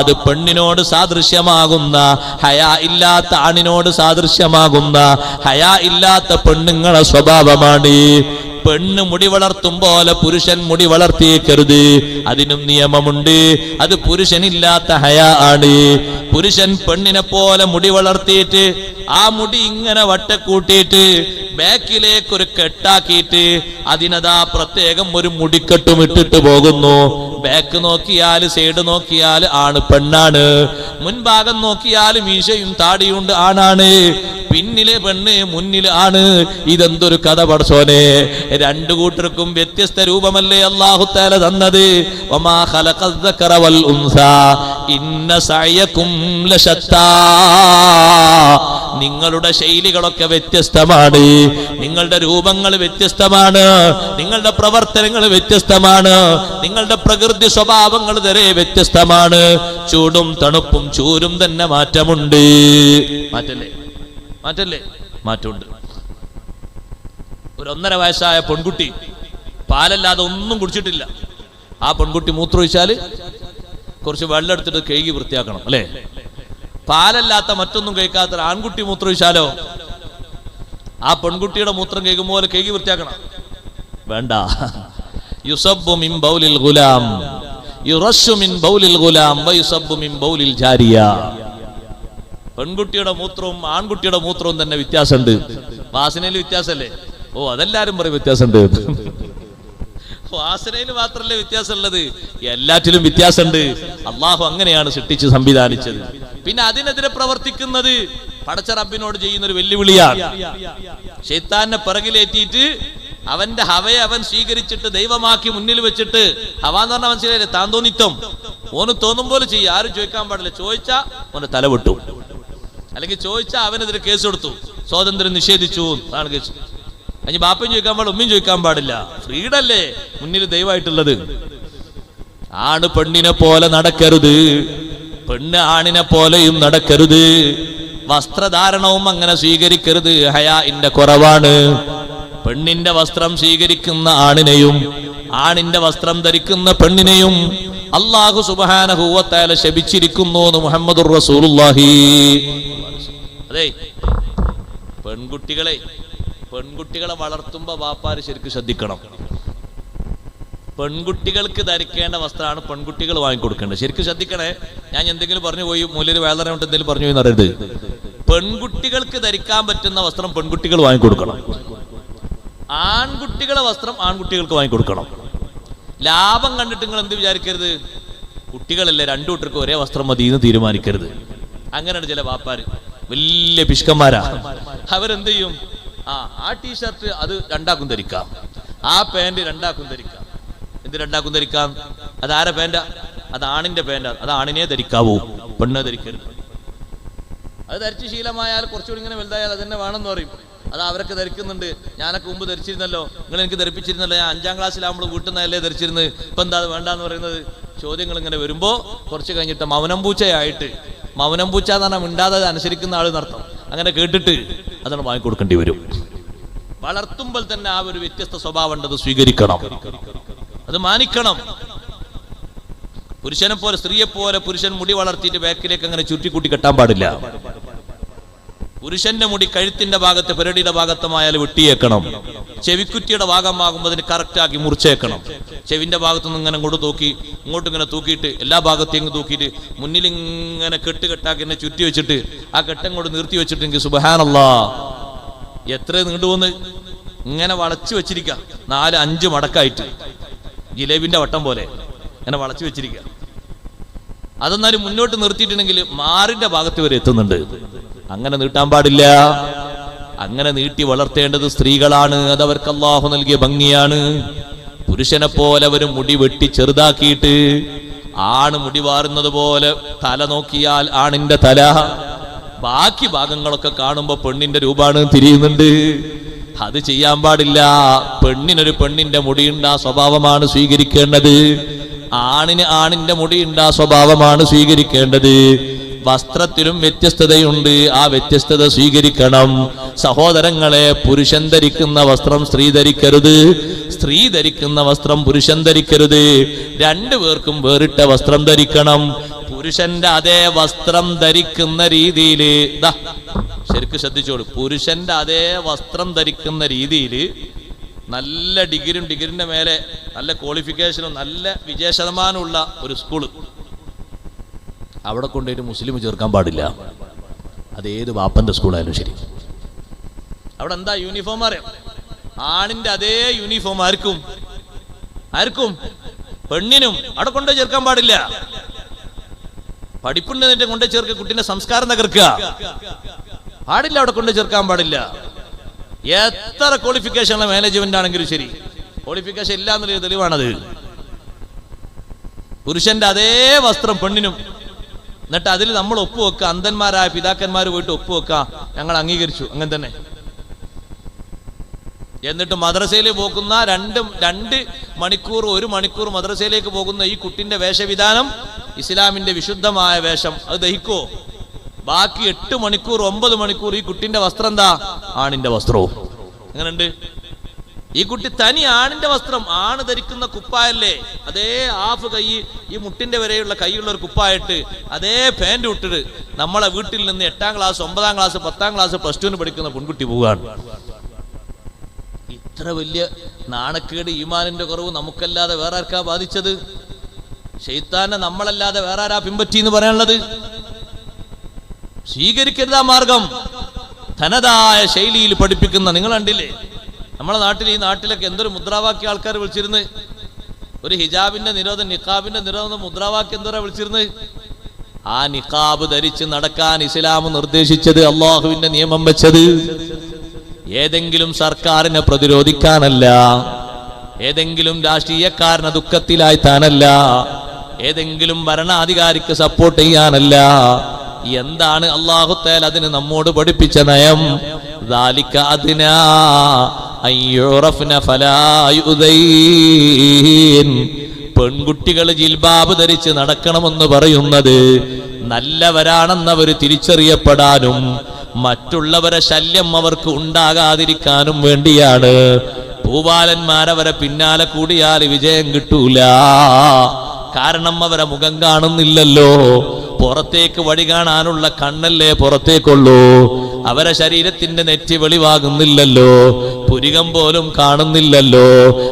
അത് പെണ്ണിനോട് സാദൃശ്യമാകുന്ന, ഹയാ ഇല്ലാത്ത ആണിനോട് സാദൃശ്യമാകുന്ന, ഹയാ ഇല്ലാത്ത പെണ്ണുങ്ങളെ സ്വഭാവമാണ്. പെണ്ണ് മുടി വളർത്തും പോലെ പുരുഷൻ മുടി വളർത്തിയേക്കരുത്, അതിനും നിയമമുണ്ട്. അത് പുരുഷനില്ലാത്ത ഹയാ ആണ്. പുരുഷൻ പെണ്ണിനെ പോലെ മുടി വളർത്തിയിട്ട് ആ മുടി ഇങ്ങനെ വട്ടക്കൂട്ടിയിട്ട് ബാക്കിലേക്ക് ഒരു കെട്ടാക്കിയിട്ട് അതിനതാ പ്രത്യേകം ഒരു മുടിക്കെട്ടും ഇട്ടിട്ട് പോകുന്നു. ബാക്ക് നോക്കിയാൽ, സൈഡ് നോക്കിയാൽ ആണ് പെണ്ണാണ്, മുൻഭാഗം നോക്കിയാൽ മീശയും താടിയുണ്ട് ആണാണ്, പിന്നിലെ പെണ്ണ് മുന്നിൽ ആണ്. ഇതെന്തൊരു കഥ പടച്ചോനെ! രണ്ടു കൂട്ടർക്കും വ്യത്യസ്ത രൂപമല്ലേ അല്ലാഹു തആല തന്നത്. വമാ ഖലഖൽ ദക്കറ വൽ ഉൻസാ ഇന്ന സഅയകും ലശത്താ. നിങ്ങളുടെ ശൈലികളൊക്കെ വ്യത്യസ്തമാണ്, നിങ്ങളുടെ രൂപങ്ങൾ വ്യത്യസ്തമാണ്, നിങ്ങളുടെ പ്രവർത്തനങ്ങൾ വ്യത്യസ്തമാണ്, നിങ്ങളുടെ പ്രകൃതി സ്വഭാവങ്ങൾ വരെ വ്യത്യസ്തമാണ്. ചൂടും തണുപ്പും ചൂരും തന്നെ മാറ്റമുണ്ട്. മാറ്റല്ലേ? മാറ്റമുണ്ട്. ഒരു 1.5 വയസ്സായ പെൺകുട്ടി പാലല്ലാതെ ഒന്നും കുടിച്ചിട്ടില്ല. ആ പെൺകുട്ടി മൂത്രമൊഴിച്ചാൽ കുറച്ച് വെള്ളം എടുത്തിട്ട് കഴുകി വൃത്തിയാക്കണം, അല്ലേ? പാലല്ലാത്ത മറ്റൊന്നും കഴിക്കാത്ത ആൺകുട്ടി മൂത്രമൊഴിച്ചാലോ ആ പെൺകുട്ടിയുടെ മൂത്രം കഴിക്കുമ്പോൾ പോലെ കഴുകി വൃത്തിയാക്കണം? വേണ്ട. യുസബ്ബു മിൻ ബൗലിൽ ഗുലാം യുറശു മിൻ ബൗലിൽ ഗുലാം വയുസബ്ബു മിൻ ബൗലിൽ ജാരിയ. പെൺകുട്ടിയുടെ മൂത്രവും ആൺകുട്ടിയുടെ മൂത്രവും തന്നെ വ്യത്യാസമുണ്ട്. വാസനയിൽ വ്യത്യാസമല്ലേ? അതെല്ലാരും പറയും വ്യത്യാസമുണ്ട്. വാസനയിൽ മാത്രമല്ലേ വ്യത്യാസമുള്ളത്, എല്ലാറ്റിലും വ്യത്യാസമുണ്ട്. അള്ളാഹു അങ്ങനെയാണ് സൃഷ്ടിച്ച് സംവിധാനിച്ചത്. പിന്നെ അതിനെതിരെ പ്രവർത്തിക്കുന്നത് പടച്ച റബ്ബിനോട് ചെയ്യുന്ന ഒരു വെല്ലുവിളിയാണ്. ശൈത്താനെ പിറകിലേറ്റിയിട്ട് അവന്റെ ഹവയെ അവൻ സ്വീകരിച്ചിട്ട് ദൈവമാക്കി മുന്നിൽ വെച്ചിട്ട്, ഹവാന്ന് പറഞ്ഞാൽ മനസ്സിലായില്ലേ? താന്തോന്നിത്വം. ഓന് തോന്നും പോലെ ചെയ്യും, ആരും ചോദിക്കാൻ പാടില്ല. ചോദിച്ചാ ഓന് തലവിട്ടു, അല്ലെങ്കിൽ ചോദിച്ചാ അവനെതിരെ കേസ് കൊടുത്തു, സ്വാതന്ത്ര്യം നിഷേധിച്ചു, അതാണ് കേസ്. അതിന് ബാപ്പയും ചോദിക്കാൻ പാടില്ല, ഉമ്മയും ചോദിക്കാൻ പാടില്ല. ഫ്രീഡല്ലേ മുന്നിൽ ദൈവമായിട്ടുള്ളത്. ആണ് പെണ്ണിനെ പോലെ നടക്കരുത്, പെണ്ണ് ആണിനെ പോലെയും നടക്കരുത്. വസ്ത്രധാരണവും അങ്ങനെ സ്വീകരിക്കരുത്, ഹയാഇന്റെ കുറവാണ്. പെണ്ണിന്റെ വസ്ത്രം സ്വീകരിക്കുന്ന ആണിനെയും ആണിന്റെ വസ്ത്രം ധരിക്കുന്ന പെണ്ണിനെയും അല്ലാഹു സുബ്ഹാനഹു വ തആല ശപിച്ചിരിക്കുന്നു എന്ന് മുഹമ്മദുർ റസൂലുള്ളാഹി. അതെ, പെൺകുട്ടികളെ വളർത്തുമ്പോ വാപ്പാര് ശരിക്കും ശ്രദ്ധിക്കണം. പെൺകുട്ടികൾക്ക് ധരിക്കേണ്ട വസ്ത്രമാണ് പെൺകുട്ടികൾ വാങ്ങിക്കൊടുക്കേണ്ടത്. ശരിക്കും ശ്രദ്ധിക്കണേ. ഞാൻ എന്തെങ്കിലും പറഞ്ഞു പോയി, മൂല്യര് വേദന കൊണ്ട് എന്തെങ്കിലും പറഞ്ഞു പോയി എന്നറിയരുത്. പെൺകുട്ടികൾക്ക് ധരിക്കാൻ പറ്റുന്ന വസ്ത്രം പെൺകുട്ടികൾ വാങ്ങിക്കൊടുക്കണം. ആൺകുട്ടികളെ വസ്ത്രം ആൺകുട്ടികൾക്ക് വാങ്ങിക്കൊടുക്കണം. ലാഭം കണ്ടിട്ട് നിങ്ങൾ എന്ത് വിചാരിക്കരുത്, കുട്ടികളല്ലേ രണ്ടു കൂട്ടർക്ക് ഒരേ വസ്ത്രം മതി എന്ന് തീരുമാനിക്കരുത്. അങ്ങനെയാണ് ചില വാപ്പാര്, വലിയ പിഷ്കന്മാരാ. അവരെന്ത് ചെയ്യും? ആ ടീഷർട്ട് അത് രണ്ടാക്കും ധരിക്കാം, ആ പാന്റ് രണ്ടാക്കും ധരിക്കാം. എന്ത് രണ്ടാക്കും ധരിക്കാം? അത് ആരെ പാന്റാ? അത് ആണിന്റെ പാന്റാ. അത് ആണിനെ ധരിക്കാവൂ, പെണ്ണെ ധരിക്കരുത്. അത് ധരിച്ച് ശീലമായാൽ കുറച്ചുകൂടി ഇങ്ങനെ വലുതായാൽ അത് തന്നെ വേണമെന്ന് പറയും. അത് അവരൊക്കെ ധരിക്കുന്നുണ്ട്. ഞാനൊക്കെ മുമ്പ് ധരിച്ചിരുന്നല്ലോ, നിങ്ങൾ എനിക്ക് ധരിപ്പിച്ചിരുന്നല്ലോ, ഞാൻ 5ാം ക്ലാസ്സിലാകുമ്പോൾ വീട്ടിൽ നിന്നല്ലേ ധരിച്ചിരുന്നത്, ഇപ്പം എന്താ അത് വേണ്ടാന്ന് പറയുന്നത്? ചോദ്യങ്ങൾ ഇങ്ങനെ വരുമ്പോൾ കുറച്ച് കഴിഞ്ഞിട്ട് മൗനം പൂച്ചയായിട്ട്, മൗനം പൂച്ച എന്ന് പറഞ്ഞാൽ മിണ്ടാതെ അനുസരിക്കുന്ന ആൾ നടത്തം, അങ്ങനെ കേട്ടിട്ട് അതാണ് വാങ്ങിക്കൊടുക്കേണ്ടി വരും. വളർത്തുമ്പോൾ തന്നെ ആ ഒരു വ്യത്യസ്ത സ്വഭാവം ഉണ്ട്, അത് സ്വീകരിക്കണം, അത് മാനിക്കണം. പുരുഷനെ പോലെ സ്ത്രീയെ പോലെ പുരുഷൻ മുടി വളർത്തിയിട്ട് ബാക്കിലേക്ക് അങ്ങനെ ചുറ്റിക്കൂട്ടി കെട്ടാൻ പാടില്ല. പുരുഷന്റെ മുടി കഴുത്തിന്റെ ഭാഗത്ത് പെരടിയുടെ ഭാഗത്തുമായാൽ വെട്ടിയേക്കണം. ചെവിക്കുറ്റിയുടെ ഭാഗമാകുമ്പോൾ അതിന് കറക്റ്റാക്കി മുറിച്ചേക്കണം. ചെവിന്റെ ഭാഗത്തുനിന്ന് ഇങ്ങനെ ഇങ്ങോട്ട് ഇങ്ങനെ തൂക്കിയിട്ട് എല്ലാ ഭാഗത്തേക്കും തൂക്കിയിട്ട് മുന്നിൽ ഇങ്ങനെ കെട്ടാക്കി എന്നെ ചുറ്റി വെച്ചിട്ട് ആ കെട്ടങ്ങോട്ട് നിർത്തി വെച്ചിട്ടെങ്കിൽ സുബ്ഹാനല്ലാഹ് എത്ര നീണ്ടുപോന്ന് ഇങ്ങനെ വളച്ചു വെച്ചിരിക്കുക. 4-5 മടക്കായിട്ട് ജിലേബിന്റെ വട്ടം പോലെ ഇങ്ങനെ വളച്ചു വെച്ചിരിക്കുക. അതെന്നാലും മുന്നോട്ട് നിർത്തിയിട്ടുണ്ടെങ്കിൽ മാറിന്റെ ഭാഗത്ത് വരെ എത്തുന്നുണ്ട്. അങ്ങനെ നീട്ടാൻ പാടില്ല. അങ്ങനെ നീട്ടി വളർത്തേണ്ടത് സ്ത്രീകളാണ്. അതവർക്ക് അല്ലാഹു നൽകിയ ഭംഗിയാണ്. പുരുഷനെ പോലെ അവർ മുടി വെട്ടി ചെറുതാക്കിയിട്ട് ആണ് മുടി വാറുന്നത് പോലെ തല നോക്കിയാൽ ആണിന്റെ തല, ബാക്കി ഭാഗങ്ങളൊക്കെ കാണുമ്പോ പെണ്ണിന്റെ രൂപാണ് തിരിയുന്നുണ്ട്. അത് ചെയ്യാൻ പാടില്ല. പെണ്ണിനൊരു പെണ്ണിന്റെ മുടിയുണ്ട്, ആ സ്വഭാവമാണ് സ്വീകരിക്കേണ്ടത്. ആണിന് ആണിന്റെ മുടിയുണ്ട്, ആ സ്വഭാവമാണ് സ്വീകരിക്കേണ്ടത്. വസ്ത്രത്തിലും വ്യത്യസ്തതയുണ്ട്, ആ വ്യത്യസ്തത സ്വീകരിക്കണം. സഹോദരങ്ങളെ, പുരുഷൻ ധരിക്കുന്ന വസ്ത്രം സ്ത്രീ ധരിക്കരുത്, സ്ത്രീ ധരിക്കുന്ന വസ്ത്രം പുരുഷൻ ധരിക്കരുത്. രണ്ടുപേർക്കും വേറിട്ട വസ്ത്രം ധരിക്കണം. പുരുഷന്റെ അതേ വസ്ത്രം ധരിക്കുന്ന രീതിയിൽ, ശരിക്കും ശ്രദ്ധിച്ചോളൂ, പുരുഷന്റെ അതേ വസ്ത്രം ധരിക്കുന്ന രീതിയിൽ നല്ല ഡിഗ്രിന്റെ മേലെ നല്ല ക്വാളിഫിക്കേഷനും നല്ല വിജയശതമാനമുള്ള ഒരു സ്കൂള്, അവിടെ കൊണ്ടുപോയിട്ട് മുസ്ലിം ചേർക്കാൻ പാടില്ല. അതേത് ബാപ്പന്റെ സ്കൂളായാലും ശരി. അവിടെ എന്താ യൂണിഫോം അറിയാം? ആണിന്റെ അതേ യൂണിഫോം ആർക്കും പെണ്ണിനും അവിടെ കൊണ്ടുപോയി ചേർക്കാൻ പാടില്ല. പഠിപ്പുണ്ടെന്നിട്ട് കൊണ്ടുപോയി ചേർക്കുക, കുട്ടീന്റെ സംസ്കാരം തകർക്കുക പാടില്ല. അവിടെ കൊണ്ടുപോയി ചേർക്കാൻ പാടില്ല. എത്ര ക്വാളിഫിക്കേഷനുള്ള മാനേജ്മെന്റ് ആണെങ്കിലും ശരി, ക്വാളിഫിക്കേഷൻ ഇല്ല എന്നുള്ള തെളിവാണത്. പുരുഷന്റെ അതേ വസ്ത്രം പെണ്ണിനും, എന്നിട്ട് അതിൽ നമ്മൾ ഒപ്പുവെക്കുക. അന്ധന്മാരായ പിതാക്കന്മാർ പോയിട്ട് ഒപ്പുവെക്കുക, ഞങ്ങൾ അംഗീകരിച്ചു, അങ്ങനെ തന്നെ. എന്നിട്ട് മദ്രസയിൽ പോകുന്ന രണ്ട് മണിക്കൂർ 1 മണിക്കൂർ മദ്രസയിലേക്ക് പോകുന്ന ഈ കുട്ടിന്റെ വേഷവിധാനം ഇസ്ലാമിന്റെ വിശുദ്ധമായ വേഷം, അത് ദഹിക്കോ? ബാക്കി 8 മണിക്കൂർ 9 മണിക്കൂർ ഈ കുട്ടിന്റെ വസ്ത്രം എന്താ? ആണിന്റെ വസ്ത്രവും. എങ്ങനെയുണ്ട്? ഈ കുട്ടി തനി ആണിന്റെ വസ്ത്രം, ആണ് ധരിക്കുന്ന കുപ്പായല്ലേ, അതേ ഹാഫ് കൈ, ഈ മുട്ടിന്റെ വരെയുള്ള കൈയുള്ള ഒരു കുപ്പായിട്ട് അതേ പാൻറ് ഇട്ടിട്ട് നമ്മളെ വീട്ടിൽ നിന്ന് 8ാം ക്ലാസ് 9ാം ക്ലാസ് 10ാം ക്ലാസ് +2 പഠിക്കുന്ന പെൺകുട്ടി പോവുകയാണ്. ഇത്ര വലിയ നാണക്കേട്, ഈമാനിന്റെ കുറവ് നമുക്കല്ലാതെ വേറെ ആർക്കാ ബാധിച്ചത്? ശൈത്താനെ നമ്മളല്ലാതെ വേറെ ആരാ പിൻപറ്റി എന്ന് പറയാനുള്ളത്? സ്വീകരിക്കരുതാ മാർഗം. തനതായ ശൈലിയിൽ പഠിപ്പിക്കുന്ന, നിങ്ങൾ കണ്ടില്ലേ നമ്മളെ നാട്ടിൽ, ഈ നാട്ടിലൊക്കെ എന്തൊരു മുദ്രാവാക്യ ആൾക്കാർ വിളിച്ചിരുന്ന്? ഒരു ഹിജാബിന്റെ നിരോധനം, നിഖാബിന്റെ നിരോധനം, മുദ്രാവാക്യം എന്തോരാ വിളിച്ചിരുന്നത്? ആ നിഖാബ് ധരിച്ച് നടക്കാൻ ഇസ്ലാം നിർദ്ദേശിച്ചത്, അള്ളാഹുവിന്റെ നിയമം വെച്ചത് ഏതെങ്കിലും സർക്കാരിനെ പ്രതിരോധിക്കാനല്ല, ഏതെങ്കിലും രാഷ്ട്രീയക്കാരനെ ദുഃഖത്തിലായിത്താനല്ല, ഏതെങ്കിലും ഭരണാധികാരിക്ക് സപ്പോർട്ട് ചെയ്യാനല്ല. എന്താണ് അല്ലാഹു തആല അതിന് നമ്മോട് പഠിപ്പിച്ച നയം? ദാലിക അദ്നാ അയ്യുറഫ്ന ഫലാ യുദൈൻ. പെൺകുട്ടികൾ ജിൽബാബ് ധരിച്ച് നടക്കണമെന്ന് പറയുന്നത് നല്ലവരാണെന്നവർ തിരിച്ചറിയപ്പെടാനും മറ്റുള്ളവരെ ശല്യം അവർക്ക് ഉണ്ടാകാതിരിക്കാനും വേണ്ടിയാണ്. പൂവാലന്മാരവരെ പിന്നാലെ കൂടിയാൽ വിജയം കിട്ടൂല. കാരണം അവരെ മുഖം കാണുന്നില്ലല്ലോ, പുറത്തേക്ക് വഴി കാണാനുള്ള കണ്ണല്ലേ പുറത്തേക്കുള്ളൂ. അവരെ ശരീരത്തിന്റെ നെറ്റി വെളിവാകുന്നില്ലല്ലോ, പുരികം പോലും കാണുന്നില്ലല്ലോ,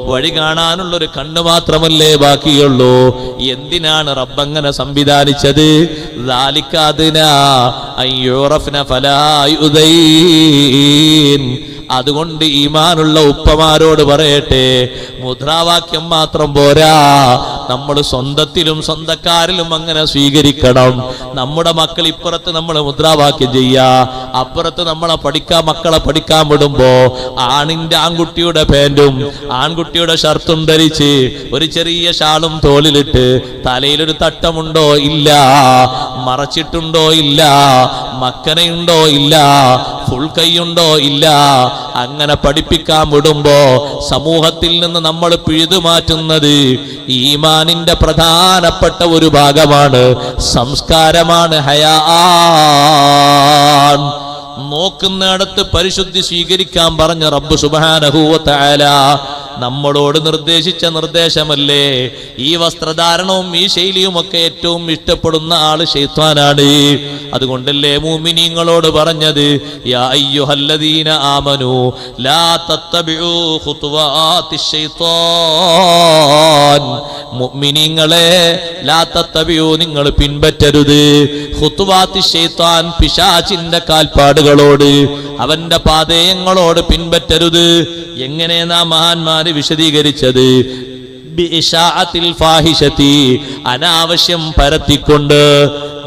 വഴി കാണാനുള്ളൊരു കണ്ണ് മാത്രമല്ലേ ബാക്കിയുള്ളൂ. എന്തിനാണ് റബ്ബങ്ങനെ സംവിധാനിച്ചത്? ദാലിക അദ്നാ അയ്യുറഫ്ന ഫലാ യുദൈൻ. അതുകൊണ്ട് ഈമാനുള്ള ഉപ്പമാരോട് പറയട്ടെ, മുദ്രാവാക്യം മാത്രം പോരാ, നമ്മൾ സ്വന്തത്തിലും സ്വന്തക്കാരിലും അങ്ങനെ സ്വീകരിക്കണം. നമ്മുടെ മക്കൾ ഇപ്പുറത്ത് നമ്മൾ മുദ്രാവാക്യം ചെയ്യാ, അപ്പുറത്ത് നമ്മളെ മക്കളെ പഠിക്കാൻ വിടുമ്പോ ആൺകുട്ടിയുടെ പാൻറ്റും ആൺകുട്ടിയുടെ ഷർട്ടും ധരിച്ച് ഒരു ചെറിയ ഷാളും തോളിലിട്ട് തലയിലൊരു തട്ടമുണ്ടോ ഇല്ല, മറച്ചിട്ടുണ്ടോ ഇല്ല, മക്കനയുണ്ടോ ഇല്ല, ഫുൾ കൈയുണ്ടോ ഇല്ല, അങ്ങനെ പഠിപ്പിക്കാൻ വിടുമ്പോ സമൂഹത്തിൽ നിന്ന് നമ്മൾ പിഴുതുമാറ്റുന്നത് ഈമാനിന്റെ പ്രധാനപ്പെട്ട ഒരു ഭാഗമാണ്, സംസ്കാരമാണ്, ഹയാ. നോക്കുന്നിടത്ത് പരിശുദ്ധി സ്വീകരിക്കാൻ പറഞ്ഞ റബ്ബ് സുബ്ഹാനഹു വ തആല നമ്മളോട് നിർദ്ദേശിച്ച നിർദ്ദേശമല്ലേ? ഈ വസ്ത്രധാരണവും ഈ ശൈലിയും ഒക്കെ ഏറ്റവും ഇഷ്ടപ്പെടുന്ന ആള് ശൈത്താനാണ്. അതുകൊണ്ടല്ലേ മുഅ്മിനീങ്ങളോട് പറഞ്ഞത്, യാ അയ്യുഹല്ലദീന ആമനൂ ലാ തത്തബിഉ ഖുതുവാതിശ് ശൈത്താൻ. മുഅ്മിനീങ്ങളെ, ലാ തത്തബിഉ, നിങ്ങൾ പിൻപറ്റരുത്, ഖുതുവാതിശ് ശൈത്താൻ, പിശാചിന്റെ കാൽപ്പാടുകളോട്, അവന്റെ പാതയങ്ങളോട് പിൻപറ്റരുത്. എങ്ങനെ നാം മഹാന്മാര് വിശദീകരിച്ചത്? ബിഇശാഅത്തിൽ ഫാഹിശതി, അനാവശ്യം പരത്തിക്കൊണ്ട്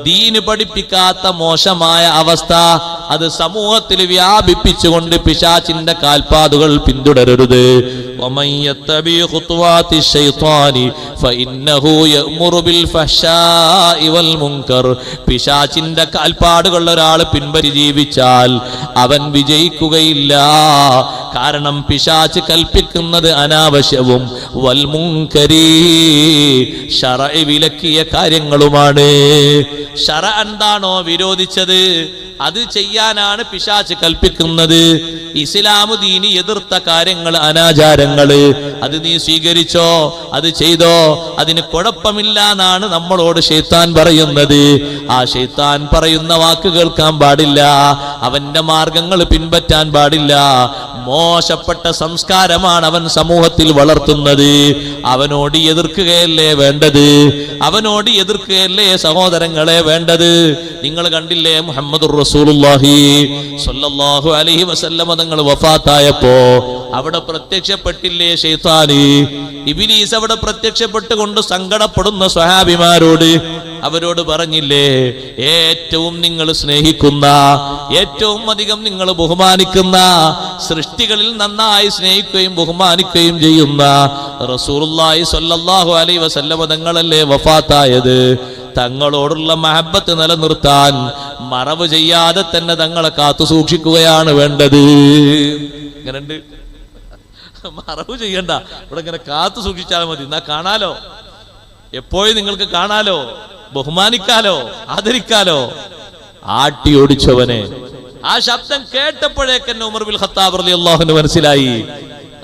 ദീന് പഠിപ്പിക്കാത്ത മോശമായ അവസ്ഥ അത് സമൂഹത്തിൽ വ്യാപിപ്പിച്ചുകൊണ്ട് പിശാചിന്റെ കാൽപ്പാടുകൾ പിന്തുടരരുത്. വമൻ യത്തബി ഖുതുവാതി ശൈത്താനി ഫഇന്നഹു യഅ്മുറു ബിൽ ഫഹ്ശാഇ വൽ മുൻകർ. പിശാചിന്റെ കാൽപ്പാടുകൾ ഒരാൾ പിൻപറ്റി ജീവിച്ചാൽ അവൻ വിജയിക്കുകയില്ല. കാരണം പിശാച് കൽപ്പിക്കുന്നത് അനാവശ്യവും വൽ മുൻകരി, ശറഅ വിലക്കിയ കാര്യങ്ങളുമാണ്. ശറഅ എന്താണോ വിരോധിച്ചത് അത് ചെയ്യാനാണ് പിശാച് കൽപ്പിക്കുന്നത്. ഇസ്ലാം ദീനി എതിർത്ത കാര്യങ്ങൾ, അനാചാരങ്ങള്, അത് നീ സ്വീകരിച്ചോ, അത് ചെയ്തോ, അതിന് കുഴപ്പമില്ല എന്നാണ് നമ്മളോട് ശൈത്താൻ പറയുന്നത്. ആ ശൈത്താൻ പറയുന്ന വാക്ക് കേൾക്കാൻ പാടില്ല, അവന്റെ മാർഗങ്ങൾ പിൻപറ്റാൻ പാടില്ല. മോശപ്പെട്ട സംസ്കാരമാണ് അവൻ സമൂഹത്തിൽ വളർത്തുന്നത്. അവനോട് എതിർക്കുകയല്ലേ വേണ്ടത്, അവനോട് എതിർക്കുകയല്ലേ സഹോദരങ്ങളെ വേണ്ടത്. നിങ്ങൾ കണ്ടില്ലേ മുഹമ്മദുർ റസൂലുള്ളാഹി സ്വല്ലല്ലാഹു അലൈഹി വസല്ലം തങ്ങൾ വഫാത്തായപ്പോ അവിടെ പ്രത്യക്ഷപ്പെട്ടില്ലേ ശൈത്താന്? ഇബ്ലീസ് അവിടെ പ്രത്യക്ഷപ്പെട്ടുകൊണ്ട് സങ്കടപ്പെടുന്ന സ്വഹാബിമാരോട് അവരോട് പറഞ്ഞില്ലേ, ഏറ്റവും നിങ്ങൾ സ്നേഹിക്കുന്ന, ഏറ്റവും അധികം നിങ്ങൾ ബഹുമാനിക്കുന്ന, സൃഷ്ടികളിൽ നന്നായി സ്നേഹിക്കുകയും ബഹുമാനിക്കുകയും ചെയ്യുന്ന റസൂലുള്ളാഹി സ്വല്ലല്ലാഹു അലൈഹി വസല്ലം തങ്ങളല്ലേ വഫാത്തായത്? തങ്ങളോടുള്ള മഹബത്ത് നിലനിർത്താൻ മറവ് ചെയ്യാതെ തന്നെ തങ്ങളെ കാത്തു സൂക്ഷിക്കുകയാണ് വേണ്ടത്. ഇങ്ങനെയുണ്ട്, മറവ് ചെയ്യണ്ട, ഇവിടെ ഇങ്ങനെ കാത്തു സൂക്ഷിച്ചാൽ മതി. എന്നാ കാണാലോ, എപ്പോഴും നിങ്ങൾക്ക് കാണാലോ, ബഹുമാനിക്കാലോ, ആദരിക്കാലോ. ആട്ടി ഓടിച്ചവനെ ആ ശബ്ദം കേട്ടപ്പോഴേക്കന്നെ ഉമർ ബിൻ ഖത്താബ് റളിയല്ലാഹു അൻഹു മനസ്സിലായി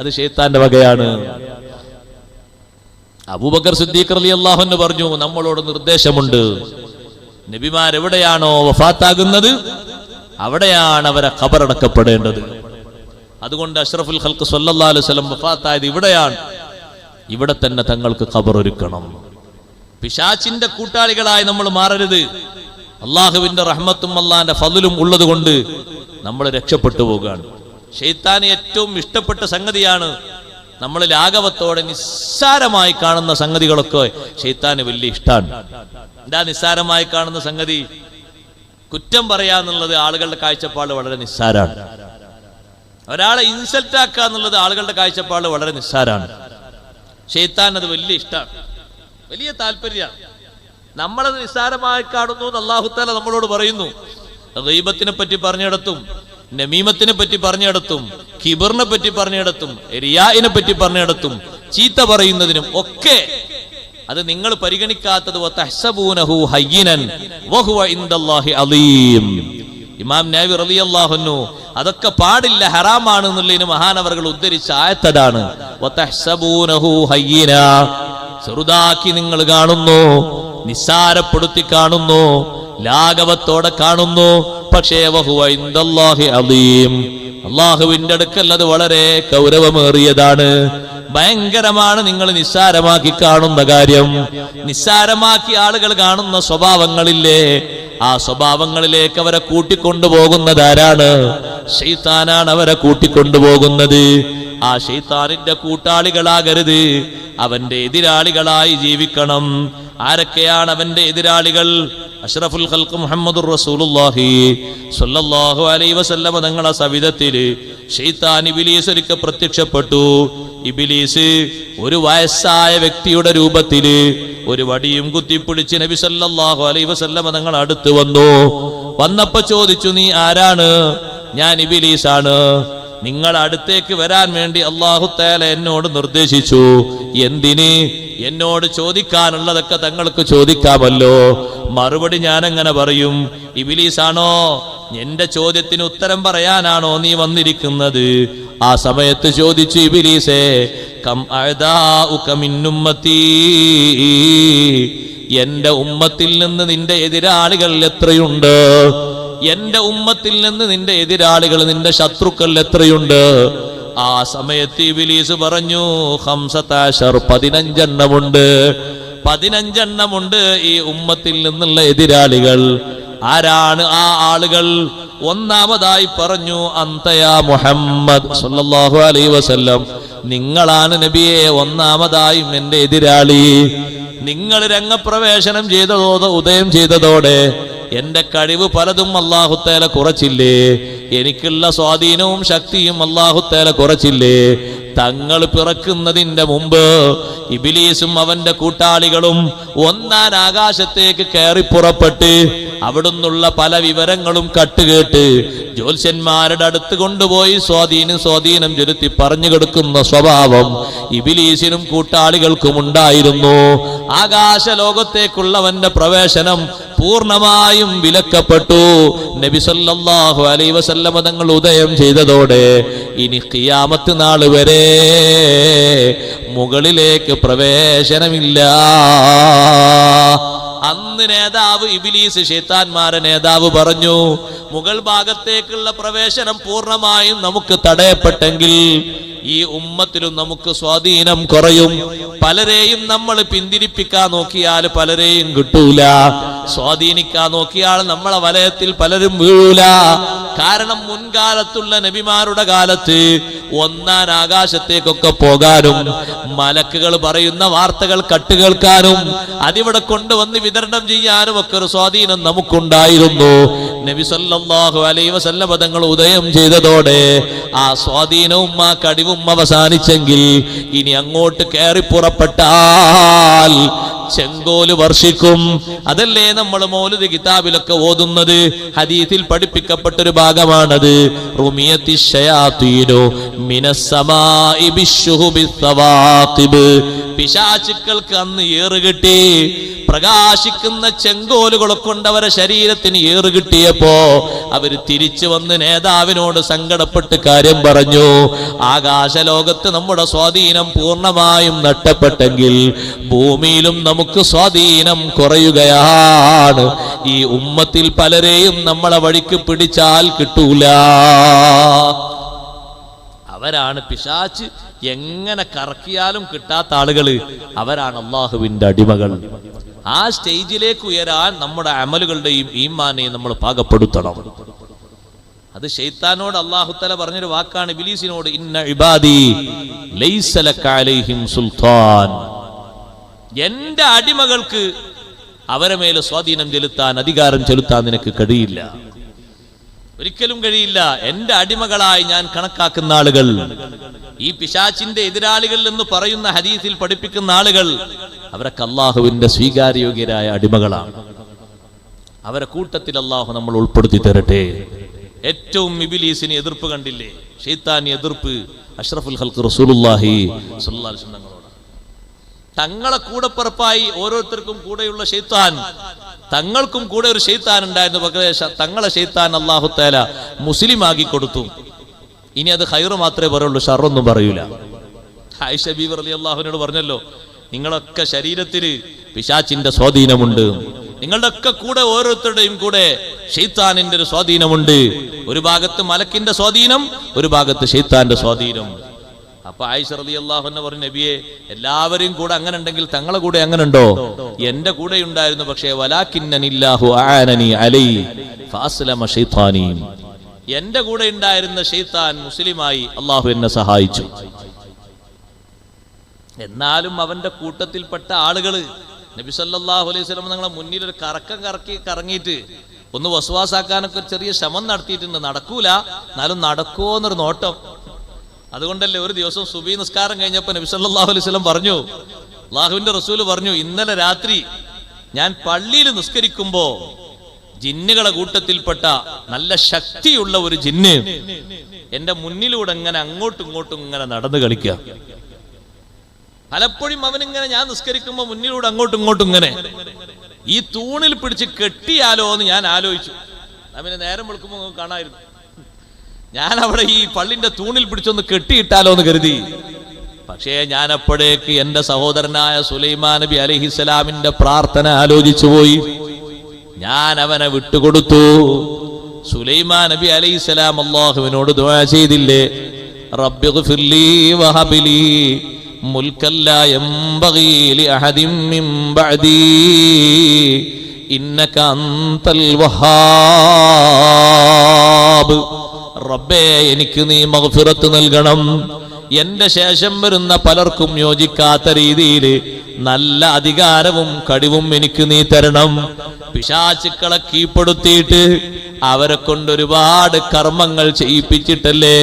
അത് ശൈത്താന്റെ വകയാണ്. അബൂബക്കർ സിദ്ദീഖ് റളിയല്ലാഹു അൻഹു പറഞ്ഞു, നമ്മളോട് നിർദ്ദേശമുണ്ട്, നബിമാരെവിടെയാണോ വഫാത്താകുന്നത് അവിടെയാണ് അവരെ ഖബറടക്കപ്പെടേണ്ടത്. അതുകൊണ്ട് അഷ്റഫുൽ ഖൽഖ് സ്വല്ലല്ലാഹു അലൈഹി വസല്ലം വഫാത്തായത് ഇവിടെയാണ്, ഇവിടെ തന്നെ തങ്ങൾക്ക് ഖബർ ഒരുക്കണം. പിശാചിന്റെ കൂട്ടാളികളായി നമ്മൾ മാറരുത്. അള്ളാഹുവിന്റെ റഹ്മത്തും അള്ളാന്റെ ഫضലും ഉള്ളത് കൊണ്ട് നമ്മൾ രക്ഷപ്പെട്ടു പോകുകയാണ്. ശൈത്താന് ഏറ്റവും ഇഷ്ടപ്പെട്ട സംഗതിയാണ് നമ്മൾ ലാഘവത്തോടെ നിസ്സാരമായി കാണുന്ന സംഗതികളൊക്കെ ശൈത്താന് വലിയ ഇഷ്ടമാണ്. എന്താ നിസ്സാരമായി കാണുന്ന സംഗതി? കുറ്റം പറയാന്നുള്ളത് ആളുകളുടെ കാഴ്ചപ്പാട് വളരെ നിസ്സാരാണ്. ഒരാളെ ഇൻസൾട്ട് ആക്കുക എന്നുള്ളത് ആളുകളുടെ കാഴ്ചപ്പാട് വളരെ നിസ്സാരാണ്. ശൈത്താൻ അത് വലിയ ഇഷ്ടമാണ്, വലിയ താല്പര്യമാണ്. നമ്മളത് നിസ്സാരമായി കാണുന്നു എന്ന് അല്ലാഹു തആല നമ്മളോട് പറയുന്നു. ഗീബത്തിനെ പറ്റി പറഞ്ഞിടത്തും, നമീമത്തിനെ പറ്റി പറഞ്ഞിടത്തും, കിബറിനെ പറ്റി പറഞ്ഞിടത്തും, റിയാഇനെ പറ്റി പറഞ്ഞിടത്തും, ചീത്ത പറയുന്നതിനും ഒക്കെ അത് നിങ്ങൾ പരിഗണിക്കാത്തത് വതഹ്സബൂനഹു ഹയ്യിനൻ വഹുവ ഇൻദല്ലാഹി അലീം. ഇമാം നവവി റളിയല്ലാഹു അൻഹു അതൊക്കെ പാടില്ല, ഹറാമാണ് എന്നുള്ളതിന് മഹാനവറുകൾ ഉദ്ധരിച്ച ആയത്തതാണ്. വതഹ്സബൂനഹു ഹയ്യിന, ചെറുതാക്കി നിങ്ങൾ കാണുന്നു, നിസ്സാരപ്പെടുത്തി കാണുന്നു, ലാഘവത്തോടെ കാണുന്നു. പക്ഷേ വഹുവ ഇൻദല്ലാഹി അലീം, അല്ലാഹുവിന്റെ അടുക്കൽ അത് വളരെ ഗൗരവമേറിയതാണ്, ഭയങ്കരമാണ്. നിങ്ങൾ നിസ്സാരമാക്കി കാണുന്ന കാര്യം, നിസ്സാരമാക്കി ആളുകൾ കാണുന്ന സ്വഭാവങ്ങളില്ലേ, ആ സ്വഭാവങ്ങളിലേക്ക് അവരെ കൂട്ടിക്കൊണ്ടുപോകുന്നത് ആരാണ്? ശൈത്താനാണ് അവരെ കൂട്ടിക്കൊണ്ടുപോകുന്നത്. ആ ശൈത്താനിന്റെ കൂട്ടാളികളാകരുത്, അവന്റെ എതിരാളികളായി ജീവിക്കണം. ആരൊക്കെയാണ് അവന്റെ എതിരാളികൾ? അഷ്റഫുൽ ഖൽഖ് മുഹമ്മദുർ റസൂലുള്ളാഹി സ്വല്ലല്ലാഹു അലൈഹി വസല്ലം തങ്ങളുടെ സവിധത്തില് ശൈത്താൻ ഇബ്ലീസ് ഒരിക്കൽ പ്രത്യക്ഷപ്പെട്ടു. ഇബ്ലീസ് ഒരു വയസ്സായ വ്യക്തിയുടെ രൂപത്തില് ഒരു വടിയും കുത്തിപ്പിടിച്ച് നബി സല്ലല്ലാഹു അലൈഹി വസല്ലം തങ്ങളുടെ അടുത്ത് വന്നു. വന്നപ്പോ ചോദിച്ചു, നീ ആരാണ്? ഞാൻ ഇബ്ലീസാണ്. നിങ്ങൾ അടുത്തേക്ക് വരാൻ വേണ്ടി അല്ലാഹു തആല എന്നോട് നിർദ്ദേശിച്ചു. എന്തിന്? എന്നോട് ചോദിക്കാനുള്ളതൊക്കെ തങ്ങൾക്ക് ചോദിക്കാമല്ലോ. മറുപടി ഞാൻ എങ്ങനെ പറയും? ഇബ്ലീസാണോ? എന്റെ ചോദ്യത്തിന് ഉത്തരം പറയാനാണോ നീ വന്നിരിക്കുന്നത്? ആ സമയത്ത് ചോദിച്ചു ഇബ്ലീസേ, കം അഅദാഉക മിൻ ഉമ്മത്തി, എന്റെ ഉമ്മത്തിൽ നിന്ന് നിന്റെ എതിരാളികൾ എത്രയുണ്ട്? എന്റെ ഉമ്മത്തിൽ നിന്ന് നിന്റെ എതിരാളികൾ, നിന്റെ ശത്രുക്കൾ എത്രയുണ്ട്? ആ സമയത്ത് ഇബ്ലീസ് പറഞ്ഞു, 15, 15 എണ്ണമുണ്ട്. 15 എണ്ണമുണ്ട് ഈ ഉമ്മത്തിൽ നിന്നുള്ള എതിരാളികൾ. ആരാണ് ആ ആളുകൾ? ഒന്നാമതായി പറഞ്ഞു, അന്തയാ മുഹമ്മദ് സല്ലല്ലാഹു അലൈഹി വസല്ലം, നിങ്ങളാണ് നബിയെ ഒന്നാമതായും എന്റെ എതിരാളി. നിങ്ങൾ രംഗപ്രവേശനം ചെയ്തതോടെ, ഉദയം ചെയ്തതോടെ എന്റെ കഴിവ് പലതും അല്ലാഹു തആല കുറച്ചില്ലേ? എനിക്കുള്ള സ്വാധീനവും ശക്തിയും അല്ലാഹു തആല കുറച്ചില്ലേ? തങ്ങൾ പിറക്കുന്നതിന്റെ മുമ്പ് ഇബ്ലീസും അവന്റെ കൂട്ടാളികളും ഒന്നാൻ ആകാശത്തേക്ക് കയറി പുറപ്പെട്ട് അവിടുന്നുള്ള പല വിവരങ്ങളും കട്ടുകേട്ട് ജ്യോത്സ്യന്മാരുടെ അടുത്ത് കൊണ്ടുപോയി സ്വാധീനം ചെലുത്തി പറഞ്ഞു കൊടുക്കുന്ന സ്വഭാവം ഇബ്ലീസിനും കൂട്ടാളികൾക്കും ഉണ്ടായിരുന്നു. ആകാശ ലോകത്തേക്കുള്ളവന്റെ പ്രവേശനം പൂർണ്ണമായും വിലക്കപ്പെട്ടു. നബി സല്ലല്ലാഹു അലൈഹി വസല്ലം തങ്ങൾ ഉദയം ചെയ്തതോടെ ഇനി ഖിയാമത്ത് നാൾ വരെ മുകളിലേക്ക് പ്രവേശനമില്ല. അന്ന് നേതാവ് ഇബ്ലീസ്, ശൈത്താന്മാരെ നേതാവ് പറഞ്ഞു, മുകൾ ഭാഗത്തേക്കുള്ള പ്രവേശനം പൂർണ്ണമായും നമുക്ക് തടയപ്പെട്ടെങ്കിൽ ഈ ഉമ്മത്തിലും നമുക്ക് സ്വാധീനം കുറയും. പലരെയും നമ്മൾ പിന്തിരിപ്പിക്കാൻ നോക്കിയാൽ പലരെയും കിട്ടൂല, സ്വാധീനിക്കാൻ നോക്കിയാൽ നമ്മളെ വലയത്തിൽ പലരും വീഴൂല. കാരണം മുൻകാലത്തുള്ള നബിമാരുടെ കാലത്ത് ഒന്നാൻ ആകാശത്തേക്കൊക്കെ പോകാനും മലക്കുകൾ പറയുന്ന വാർത്തകൾ കട്ടുകേൾക്കാനും അതിവിടെ കൊണ്ടുവന്ന് വിതരണം ചെയ്യാനും ഒക്കെ ഒരു സ്വാധീനം നമുക്കുണ്ടായിരുന്നു. നബി സല്ലല്ലാഹു അലൈഹി വസല്ലം തങ്ങൾ ഉദയം ചെയ്തതോടെ ആ സ്വാധീനവും ആ കഴിവും അവസാനിച്ചെങ്കിൽ ഇനി അങ്ങോട്ട് കയറി പുറപ്പെട്ടാൽ ചെങ്കോല് വർഷിക്കും. അതല്ലേ നമ്മൾ മൗലിദ് കിതാബിലൊക്കെ ഓതുന്നത്? ഹദീസിൽ പഠിപ്പിക്കപ്പെട്ടൊരു ഭാഗമാണത്. റുമിയത്തിശ് ശയാത്തീനു മിനസ്സമാഇ ബിശ്ശുഹുബിസ് സവാഖിബ്. പിശാചുക്കൾക്ക് അന്ന് ഏറുകിട്ടി. പ്രകാശിക്കുന്ന ചെങ്കോലുകളെ കൊണ്ട് അവരെ ശരീരത്തിന് ഏറുകിട്ടിയപ്പോ അവര് തിരിച്ചു വന്ന് നേതാവിനോട് സങ്കടപ്പെട്ട് കാര്യം പറഞ്ഞു. ആകാശലോകത്ത് നമ്മുടെ സ്വാധീനം പൂർണ്ണമായും നഷ്ടപ്പെട്ടെങ്കിൽ ഭൂമിയിലും നമുക്ക് സ്വാധീനം കുറയുകയാണ്. ഈ ഉമ്മത്തിൽ പലരെയും നമ്മളെ വഴിക്ക് പിടിച്ചാൽ കിട്ടൂല. അവരാണ് പിശാച് എങ്ങനെ കറക്കിയാലും കിട്ടാത്ത ആളുകള്. അവരാണ് അള്ളാഹുവിന്റെ അടിമകൾ. ആ സ്റ്റേജിലേക്ക് ഉയരാൻ നമ്മുടെ അമലുകളുടെയും ഈമാനെയും നമ്മൾ പാകപ്പെടുത്തണം. അത് ശൈത്താനോട് അല്ലാഹു തആല പറഞ്ഞൊരു വാക്കാണ്. ഇബ്ലീസിനോട് ഇന്ന ഇബാദി ലൈസ ലക അലൈഹിം സുൽത്താൻ. എന്റെ അടിമകൾക്ക് അവരെ മേലെ സ്വാധീനം ചെലുത്താൻ, അധികാരം ചെലുത്താൻ നിനക്ക് കഴിയില്ല, ഒരിക്കലും കഴിയില്ല. എന്റെ അടിമകളായി ഞാൻ കണക്കാക്കുന്ന ആളുകൾ, ഈ പിശാചിന്റെ എതിരാളികൾ എന്ന് പറയുന്ന ഹദീസിൽ പഠിപ്പിക്കുന്ന ആളുകൾ, അവരൊക്കെ അള്ളാഹുവിന്റെ സ്വീകാര്യോഗ്യരായ അടിമകളാണ്. അവരെ കൂട്ടത്തിൽ അള്ളാഹു നമ്മൾ ഉൾപ്പെടുത്തി തരട്ടെ. ഏറ്റവും ഇബ്ലീസിന് എതിർപ്പ് കണ്ടില്ലേ? ശൈത്താനി എതിർപ്പ് അഷ്റഫുൽ ഖൽഖ് റസൂലുള്ളാഹി സ്വല്ലല്ലാഹു അലൈഹി വസല്ലം തങ്ങളെ കൂടെപ്പിറപ്പായി ഓരോരുത്തർക്കും കൂടെയുള്ള ശൈത്താൻ, തങ്ങൾക്കും കൂടെ ഒരു ശൈത്താൻ ഉണ്ടായിരുന്നു. പക്ഷേ തങ്ങളെ ശൈത്താൻ അല്ലാഹു തആല മുസ്ലിം ആക്കി കൊടുത്തു. ഇനി അത് ഖൈർ മാത്രമേ പറയുള്ളൂ, ഷർറൊന്നും പറയൂല. ആയിഷ ബീവി റളിയല്ലാഹുവിനോട് പറഞ്ഞല്ലോ, നിങ്ങളൊക്കെ ശരീരത്തിന് പിശാചിന്റെ സ്വാധീനമുണ്ട്, നിങ്ങളുടെ ഒക്കെ കൂടെ ഓരോരുത്തരുടെയും കൂടെ ശൈത്താനിന്റെ ഒരു സ്വാധീനമുണ്ട്. ഒരു ഭാഗത്ത് മലക്കിന്റെ സ്വാധീനം, ഒരു ഭാഗത്ത് ശൈത്താന്റെ സ്വാധീനം. അപ്പൊ ആയിഷ റളിയല്ലാഹു അൻഹ പറഞ്ഞു, നബിയെ എല്ലാവരെയും കൂടെ അങ്ങനെ ഉണ്ടെങ്കിൽ തങ്ങളെ കൂടെ അങ്ങനെ ഉണ്ടോ? എന്റെ കൂടെ ഉണ്ടായിരുന്നു, പക്ഷേ വലാകിന്നനില്ലാഹു ആനനി അലൈ ഫഅസ്ലമ ശൈത്താനി. എന്റെ കൂടെ ഉണ്ടായിരുന്ന ശൈത്താൻ മുസ്ലിമായി, അള്ളാഹു എന്നെ സഹായിച്ചു. എന്നാലും അവന്റെ കൂട്ടത്തിൽപ്പെട്ട ആളുകള് നബി സല്ലല്ലാഹു അലൈഹി വസല്ലം നിങ്ങളെ മുന്നിൽ ഒരു കറങ്ങിയിട്ട് ഒന്ന് വസ്വാസാക്കാനൊക്കെ ചെറിയ ശ്രമം നടത്തിയിട്ടുണ്ട്. നടക്കൂല, എന്നാലും നടക്കുമോന്നൊരു നോട്ടം. അതുകൊണ്ടല്ലേ ഒരു ദിവസം സുബഹി നിസ്കാരം കഴിഞ്ഞപ്പോ നബി സല്ലല്ലാഹു അലൈഹി വസല്ലം പറഞ്ഞു, അല്ലാഹുവിന്റെ റസൂല് പറഞ്ഞു, ഇന്നലെ രാത്രി ഞാൻ പള്ളിയിൽ നിസ്കരിക്കുമ്പോ ജിന്നുകളെ കൂട്ടത്തിൽപ്പെട്ട നല്ല ശക്തിയുള്ള ഒരു ജിന്ന് എന്റെ മുന്നിലൂടെ ഇങ്ങനെ അങ്ങോട്ടും ഇങ്ങോട്ടും ഇങ്ങനെ നടന്നു കളിക്കുക. പലപ്പോഴും അവനിങ്ങനെ ഞാൻ നിസ്കരിക്കുമ്പോ മുന്നിലൂടെ അങ്ങോട്ടും ഇങ്ങോട്ടും ഇങ്ങനെ ഈ തൂണിൽ പിടിച്ച് കെട്ടിയാലോ എന്ന് ഞാൻ ആലോചിച്ചു. അവന് നേരം വെളുക്കുമ്പോ കാണായിരുന്നു. ഞാൻ അവിടെ ഈ പള്ളിന്റെ തൂണിൽ പിടിച്ചൊന്ന് കെട്ടിയിട്ടാലോ എന്ന് കരുതി. പക്ഷേ ഞാൻ അപ്പോഴേക്ക് എന്റെ സഹോദരനായ സുലൈമാൻ നബി അലൈഹിസ്സലാമിന്റെ പ്രാർത്ഥന ആലോചിച്ചു പോയി. ഞാൻ അവനെ വിട്ടുകൊടുത്തു. സുലൈമാൻ നബി അലൈഹിസ്സലാം അല്ലാഹുവിനോട് ദുആ ചെയ്തില്ലേ, റബ്ബിഗ്ഫിർലി വഹബ്ലി മുൽക്കൻ ലാ യംബഗി ലിഅഹദിൻ മിൻ ബഅദി ഇന്നക അൻതൽ വഹാബ്. റബ്ബേ, എനിക്ക് നീ മഗ്ഫിറത്ത് നൽകണം. എന്റെ ശേഷം വരുന്ന പലർക്കും യോജിക്കാത്ത രീതിയിൽ നല്ല അധികാരവും കഴിവും എനിക്ക് നീ തരണം. പിശാചുക്കളെ കീഴ്പ്പെടുത്തിയിട്ട് അവരെ കൊണ്ട് ഒരുപാട് കർമ്മങ്ങൾ ചെയ്യിപ്പിച്ചിട്ടല്ലേ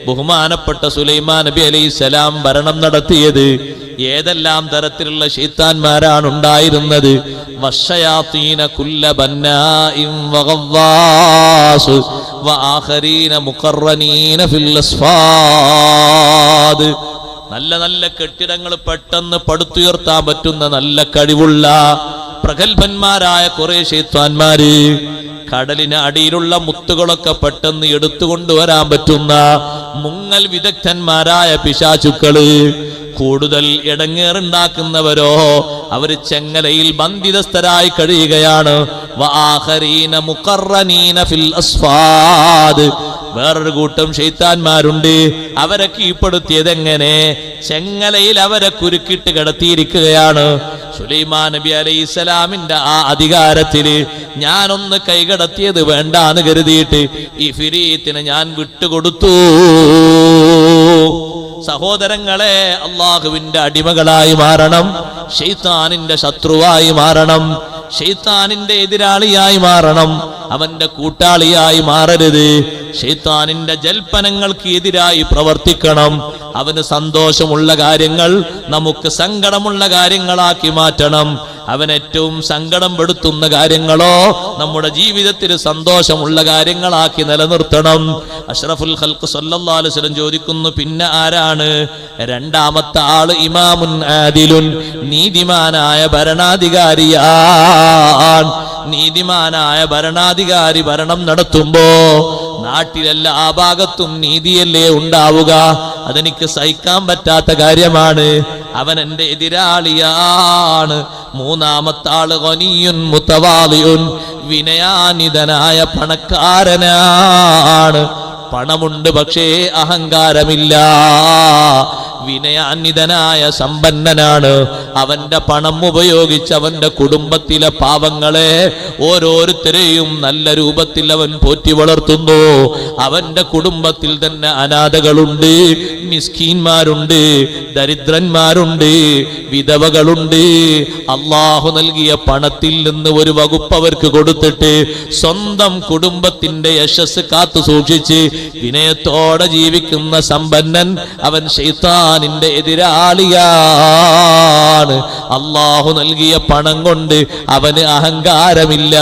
ബഹുമാനപ്പെട്ട സുലൈമാൻ നബി അലൈഹിസ്സലാം ഭരണം നടത്തിയത്. ഏതെല്ലാം തരത്തിലുള്ള ശൈത്താന്മാരാണ് ഉണ്ടായിരുന്നത്? വശയാതീന കുല്ല ബന്നാഇൻ വഗവാസ് വആഖരീന മുഖറനീന ഫിൽ അസ്ഫാദ്. നല്ല നല്ല കെട്ടിടങ്ങൾ പെട്ടെന്ന് പടുത്തുയർത്താൻ പറ്റുന്ന നല്ല കഴിവുള്ള പ്രഗത്ഭന്മാരായ കുറെ ശൈത്താന്മാര്, കടലിന് അടിയിലുള്ള മുത്തുകളൊക്കെ പെട്ടെന്ന് എടുത്തുകൊണ്ടുവരാൻ പറ്റുന്ന മുങ്ങൽ വിദഗ്ധന്മാരായ പിശാചുക്കള്, കൂടുതൽ ഇടങ്ങേറുണ്ടാക്കുന്നവരോ അവര് ചെങ്ങലയിൽ ബന്ധിതസ്ഥരായി കഴിയുകയാണ്. വആഖരീന മുഖറനീന ഫിൽ അസ്ഫാദ്. വേറൊരു കൂട്ടം ശൈത്താന്മാരുണ്ട്, അവരെ കീഴ്പ്പെടുത്തിയത് എങ്ങനെ? ചെങ്ങലയിൽ അവരെ കുരുക്കിട്ട് കിടത്തിയിരിക്കുകയാണ്. സുലൈമാൻ നബി അലൈഹിസ്സലാമിന്റെ ആ അധികാരത്തില് ഞാനൊന്ന് കൈകടത്തിയത് വേണ്ടാന്ന് കരുതിയിട്ട് ഇഫ്രീത്തിനെ ഞാൻ വിട്ടുകൊടുത്തു. സഹോദരങ്ങളെ, അള്ളാഹുവിന്റെ അടിമകളായി മാറണം, ശൈത്താനിന്റെ ശത്രുവായി മാറണം, ശൈത്താനിന്റെ എതിരാളിയായി മാറണം, അവന്റെ കൂട്ടാളിയായി മാറരുത്. ശൈത്താനിന്റെ ജൽപ്പനങ്ങൾക്ക് എതിരായി പ്രവർത്തിക്കണം. അവന് സന്തോഷമുള്ള കാര്യങ്ങൾ നമുക്ക് സങ്കടമുള്ള കാര്യങ്ങളാക്കി മാറ്റണം. അവൻ ഏറ്റവും സങ്കടം പെടുത്തുന്ന കാര്യങ്ങളോ നമ്മുടെ ജീവിതത്തിൽ സന്തോഷമുള്ള കാര്യങ്ങളാക്കി നിലനിർത്തണം. അഷ്റഫുൽ ഖൽഖ് സല്ലല്ലാഹു അലൈഹി വസല്ലം ചോദിക്കുന്നു, പിന്നെ ആരാണ്? രണ്ടാമത്തെ ആള് ഇമാമുൻ ആദിലുൻ, നീതിമാനായ ഭരണാധികാരിയാണ്. നീതിമാനായ ഭരണാധികാരി ഭരണം നടത്തുമ്പോ നാട്ടിലെല്ലാ ഭാഗത്തും നീതിയല്ലേ ഉണ്ടാവുക? അതെനിക്ക് സഹിക്കാൻ പറ്റാത്ത കാര്യമാണ്. അവൻ എന്റെ എതിരാളിയാണ്. മൂന്നാമത്തെ ആള് ഗനിയുൻ മുതവാളിയുൻ, വിനയാനിതനായ പണക്കാരനാണ്. പണമുണ്ട് പക്ഷേ അഹങ്കാരമില്ല. വിനയാന്വിതനായ സമ്പന്നനാണ്. അവന്റെ പണം ഉപയോഗിച്ച് അവന്റെ കുടുംബത്തിലെ പാവങ്ങളെ ഓരോരുത്തരെയും നല്ല രൂപത്തിൽ അവൻ പോറ്റി വളർത്തുന്നു. അവന്റെ കുടുംബത്തിൽ തന്നെ അനാഥകളുണ്ട്, മിസ്കീന്മാരുണ്ട്, ദരിദ്രന്മാരുണ്ട്, വിധവകളുണ്ട്. അള്ളാഹു നൽകിയ പണത്തിൽ നിന്ന് ഒരു വകുപ്പ് അവർക്ക് കൊടുത്തിട്ട് സ്വന്തം കുടുംബത്തിന്റെ യശസ് കാത്തു സൂക്ഷിച്ച് വിനയത്തോടെ ജീവിക്കുന്ന സമ്പന്നൻ അവൻ ശൈത്താനിന്റെ എതിരാളിയാണ്. അള്ളാഹു നൽകിയ പണം കൊണ്ട് അവന് അഹങ്കാരമില്ല.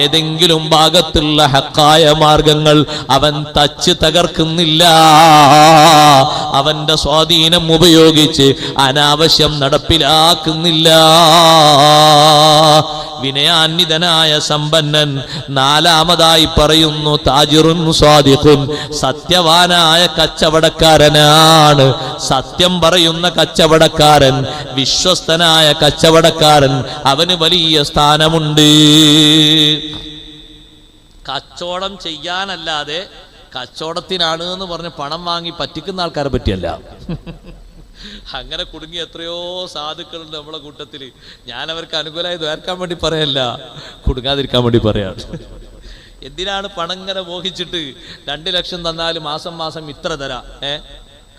ഏതെങ്കിലും ഭാഗത്തുള്ള ഹക്കായ മാർഗങ്ങൾ അവൻ തച്ച് തകർക്കുന്നില്ല. അവന്റെ സ്വാധീനം ഉപയോഗിച്ച് അനാവശ്യം നടപ്പിലാക്കുന്നില്ല. വിനയാന്വിതനായ സമ്പന്നൻ. നാലാമതായി പറയുന്നു താജിറുൻ സ്വാദിഖുൻ, സത്യവാനായ കച്ചവടക്കാരനാണ്. സത്യം പറയുന്ന കച്ചവടക്കാരൻ, വിശ്വസ്തനായ കച്ചവടക്കാരൻ, അവന് വലിയ സ്ഥാനമുണ്ട്. കച്ചവടം ചെയ്യാനല്ലാതെ കച്ചവടത്തിനാണ് എന്ന് പറഞ്ഞ് പണം വാങ്ങി പറ്റിക്കുന്ന ആൾക്കാരെ പറ്റിയല്ല. അങ്ങനെ കുടുങ്ങി എത്രയോ സാധുക്കളുണ്ട് നമ്മളെ കൂട്ടത്തിൽ. ഞാൻ അവർക്ക് അനുകൂലമായി ദ്വാരക്കാൻ വേണ്ടി പറയല്ല, കുടുങ്ങാതിരിക്കാൻ വേണ്ടി പറയാണ്. എന്തിനാണ് പണം ഇങ്ങനെ മോഹിച്ചിട്ട് 2 ലക്ഷം തന്നാൽ മാസം മാസം ഇത്ര തരാം?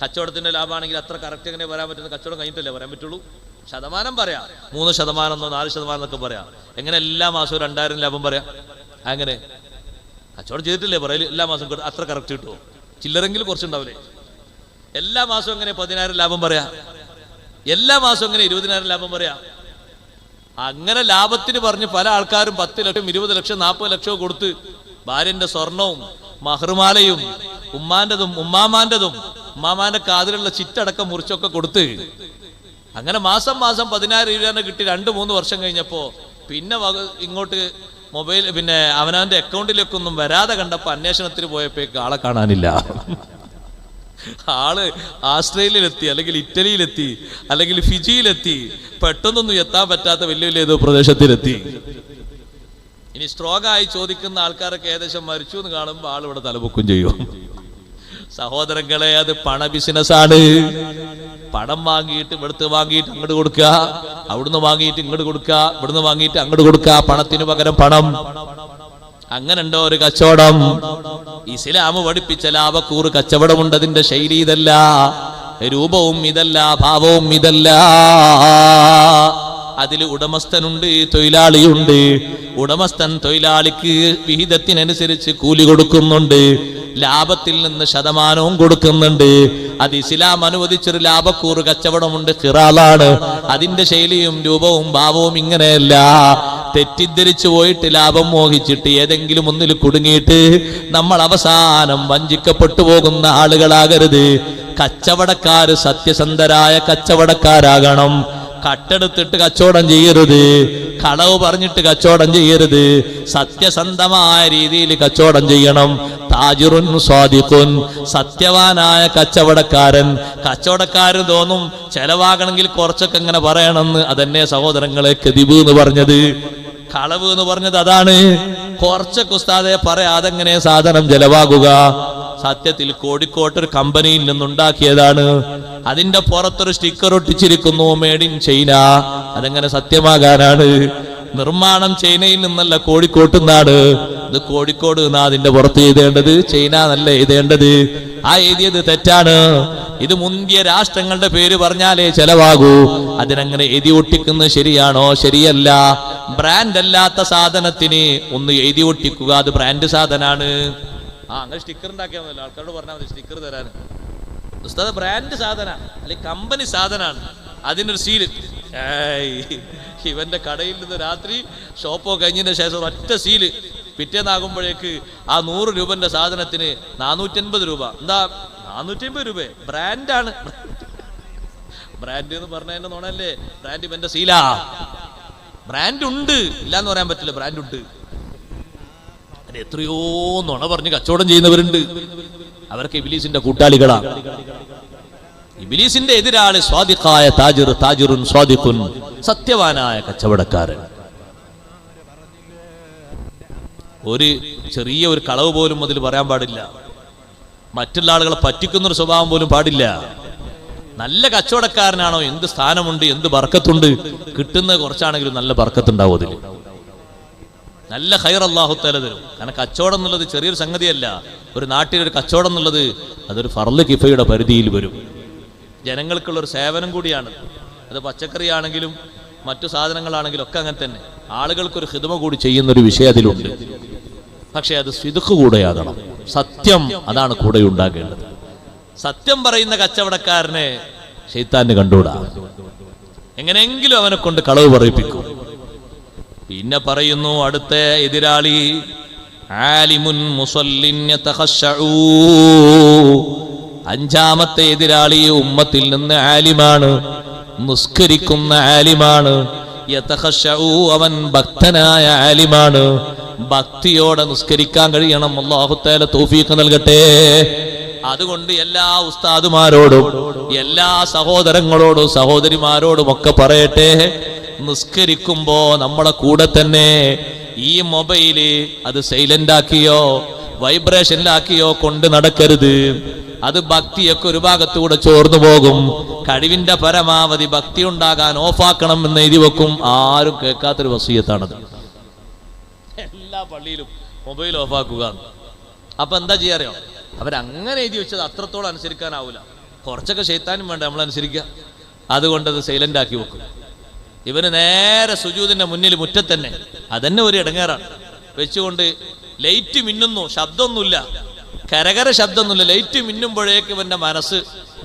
കച്ചവടത്തിന്റെ ലാഭമാണെങ്കിൽ അത്ര കറക്റ്റ് എങ്ങനെ പറയാൻ പറ്റുന്ന? കച്ചവടം കഴിഞ്ഞിട്ടല്ലേ പറയാൻ പറ്റുള്ളൂ. ശതമാനം പറയാം, 3% 4% എന്നൊക്കെ പറയാം. എങ്ങനെ എല്ലാ മാസവും 2000 ലാഭം പറയാം? അങ്ങനെ കച്ചവടം ചെയ്തിട്ടില്ലേ പറയല്? എല്ലാ മാസം അത്ര കറക്റ്റ് കിട്ടുമോ? ചില്ലറെങ്കിലും കുറച്ചുണ്ടാവില്ലേ? എല്ലാ മാസവും എങ്ങനെ 10,000 ലാഭം പറയാ? എല്ലാ മാസവും എങ്ങനെ 20,000 ലാഭം പറയാ? അങ്ങനെ ലാഭത്തിന് പറഞ്ഞ് പല ആൾക്കാരും 10 ലക്ഷം 20 ലക്ഷം 40 ലക്ഷവും കൊടുത്ത് ഭാര്യന്റെ സ്വർണവും മഹറുമാലയും ഉമ്മാന്റെതും ഉമ്മാമാന്റെതും ഉമ്മാമാന്റെ കാതിലുള്ള ചിറ്റടക്കം മുറിച്ചൊക്കെ കൊടുത്ത് അങ്ങനെ മാസം മാസം 10,000 കിട്ടി. 2-3 വർഷം കഴിഞ്ഞപ്പോ പിന്നെ ഇങ്ങോട്ട് മൊബൈൽ പിന്നെ അവനവന്റെ അക്കൗണ്ടിലേക്കൊന്നും വരാതെ കണ്ടപ്പോ അന്വേഷണത്തിന് പോയപ്പോഴേക്ക് ആളെ കാണാനില്ല. ആള് ആസ്ട്രേലിയയിലെത്തി, അല്ലെങ്കിൽ ഇറ്റലിയിലെത്തി, അല്ലെങ്കിൽ ഫിജിയിലെത്തി. പെട്ടെന്നൊന്നും എത്താൻ പറ്റാത്ത വലിയ വലിയ ഏതോ പ്രദേശത്തിലെത്തി. ഇനി സ്ട്രോങ് ആയി ചോദിക്കുന്ന ആൾക്കാരൊക്കെ ഏകദേശം മരിച്ചു എന്ന് കാണുമ്പോൾ ആൾ ഇവിടെ തലപൊക്കും ചെയ്യും. സഹോദരങ്ങളെ, അത് പണ ബിസിനസ്സാണ്. പണം വാങ്ങിയിട്ട് ഇവിടുത്തെ വാങ്ങിയിട്ട് അങ്ങോട്ട് കൊടുക്കുക, അവിടുന്ന് വാങ്ങിയിട്ട് ഇങ്ങോട്ട് കൊടുക്കുക, ഇവിടുന്ന് വാങ്ങിയിട്ട് അങ്ങോട്ട് കൊടുക്കുക. പണത്തിന് പകരം പണം. അങ്ങനെ ഉണ്ടോ ഒരു കച്ചവടം? ഇസ്ലാം പഠിപ്പിച്ച ലാഭക്കൂറ് കച്ചവടമുണ്ട്. അതിന്റെ ശൈലി ഇതല്ല, രൂപവും ഇതല്ല, ഭാവവും ഇതല്ല. അതിൽ ഉടമസ്ഥനുണ്ട്, തൊഴിലാളിയുണ്ട്. ഉടമസ്ഥൻ തൊഴിലാളിക്ക് വിഹിതത്തിനനുസരിച്ച് കൂലി കൊടുക്കുന്നുണ്ട്, ലാഭത്തിൽ നിന്ന് ശതമാനവും കൊടുക്കുന്നുണ്ട്. അത് ഇസ്ലാം അനുവദിച്ചൊരു ലാഭക്കൂറ് കച്ചവടമുണ്ട്, ഖിറാലാണ്. അതിന്റെ ശൈലിയും രൂപവും ഭാവവും ഇങ്ങനെയല്ല. തെറ്റിദ്ധരിച്ചു പോയിട്ട് ലാഭം മോഹിച്ചിട്ട് ഏതെങ്കിലും ഒന്നിൽ കുടുങ്ങിയിട്ട് നമ്മൾ അവസാനം വഞ്ചിക്കപ്പെട്ടു പോകുന്ന ആളുകളാകരുത്. കച്ചവടക്കാര് സത്യസന്ധരായ കച്ചവടക്കാരാകണം. കട്ടെടുത്തിട്ട് കച്ചവടം ചെയ്യരുത്, കളവ് പറഞ്ഞിട്ട് കച്ചവടം ചെയ്യരുത്. സത്യസന്ധമായ രീതിയിൽ കച്ചവടം ചെയ്യണം. താജിറുൻ സ്വാദിഖുൻ, സത്യവാനായ കച്ചവടക്കാരൻ. കച്ചവടക്കാരൻ തോന്നും ചെലവാകണമെങ്കിൽ കുറച്ചൊക്കെ ഇങ്ങനെ പറയണമെന്ന്. അതന്നെ സഹോദരങ്ങളെ കദിബ് എന്ന് പറഞ്ഞത്, കളവ് എന്ന് പറഞ്ഞത് അതാണ്. കുറച്ചൊക്കെ ഉസ്താദെ പറയാതെ എങ്ങനെ സാധനം ചെലവാകുക? സത്യത്തിൽ കോഴിക്കോട്ടൊരു കമ്പനിയിൽ നിന്നുണ്ടാക്കിയതാണ്. അതിന്റെ പുറത്തൊരു സ്റ്റിക്കർ ഒട്ടിച്ചിരിക്കുന്നു, മെയ്ഡ് ഇൻ ചൈന. അതെങ്ങനെ സത്യമാകാനാണ്? നിർമ്മാണം ചൈനയിൽ നിന്നല്ല, കോഴിക്കോട്ട് നിന്നാണ്. ഇത് കോഴിക്കോട് നിന്നാ അതിന്റെ പുറത്ത് എഴുതേണ്ടത്, ചൈന എന്നല്ല എഴുതേണ്ടത്. ആ എഴുതിയത് തെറ്റാണ്. ഇത് മുന്തിയ രാഷ്ട്രങ്ങളുടെ പേര് പറഞ്ഞാലേ ചെലവാകൂ. അതിനങ്ങനെ എഴുതി ഒട്ടിക്കുന്നത് ശരിയാണോ? ശരിയല്ല. ബ്രാൻഡ് അല്ലാത്ത സാധനത്തിന് ഒന്ന് എഴുതി ഒട്ടിക്കുക, അത് ബ്രാൻഡ് സാധനാണ്. അങ്ങനെ സ്റ്റിക്കർ ഉണ്ടാക്കിയാൽ മതി, ആൾക്കാരോട് പറഞ്ഞാൽ മതി സ്റ്റിക്കർ തരാൻ. ഉസ്താദ് ബ്രാൻഡ് സാധന അല്ലെങ്കിൽ കമ്പനി സാധനമാണ്, അതിനൊരു സീല്. ഇവന്റെ കടയിൽ നിന്ന് രാത്രി ഷോപ്പോ കഴിഞ്ഞതിന് ശേഷം ഒറ്റ സീല്, പിറ്റേന്നാകുമ്പോഴേക്ക് ആ 100 രൂപന്റെ സാധനത്തിന് 450 രൂപ. എന്താ 450 രൂപ? ബ്രാൻഡാണ്. ബ്രാൻഡ് എന്ന് പറഞ്ഞതിന്റെ നോണല്ലേ, ബ്രാൻഡ് ഇവന്റെ സീലാ. ബ്രാൻഡ് ഉണ്ട്, ഇല്ലാന്ന് പറയാൻ പറ്റില്ല, ബ്രാൻഡ് ഉണ്ട്. അത് എത്രയോ നുണ പറഞ്ഞ് കച്ചവടം ചെയ്യുന്നവരുണ്ട്, അവർക്ക് ഇബ്ലീസിന്റെ കൂട്ടാളികളാണ്. ഇബ്ലീസിന്റെ എതിരാളി സ്വാദിഖായ താജിർ, താജിറുൻ സ്വാദിഖുൻ, സത്യവാനായ കച്ചവടക്കാരൻ. ഒരു ചെറിയ ഒരു കളവ് പോലും അതിൽ പറയാൻ പാടില്ല. മറ്റുള്ള ആളുകളെ പറ്റിക്കുന്നൊരു സ്വഭാവം പോലും പാടില്ല. നല്ല കച്ചവടക്കാരനാണോ എന്ത് സ്ഥാനമുണ്ട്, എന്ത് ബർക്കത്തുണ്ട്, കിട്ടുന്നത് കുറച്ചാണെങ്കിലും നല്ല ബർക്കത്തുണ്ടാവും അതിൽ, നല്ല ഖൈർ അല്ലാഹു തആല തരും. കാരണം കച്ചവടം എന്നുള്ളത് ചെറിയൊരു സംഗതിയല്ല. ഒരു നാട്ടിലൊരു കച്ചവടം എന്നുള്ളത് അതൊരു ഫർള് കിഫയുടെ പരിധിയിൽ വരും. ജനങ്ങൾക്കുള്ളൊരു സേവനം കൂടിയാണ് അത്. പച്ചക്കറി ആണെങ്കിലും മറ്റു സാധനങ്ങളാണെങ്കിലും ഒക്കെ അങ്ങനെ തന്നെ ആളുകൾക്കൊരു ഖിദ്മ കൂടി ചെയ്യുന്നൊരു വിഷയം അതിലുണ്ട്. പക്ഷെ അത് സിദ്ഖ് കൂടെയാകണം, സത്യം അതാണ് കൂടെ ഉണ്ടാകേണ്ടത്. സത്യം പറയുന്ന കച്ചവടക്കാരനെ ശൈത്താന് കണ്ടുകൂടാ, എങ്ങനെയെങ്കിലും അവനെ കൊണ്ട് കളവ് പറയിപ്പിക്കും. പിന്നെ പറയുന്നു അടുത്ത എതിരാളി, ആലിമുൻ മുസല്ലിൻ യതഖശഉ. അഞ്ചാമത്തെ എതിരാളി ഉമ്മത്തിൽ നിന്ന് ആലിമാണ്, നിസ്കരിക്കുന്ന ആലിമാണ്. യതഖശഉ, അവൻ ഭക്തനായ ആലിമാണ്. ഭക്തിയോടെ നിസ്കരിക്കാൻ കഴിയണം. അല്ലാഹു തആല തൗഫീഖ് നൽകട്ടെ. അതുകൊണ്ട് എല്ലാ ഉസ്താദുമാരോടും എല്ലാ സഹോദരങ്ങളോടും സഹോദരിമാരോടും ഒക്കെ പറയട്ടെ, നിസ്കരിക്കുമ്പോ നമ്മളെ കൂടെ തന്നെ ഈ മൊബൈല് അത് സൈലന്റ് ആക്കിയോ വൈബ്രേഷനിലാക്കിയോ കൊണ്ട് നടക്കരുത്. അത് ഭക്തിയൊക്കെ ഒരു ഭാഗത്തൂടെ ചോർന്നു പോകും. കഴിവിന്റെ പരമാവധി ഭക്തി ഉണ്ടാകാൻ ഓഫാക്കണം എന്ന് എഴുതി വെക്കും. ആരും കേൾക്കാത്തൊരു വസിയത്താണത്. എല്ലാ പള്ളിയിലും മൊബൈൽ ഓഫാക്കുക. അപ്പൊ എന്താ ചെയ്യാറിയോ, അവരങ്ങനെ എഴുതി വെച്ചത് അത്രത്തോളം അനുസരിക്കാനാവൂല. കുറച്ചൊക്കെ ശൈത്താനും വേണ്ട നമ്മളനുസരിക്കുക. അതുകൊണ്ട് അത് സൈലന്റ് ആക്കി വെക്കും. ഇവന് നേരെ സുജൂദിന്റെ മുന്നിൽ മുറ്റത്തന്നെ, അതന്നെ ഒരു ഇടങ്ങേറാണ്. വെച്ചുകൊണ്ട് ലൈറ്റ് മിന്നുന്നു, ശബ്ദമൊന്നുമില്ല, കരകര ശബ്ദമൊന്നുമില്ല, ലൈറ്റ് മിന്നുമ്പോഴേക്ക് ഇവന്റെ മനസ്സ്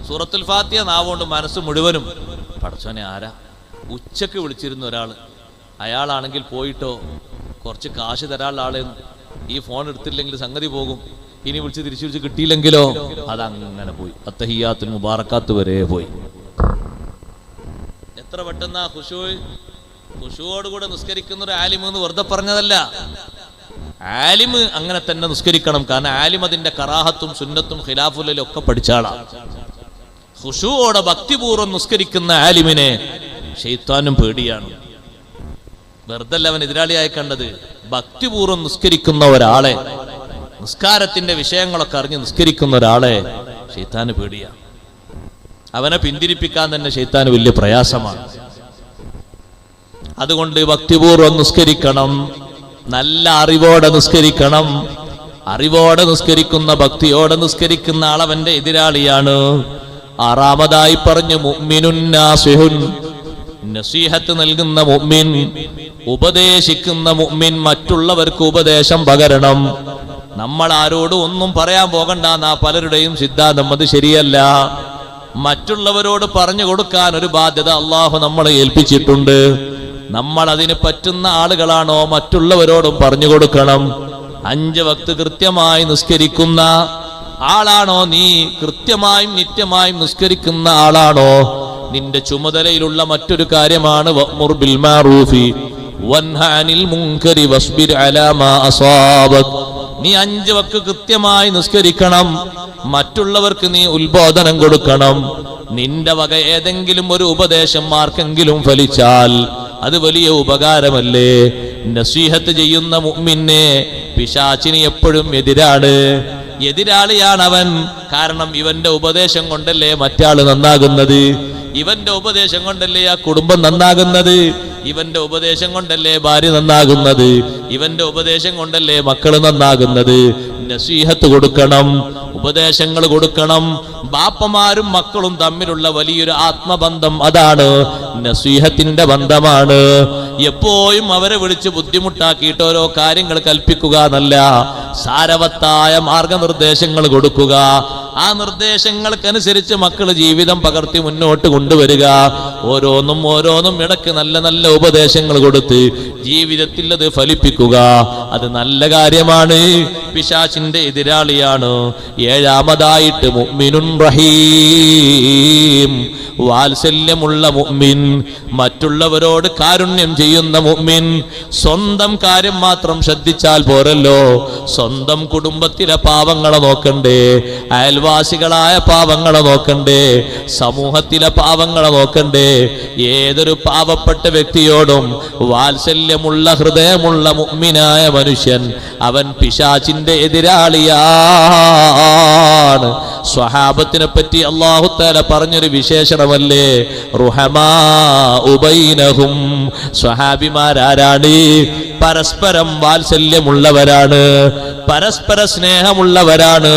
സൂറത്തുൽ ഫാത്തിഹ നാവുകൊണ്ട് മനസ്സ് മുഴുവനും പടച്ചോനെ ആരാ. ഉച്ചക്ക് വിളിച്ചിരുന്ന ഒരാൾ, അയാളാണെങ്കിൽ പോയിട്ടോ കുറച്ച് കാശ് തരാനുള്ള ആളെന്ന്, ഈ ഫോൺ എടുത്തില്ലെങ്കിൽ സംഗതി പോകും, ഇനി വിളിച്ച് തിരിച്ചു വിളിച്ച് കിട്ടിയില്ലെങ്കിലോ, അതങ്ങനെ പോയി. അത്തഹിയ്യാത്തുൽ മുബാറക്കാത്ത് വരെ പോയി. എത്ര പെട്ടെന്ന് ആ ഖുശൂവോടുകൂടെ നിസ്കരിക്കുന്ന ഒരു ആലിം എന്ന് വെറുതെ പറഞ്ഞതല്ല. ആലിമ് അങ്ങനെ തന്നെ നിസ്കരിക്കണം. കാരണം ആലിം അതിന്റെ കറാഹത്തും സുന്നത്തും ഖിലാഫുലും ഒക്കെ പഠിച്ചാളാണ്. ഖുശൂവോടെ ഭക്തിപൂർവ്വം നിസ്കരിക്കുന്ന ആലിമിനെ ശൈത്താനും പേടിയാണ്. വെറുതെ അല്ല അവൻ എതിരാളിയായി കണ്ടത്. ഭക്തിപൂർവ്വം നിസ്കരിക്കുന്ന ഒരാളെ, നിസ്കാരത്തിന്റെ വിഷയങ്ങളൊക്കെ അറിഞ്ഞ് നിസ്കരിക്കുന്ന ഒരാളെ ശൈത്താന് പേടിയാണ്. അവനെ പിന്തിരിപ്പിക്കാൻ തന്നെ ശൈത്താന് വലിയ പ്രയാസമാണ്. അതുകൊണ്ട് ഭക്തിപൂർവ്വം നിസ്കരിക്കണം, നല്ല അറിവോടെ നിസ്കരിക്കണം. അറിവോടെ നിസ്കരിക്കുന്ന ഭക്തിയോടെ നിസ്കരിക്കുന്ന ആളവന്റെ എതിരാളിയാണ്. ആറാമതായി പറഞ്ഞു മുഅ്മിനുൻ നാസിഹുൻ, നസീഹത്ത് നൽകുന്ന മുഅ്മിൻ, ഉപദേശിക്കുന്ന മുഅ്മിൻ. മറ്റുള്ളവർക്ക് ഉപദേശം പകരണം. നമ്മൾ ആരോടും ഒന്നും പറയാൻ പോകണ്ടെന്നാ പലരുടെയും സിദ്ധാന്തം. അത് ശരിയല്ല. മറ്റുള്ളവരോട് പറഞ്ഞു കൊടുക്കാൻ ഒരു ബാധ്യത അള്ളാഹു നമ്മളെ ഏൽപ്പിച്ചിട്ടുണ്ട്. നമ്മൾ അതിന് പറ്റുന്ന ആളുകളാണോ മറ്റുള്ളവരോടും പറഞ്ഞു കൊടുക്കണം. 5 വക്ത് കൃത്യമായി നിസ്കരിക്കുന്ന ആളാണോ നീ? കൃത്യമായും നിത്യമായും നിസ്കരിക്കുന്ന ആളാണോ? നിന്റെ ചുമതലയിലുള്ള മറ്റൊരു കാര്യമാണ് വഅ്മുർ ബിൽ മഅറൂഫി വൻഹ അനിൽ മുൻകരി വസ്ബിർ അലാ മാ അസാബക്. നീ 5 വക്ത് കൃത്യമായി നിസ്കരിക്കണം. മറ്റുള്ളവർക്ക് നീ ഉത്ബോധനം കൊടുക്കണം. നിന്റെ വക ഏതെങ്കിലും ഒരു ഉപദേശം ആർക്കെങ്കിലും ഫലിച്ചാൽ അത് വലിയ ഉപകാരമല്ലേ? നസീഹത്ത് ചെയ്യുന്ന മുഅ്മിനെ പിശാചിന് എപ്പോഴും എതിരാണ്, എതിരാളിയാണ് അവൻ. കാരണം ഇവന്റെ ഉപദേശം കൊണ്ടല്ലേ മറ്റാള് നന്നാകുന്നത്, ഇവന്റെ ഉപദേശം കൊണ്ടല്ലേ ആ കുടുംബം നന്നാകുന്നത്, ഇവന്റെ ഉപദേശം കൊണ്ടല്ലേ ഭാര്യ നന്നാകുന്നത്, ഇവന്റെ ഉപദേശം കൊണ്ടല്ലേ മക്കള് നന്നാകുന്നത്. നസീഹത്ത് കൊടുക്കണം, ഉപദേശങ്ങൾ കൊടുക്കണം. ബാപ്പമാരും മക്കളും തമ്മിലുള്ള വലിയൊരു ആത്മബന്ധം അതാണ്, നസീഹത്തിന്റെ ബന്ധമാണ്. എപ്പോഴും അവരെ വിളിച്ച് ബുദ്ധിമുട്ടാക്കിയിട്ട് ഓരോ കാര്യങ്ങൾ കൽപ്പിക്കുക എന്നല്ല, സാരവത്തായ മാർഗനിർദ്ദേശങ്ങൾ കൊടുക്കുക. ആ നിർദ്ദേശങ്ങൾക്കനുസരിച്ച് മക്കൾ ജീവിതം പകർത്തി മുന്നോട്ട് കൊണ്ടുവരിക. ഓരോന്നും ഇടയ്ക്ക് നല്ല നല്ല ഉപദേശങ്ങൾ കൊടുത്ത് ജീവിതത്തിൽ അത് ഫലിപ്പിക്കുക. അത് നല്ല കാര്യമാണ്, പിശാചിന്റെ എതിരാളിയാണ്. ഏഴാമതായിട്ട് മുഅ്മിനുൻ റഹീം, വാത്സല്യമുള്ള മുഅ്മിൻ, മറ്റുള്ളവരോട് കാരുണ്യം ചെയ്യുന്ന മുഅ്മിൻ. സ്വന്തം കാര്യം മാത്രം ശ്രദ്ധിച്ചാൽ പോരല്ലോ, സ്വന്തം കുടുംബത്തിലെ പാവങ്ങളെ നോക്കണ്ടേ, അയൽവാസികളായ പാവങ്ങളെ നോക്കണ്ടേ, സമൂഹത്തിലെ പാവങ്ങളെ നോക്കണ്ടേ. ഏതൊരു പാവപ്പെട്ട വ്യക്തിയോടും വാത്സല്യമുള്ള ഹൃദയമുള്ള മുഅ്മിനായ മനുഷ്യൻ, അവൻ പിശാചിന്റെ എതിരാളിയാണ്. സ്വഹാബത്തിനെ പറ്റി അല്ലാഹു തആല പറഞ്ഞൊരു വിശേഷണമല്ലേ, റുഹമാഉ ബൈനഹും. സ്വഹാബിമാരാരാണ്? പരസ്പരം വാത്സല്യമുള്ളവരാണ്, പരസ്പര സ്നേഹമുള്ളവരാണ്.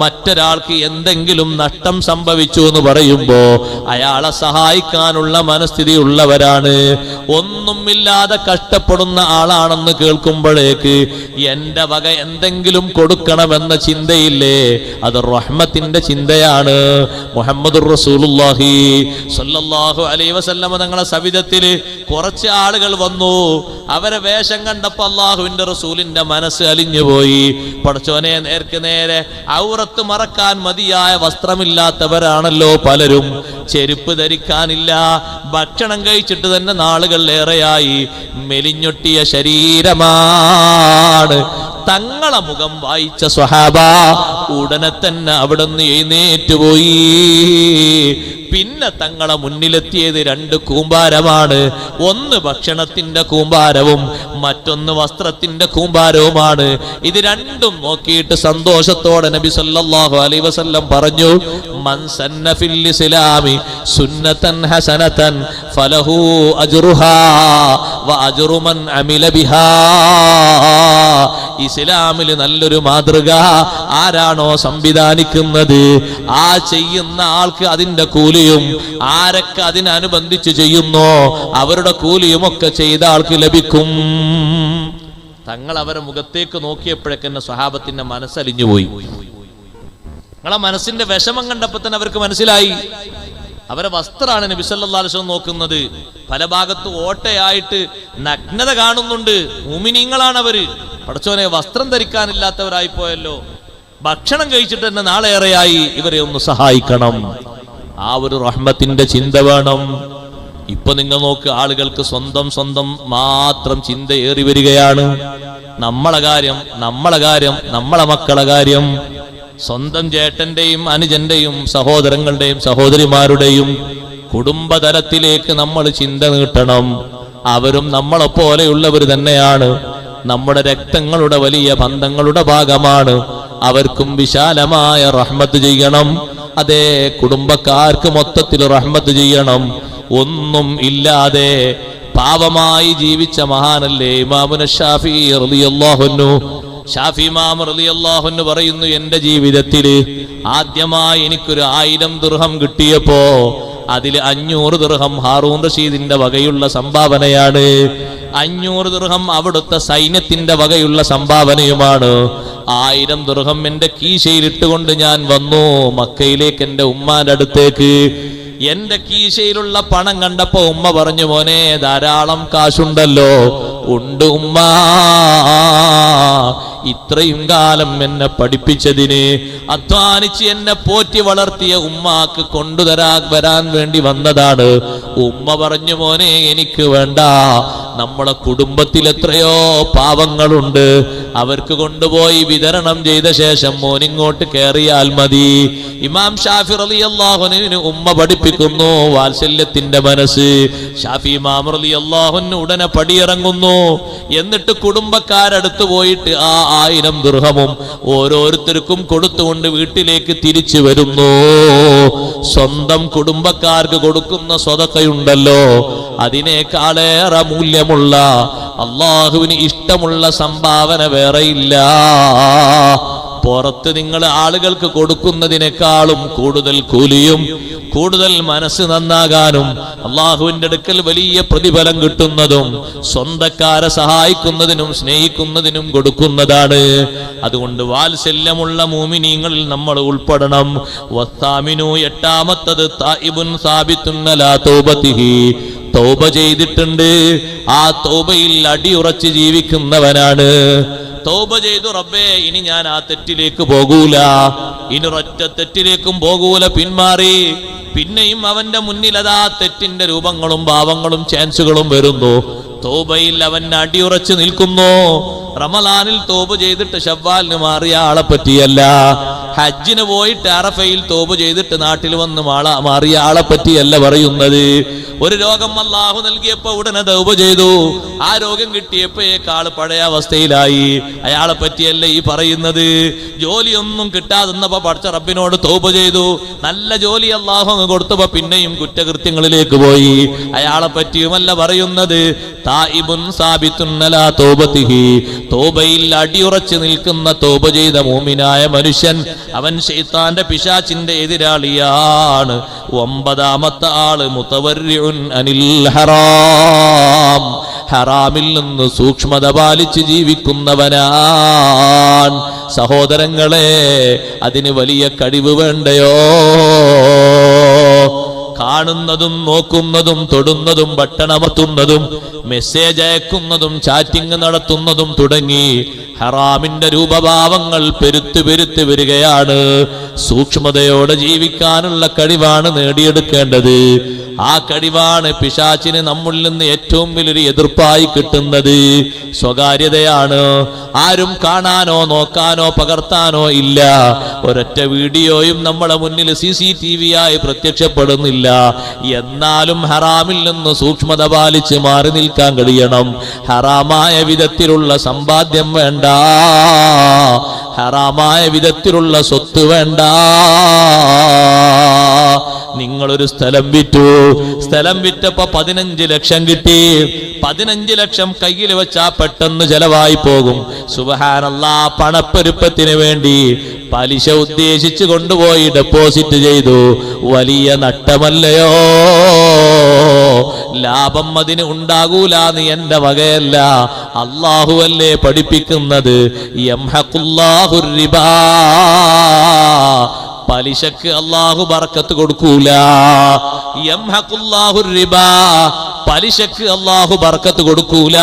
മറ്റൊരാൾക്ക് എന്തെങ്കിലും നഷ്ടം സംഭവിച്ചു എന്ന് പറയുമ്പോ അയാളെ സഹായിക്കാനുള്ള മനസ്ഥിതി ഉള്ളവരാണ്. ഒന്നുമില്ലാതെ കഷ്ടപ്പെടുന്ന ആളാണെന്ന് കേൾക്കുമ്പോഴേക്ക് എന്റെ വക എന്തെങ്കിലും കൊടുക്കണമെന്ന ചിന്തയില്ലേ, അത് റഹ്മത്തിന്റെ ചിന്തയാണ്. മുഹമ്മദുർ റസൂലുള്ളാഹി സ്വല്ലല്ലാഹു അലൈഹി വസല്ലം തങ്ങളെ സവിധത്തില് കുറച്ച് ആളുകൾ വന്നു. അവരെ വേഷം കണ്ടപ്പോ അള്ളാഹുവിന്റെ റസൂലിന്റെ മനസ്സ് അലിഞ്ഞുപോയി. പടച്ചോനെ, നേർക്ക് നേരെ ഔറത്ത് മറക്കാൻ മതിയായ വസ്ത്രമില്ലാത്തവരാണല്ലോ പലരും, ചെരുപ്പ് ധരിക്കാനില്ല, ഭക്ഷണം കഴിച്ചിട്ട് തന്നെ നാളുകൾ ഏറെയായി, മെലിഞ്ഞൊട്ടിയ ശരീരമാണ്. തങ്ങളെ മുഖം വായിച്ച സ്വഹാബ ഉടനെ തന്നെ അവിടുന്ന് എഴുന്നേറ്റുപോയി. പിന്നെ തങ്ങളെ മുന്നിലെത്തിയത് രണ്ട് കൂമ്പാരമാണ്. ഒന്ന് ഭക്ഷണത്തിന്റെ കൂമ്പാരവും മറ്റൊന്ന് വസ്ത്രത്തിന്റെ കൂമ്പാരവുമാണ്. ഇത് രണ്ടും നോക്കിയിട്ട് സന്തോഷത്തോടെ നബി സല്ലല്ലാഹു അലൈഹി വസല്ലം പറഞ്ഞു, മൻ സന്ന ഫിൽ ഇസ്ലാമി സുന്നതൻ ഹസനതൻ ഫലഹു അജ്റുഹാ വ അജ്റു മൻ അമില ബിഹാ. ഇസ്ലാമിൽ നല്ലൊരു മാതൃക ആരാണോ സംവിധാനിക്കുന്നത്, ആ ചെയ്യുന്ന ആൾക്ക് അതിന്റെ കൂലിയും, ആരൊക്കെ അതിനനുബന്ധിച്ച് ചെയ്യുന്നോ അവരുടെ കൂലിയും ഒക്കെ ചെയ്ത ആൾക്ക് ലഭിക്കും. തങ്ങൾ അവരെ മുഖത്തേക്ക് നോക്കിയപ്പോഴേക്കെന്നെ സ്വഹാബത്തിന്റെ മനസ്സലിഞ്ഞുപോയി. നിങ്ങളെ മനസ്സിന്റെ വിഷമം കണ്ടപ്പോ തന്നെ അവർക്ക് മനസ്സിലായി. അവരെ വസ്ത്രമാണ് നബി സല്ലല്ലാഹു അലൈഹി വസല്ലം നോക്കുന്നത്. പല ഭാഗത്ത് ഓട്ടയായിട്ട് നഗ്നത കാണുന്നുണ്ട്. മുഅ്മിനീങ്ങളാണ് അവര്. പടച്ചോനെ, വസ്ത്രം ധരിക്കാനില്ലാത്തവരായി പോയല്ലോ, ഭക്ഷണം കഴിച്ചിട്ട് തന്നെ നാളേറെയായി, ഇവരെ ഒന്ന് സഹായിക്കണം. ആ ഒരു റഹ്മത്തിന്റെ ചിന്ത വേണം. ഇപ്പൊ നിങ്ങൾ നോക്ക്, ആളുകൾക്ക് സ്വന്തം മാത്രം ചിന്ത ഏറി വരികയാണ്. നമ്മളെ കാര്യം, നമ്മളെ മക്കളെ കാര്യം, സ്വന്തം ചേട്ടന്റെയും അനുജന്റെയും സഹോദരങ്ങളുടെയും സഹോദരിമാരുടെയും കുടുംബതലത്തിലേക്ക് നമ്മൾ ചിന്ത നീട്ടണം. അവരും നമ്മളെ പോലെയുള്ളവർ തന്നെയാണ്, നമ്മുടെ രക്തങ്ങളുടെ വലിയ ബന്ധങ്ങളുടെ ഭാഗമാണ്. അവർക്കും വിശാലമായ റഹ്മത്ത് ചെയ്യണം. അതേ, കുടുംബക്കാർക്ക് മൊത്തത്തിൽ റഹ്മത്ത് ചെയ്യണം. ഒന്നും ഇല്ലാതെ പാവമായി ജീവിച്ച മഹാനല്ലേ ഇമാമുന ശാഫിഈ റളിയല്ലാഹു അൻഹു. ഷാഫി ഇമാം റളിയല്ലാഹു അൻഹു പറയുന്നു, എന്റെ ജീവിതത്തിൽ ആദ്യമായി എനിക്കൊരു 1000 ദിർഹം കിട്ടിയപ്പോ അതിൽ 500 ദിർഹം ഹാറൂൻ റഷീദിന്റെ വകയുള്ള സംഭാവനയാണ്. 500 ദിർഹം അവിടുത്തെ സൈന്യത്തിന്റെ വകയുള്ള സംഭാവനയുമാണ്. 1000 ദിർഹം എന്റെ കീശയിലിട്ടുകൊണ്ട് ഞാൻ വന്നു മക്കയിലേക്ക്, എന്റെ ഉമ്മാന്റെ അടുത്തേക്ക്. എന്റെ കീശയിലുള്ള പണം കണ്ടപ്പോ ഉമ്മ പറഞ്ഞു, മോനെ, ധാരാളം കാശുണ്ടല്ലോ. ഉണ്ട് ഉമ്മ, ഇത്രയും കാലം എന്നെ പഠിപ്പിച്ചതിന്, അധ്വാനിച്ച് എന്നെ പോറ്റി വളർത്തിയ ഉമ്മാക്ക് വരാൻ വേണ്ടി വന്നതാണ്. ഉമ്മ പറഞ്ഞു, മോനെ, എനിക്ക് വേണ്ട. നമ്മളെ കുടുംബത്തിൽ എത്രയോ പാവങ്ങളുണ്ട്, അവർക്ക് കൊണ്ടുപോയി വിതരണം ചെയ്ത ശേഷം മോനിങ്ങോട്ട് കയറിയാൽ മതി. ഇമാം ഷാഫി റളിയല്ലാഹു അൻഹു ഉമ്മ പഠിപ്പിക്കുന്നു വാത്സല്യത്തിന്റെ മനസ്സ്. ഷാഫി ഇമാം റളിയല്ലാഹു അൻഹു ഉടനെ പടിയിറങ്ങുന്നു. എന്നിട്ട് കുടുംബക്കാരടുത്ത് പോയിട്ട് ആ 1000 ദിർഹമും ഓരോരുത്തർക്കും കൊടുത്തുകൊണ്ട് വീട്ടിലേക്ക് തിരിച്ചു വരുന്നു. സ്വന്തം കുടുംബക്കാർക്ക് കൊടുക്കുന്ന സ്വതക്കയുണ്ടല്ലോ, അതിനേക്കാളേറെ മൂല്യമുള്ള, അള്ളാഹുവിന് ഇഷ്ടമുള്ള സംഭാവന വേറെയില്ല. പുറത്ത് നിങ്ങൾ ആളുകൾക്ക് കൊടുക്കുന്നതിനേക്കാളും കൂടുതൽ കൂലിയും കൂടുതൽ മനസ്സ് നന്നാകാനും അള്ളാഹുവിന്റെ അടുക്കൽ വലിയ പ്രതിഫലം കിട്ടുന്നതും സ്വന്തക്കാരെ സഹായിക്കുന്നതിനും സ്നേഹിക്കുന്നതിനും കൊടുക്കുന്നതാണ്. അതുകൊണ്ട് വാത്സല്യമുള്ള മുഅ്മിനീങ്ങളിൽ നമ്മൾ ഉൾപ്പെടണം. വസ്താമിനു, എട്ടാമത്തത് തായിബുൻ സാബിത്തുൻ അലാ തൗബതിഹി, തൗബ ചെയ്തിട്ടുണ്ട്, ആ തൗബയിൽ അടിയുറച്ച് ജീവിക്കുന്നവനാണ്. തൗബ ചെയ്തു, റബ്ബേ ഇനി ഞാൻ ആ തെറ്റിലേക്ക് പോകൂല, ഇനി ഒരൊറ്റ തെറ്റിലേക്കും പോകൂല, പിന്മാറി. പിന്നെയും അവന്റെ മുന്നിൽ അതാ തെറ്റിന്റെ രൂപങ്ങളും ഭാവങ്ങളും ചാൻസുകളും വരുന്നു. തൗബയിൽ അവൻ അടിയുറച്ച് നിൽക്കുന്നു. റമളാനിൽ തൗബ ചെയ്തിട്ട് ശവ്വാലിന് മാറിയ ആളെ പറ്റിയല്ല, ഹജ്ജിന് പോയിട്ട് അറഫയിൽ തൗബ ചെയ്തിട്ട് നാട്ടിൽ വന്ന് മാറിയ ആളെ പറ്റിയല്ല പറയുന്നത്. ഒരു രോഗം അല്ലാഹു നൽകിയപ്പോ ഉടനെ തൗബ ചെയ്തു, ആ രോഗം കിട്ടിയപ്പോഴേക്കാൾ പഴയ അവസ്ഥയിലായി, അയാളെ പറ്റിയല്ല ഈ പറയുന്നത്. ജോലിയൊന്നും കിട്ടാതെന്നപ്പോ പടച്ച റബ്ബിനോട് തൗബ ചെയ്തു, നല്ല ജോലി അല്ലാഹു അങ്ങ് കൊടുത്തപ്പോ പിന്നെയും കുറ്റകൃത്യങ്ങളിലേക്ക് പോയി, അയാളെ പറ്റിയുമല്ല പറയുന്നത്. തായിബുൻ സാബിത്തുൻ അലാ തൗബതിഹി, തൗബയിൽ അടിയുറച്ച് നിൽക്കുന്ന തൗബ ചെയ്ത മുഅ്മിനായ മനുഷ്യൻ അവൻ ശൈത്താന്റെ പിശാചിന്റെ എതിരാളിയാണ്. ഒമ്പതാമത്തെ ആള് മുതവര്രിഉൻ അനിൽ ഹറാം, ഹറാമിൽ നിന്ന് സൂക്ഷ്മത പാലിച്ച് ജീവിക്കുന്നവനാൻ. സഹോദരങ്ങളെ, അതിന് വലിയ കഴിവ് വേണ്ടയോ? കാണുന്നതും നോക്കുന്നതും തൊടുന്നതും ബട്ടണമർത്തുന്നതും മെസ്സേജ് അയക്കുന്നതും ചാറ്റിംഗ് നടത്തുന്നതും തുടങ്ങി ഹറാമിന്റെ രൂപഭാവങ്ങൾ പെരുത്ത് പെരുത്ത് വരികയാണ്. സൂക്ഷ്മതയോടെ ജീവിക്കാനുള്ള കഴിവാണ് നേടിയെടുക്കേണ്ടത്. ആ കഴിവാണ് പിശാചിന് നമ്മളിൽ നിന്ന് ഏറ്റവും വലിയൊരു എതിർപ്പായി കിട്ടുന്നത്. സ്വകാര്യതയാണ്. ആരും കാണാനോ നോക്കാനോ പകർത്താനോ ഇല്ല. ഒരൊറ്റ വീഡിയോയും നമ്മളെ മുന്നിൽ CCTV ആയി പ്രത്യക്ഷപ്പെടുന്നില്ല. എന്നാലും ഹറാമിൽ നിന്ന് സൂക്ഷ്മത പാലിച്ച് മാറി നിൽക്കാൻ കഴിയണം. ഹറാമായ വിധത്തിലുള്ള സമ്പാദ്യം വേണ്ട, ഹറാമായ വിധത്തിലുള്ള സ്വത്ത് വേണ്ട. നിങ്ങളൊരു സ്ഥലം വിറ്റു, സ്ഥലം വിറ്റപ്പോ 15 ലക്ഷം കിട്ടി. 15 ലക്ഷം കയ്യിൽ വെച്ചാ പെട്ടെന്ന് ചെലവായി പോകും. സുബ്ഹാനല്ലാഹ്, പണപ്പെരുപ്പത്തിന് വേണ്ടി പലിശ ഉദ്ദേശിച്ച് കൊണ്ടുപോയി ഡെപ്പോസിറ്റ് ചെയ്തു. വലിയ നട്ടമല്ലയോ? ലാഭം അതിന് ഉണ്ടാകൂലാന്ന് എന്റെ വകയല്ല, അല്ലാഹുവല്ലേ പഠിപ്പിക്കുന്നത്. യംഹഖുല്ലാഹുർ റിബാ, പലിശക്ക് അല്ലാഹു ബർക്കത്ത് കൊടുക്കൂല. യംഹഖുല്ലാഹുർ റിബാ, പലിശക്ക് അല്ലാഹു ബർക്കത്ത് കൊടുക്കൂല.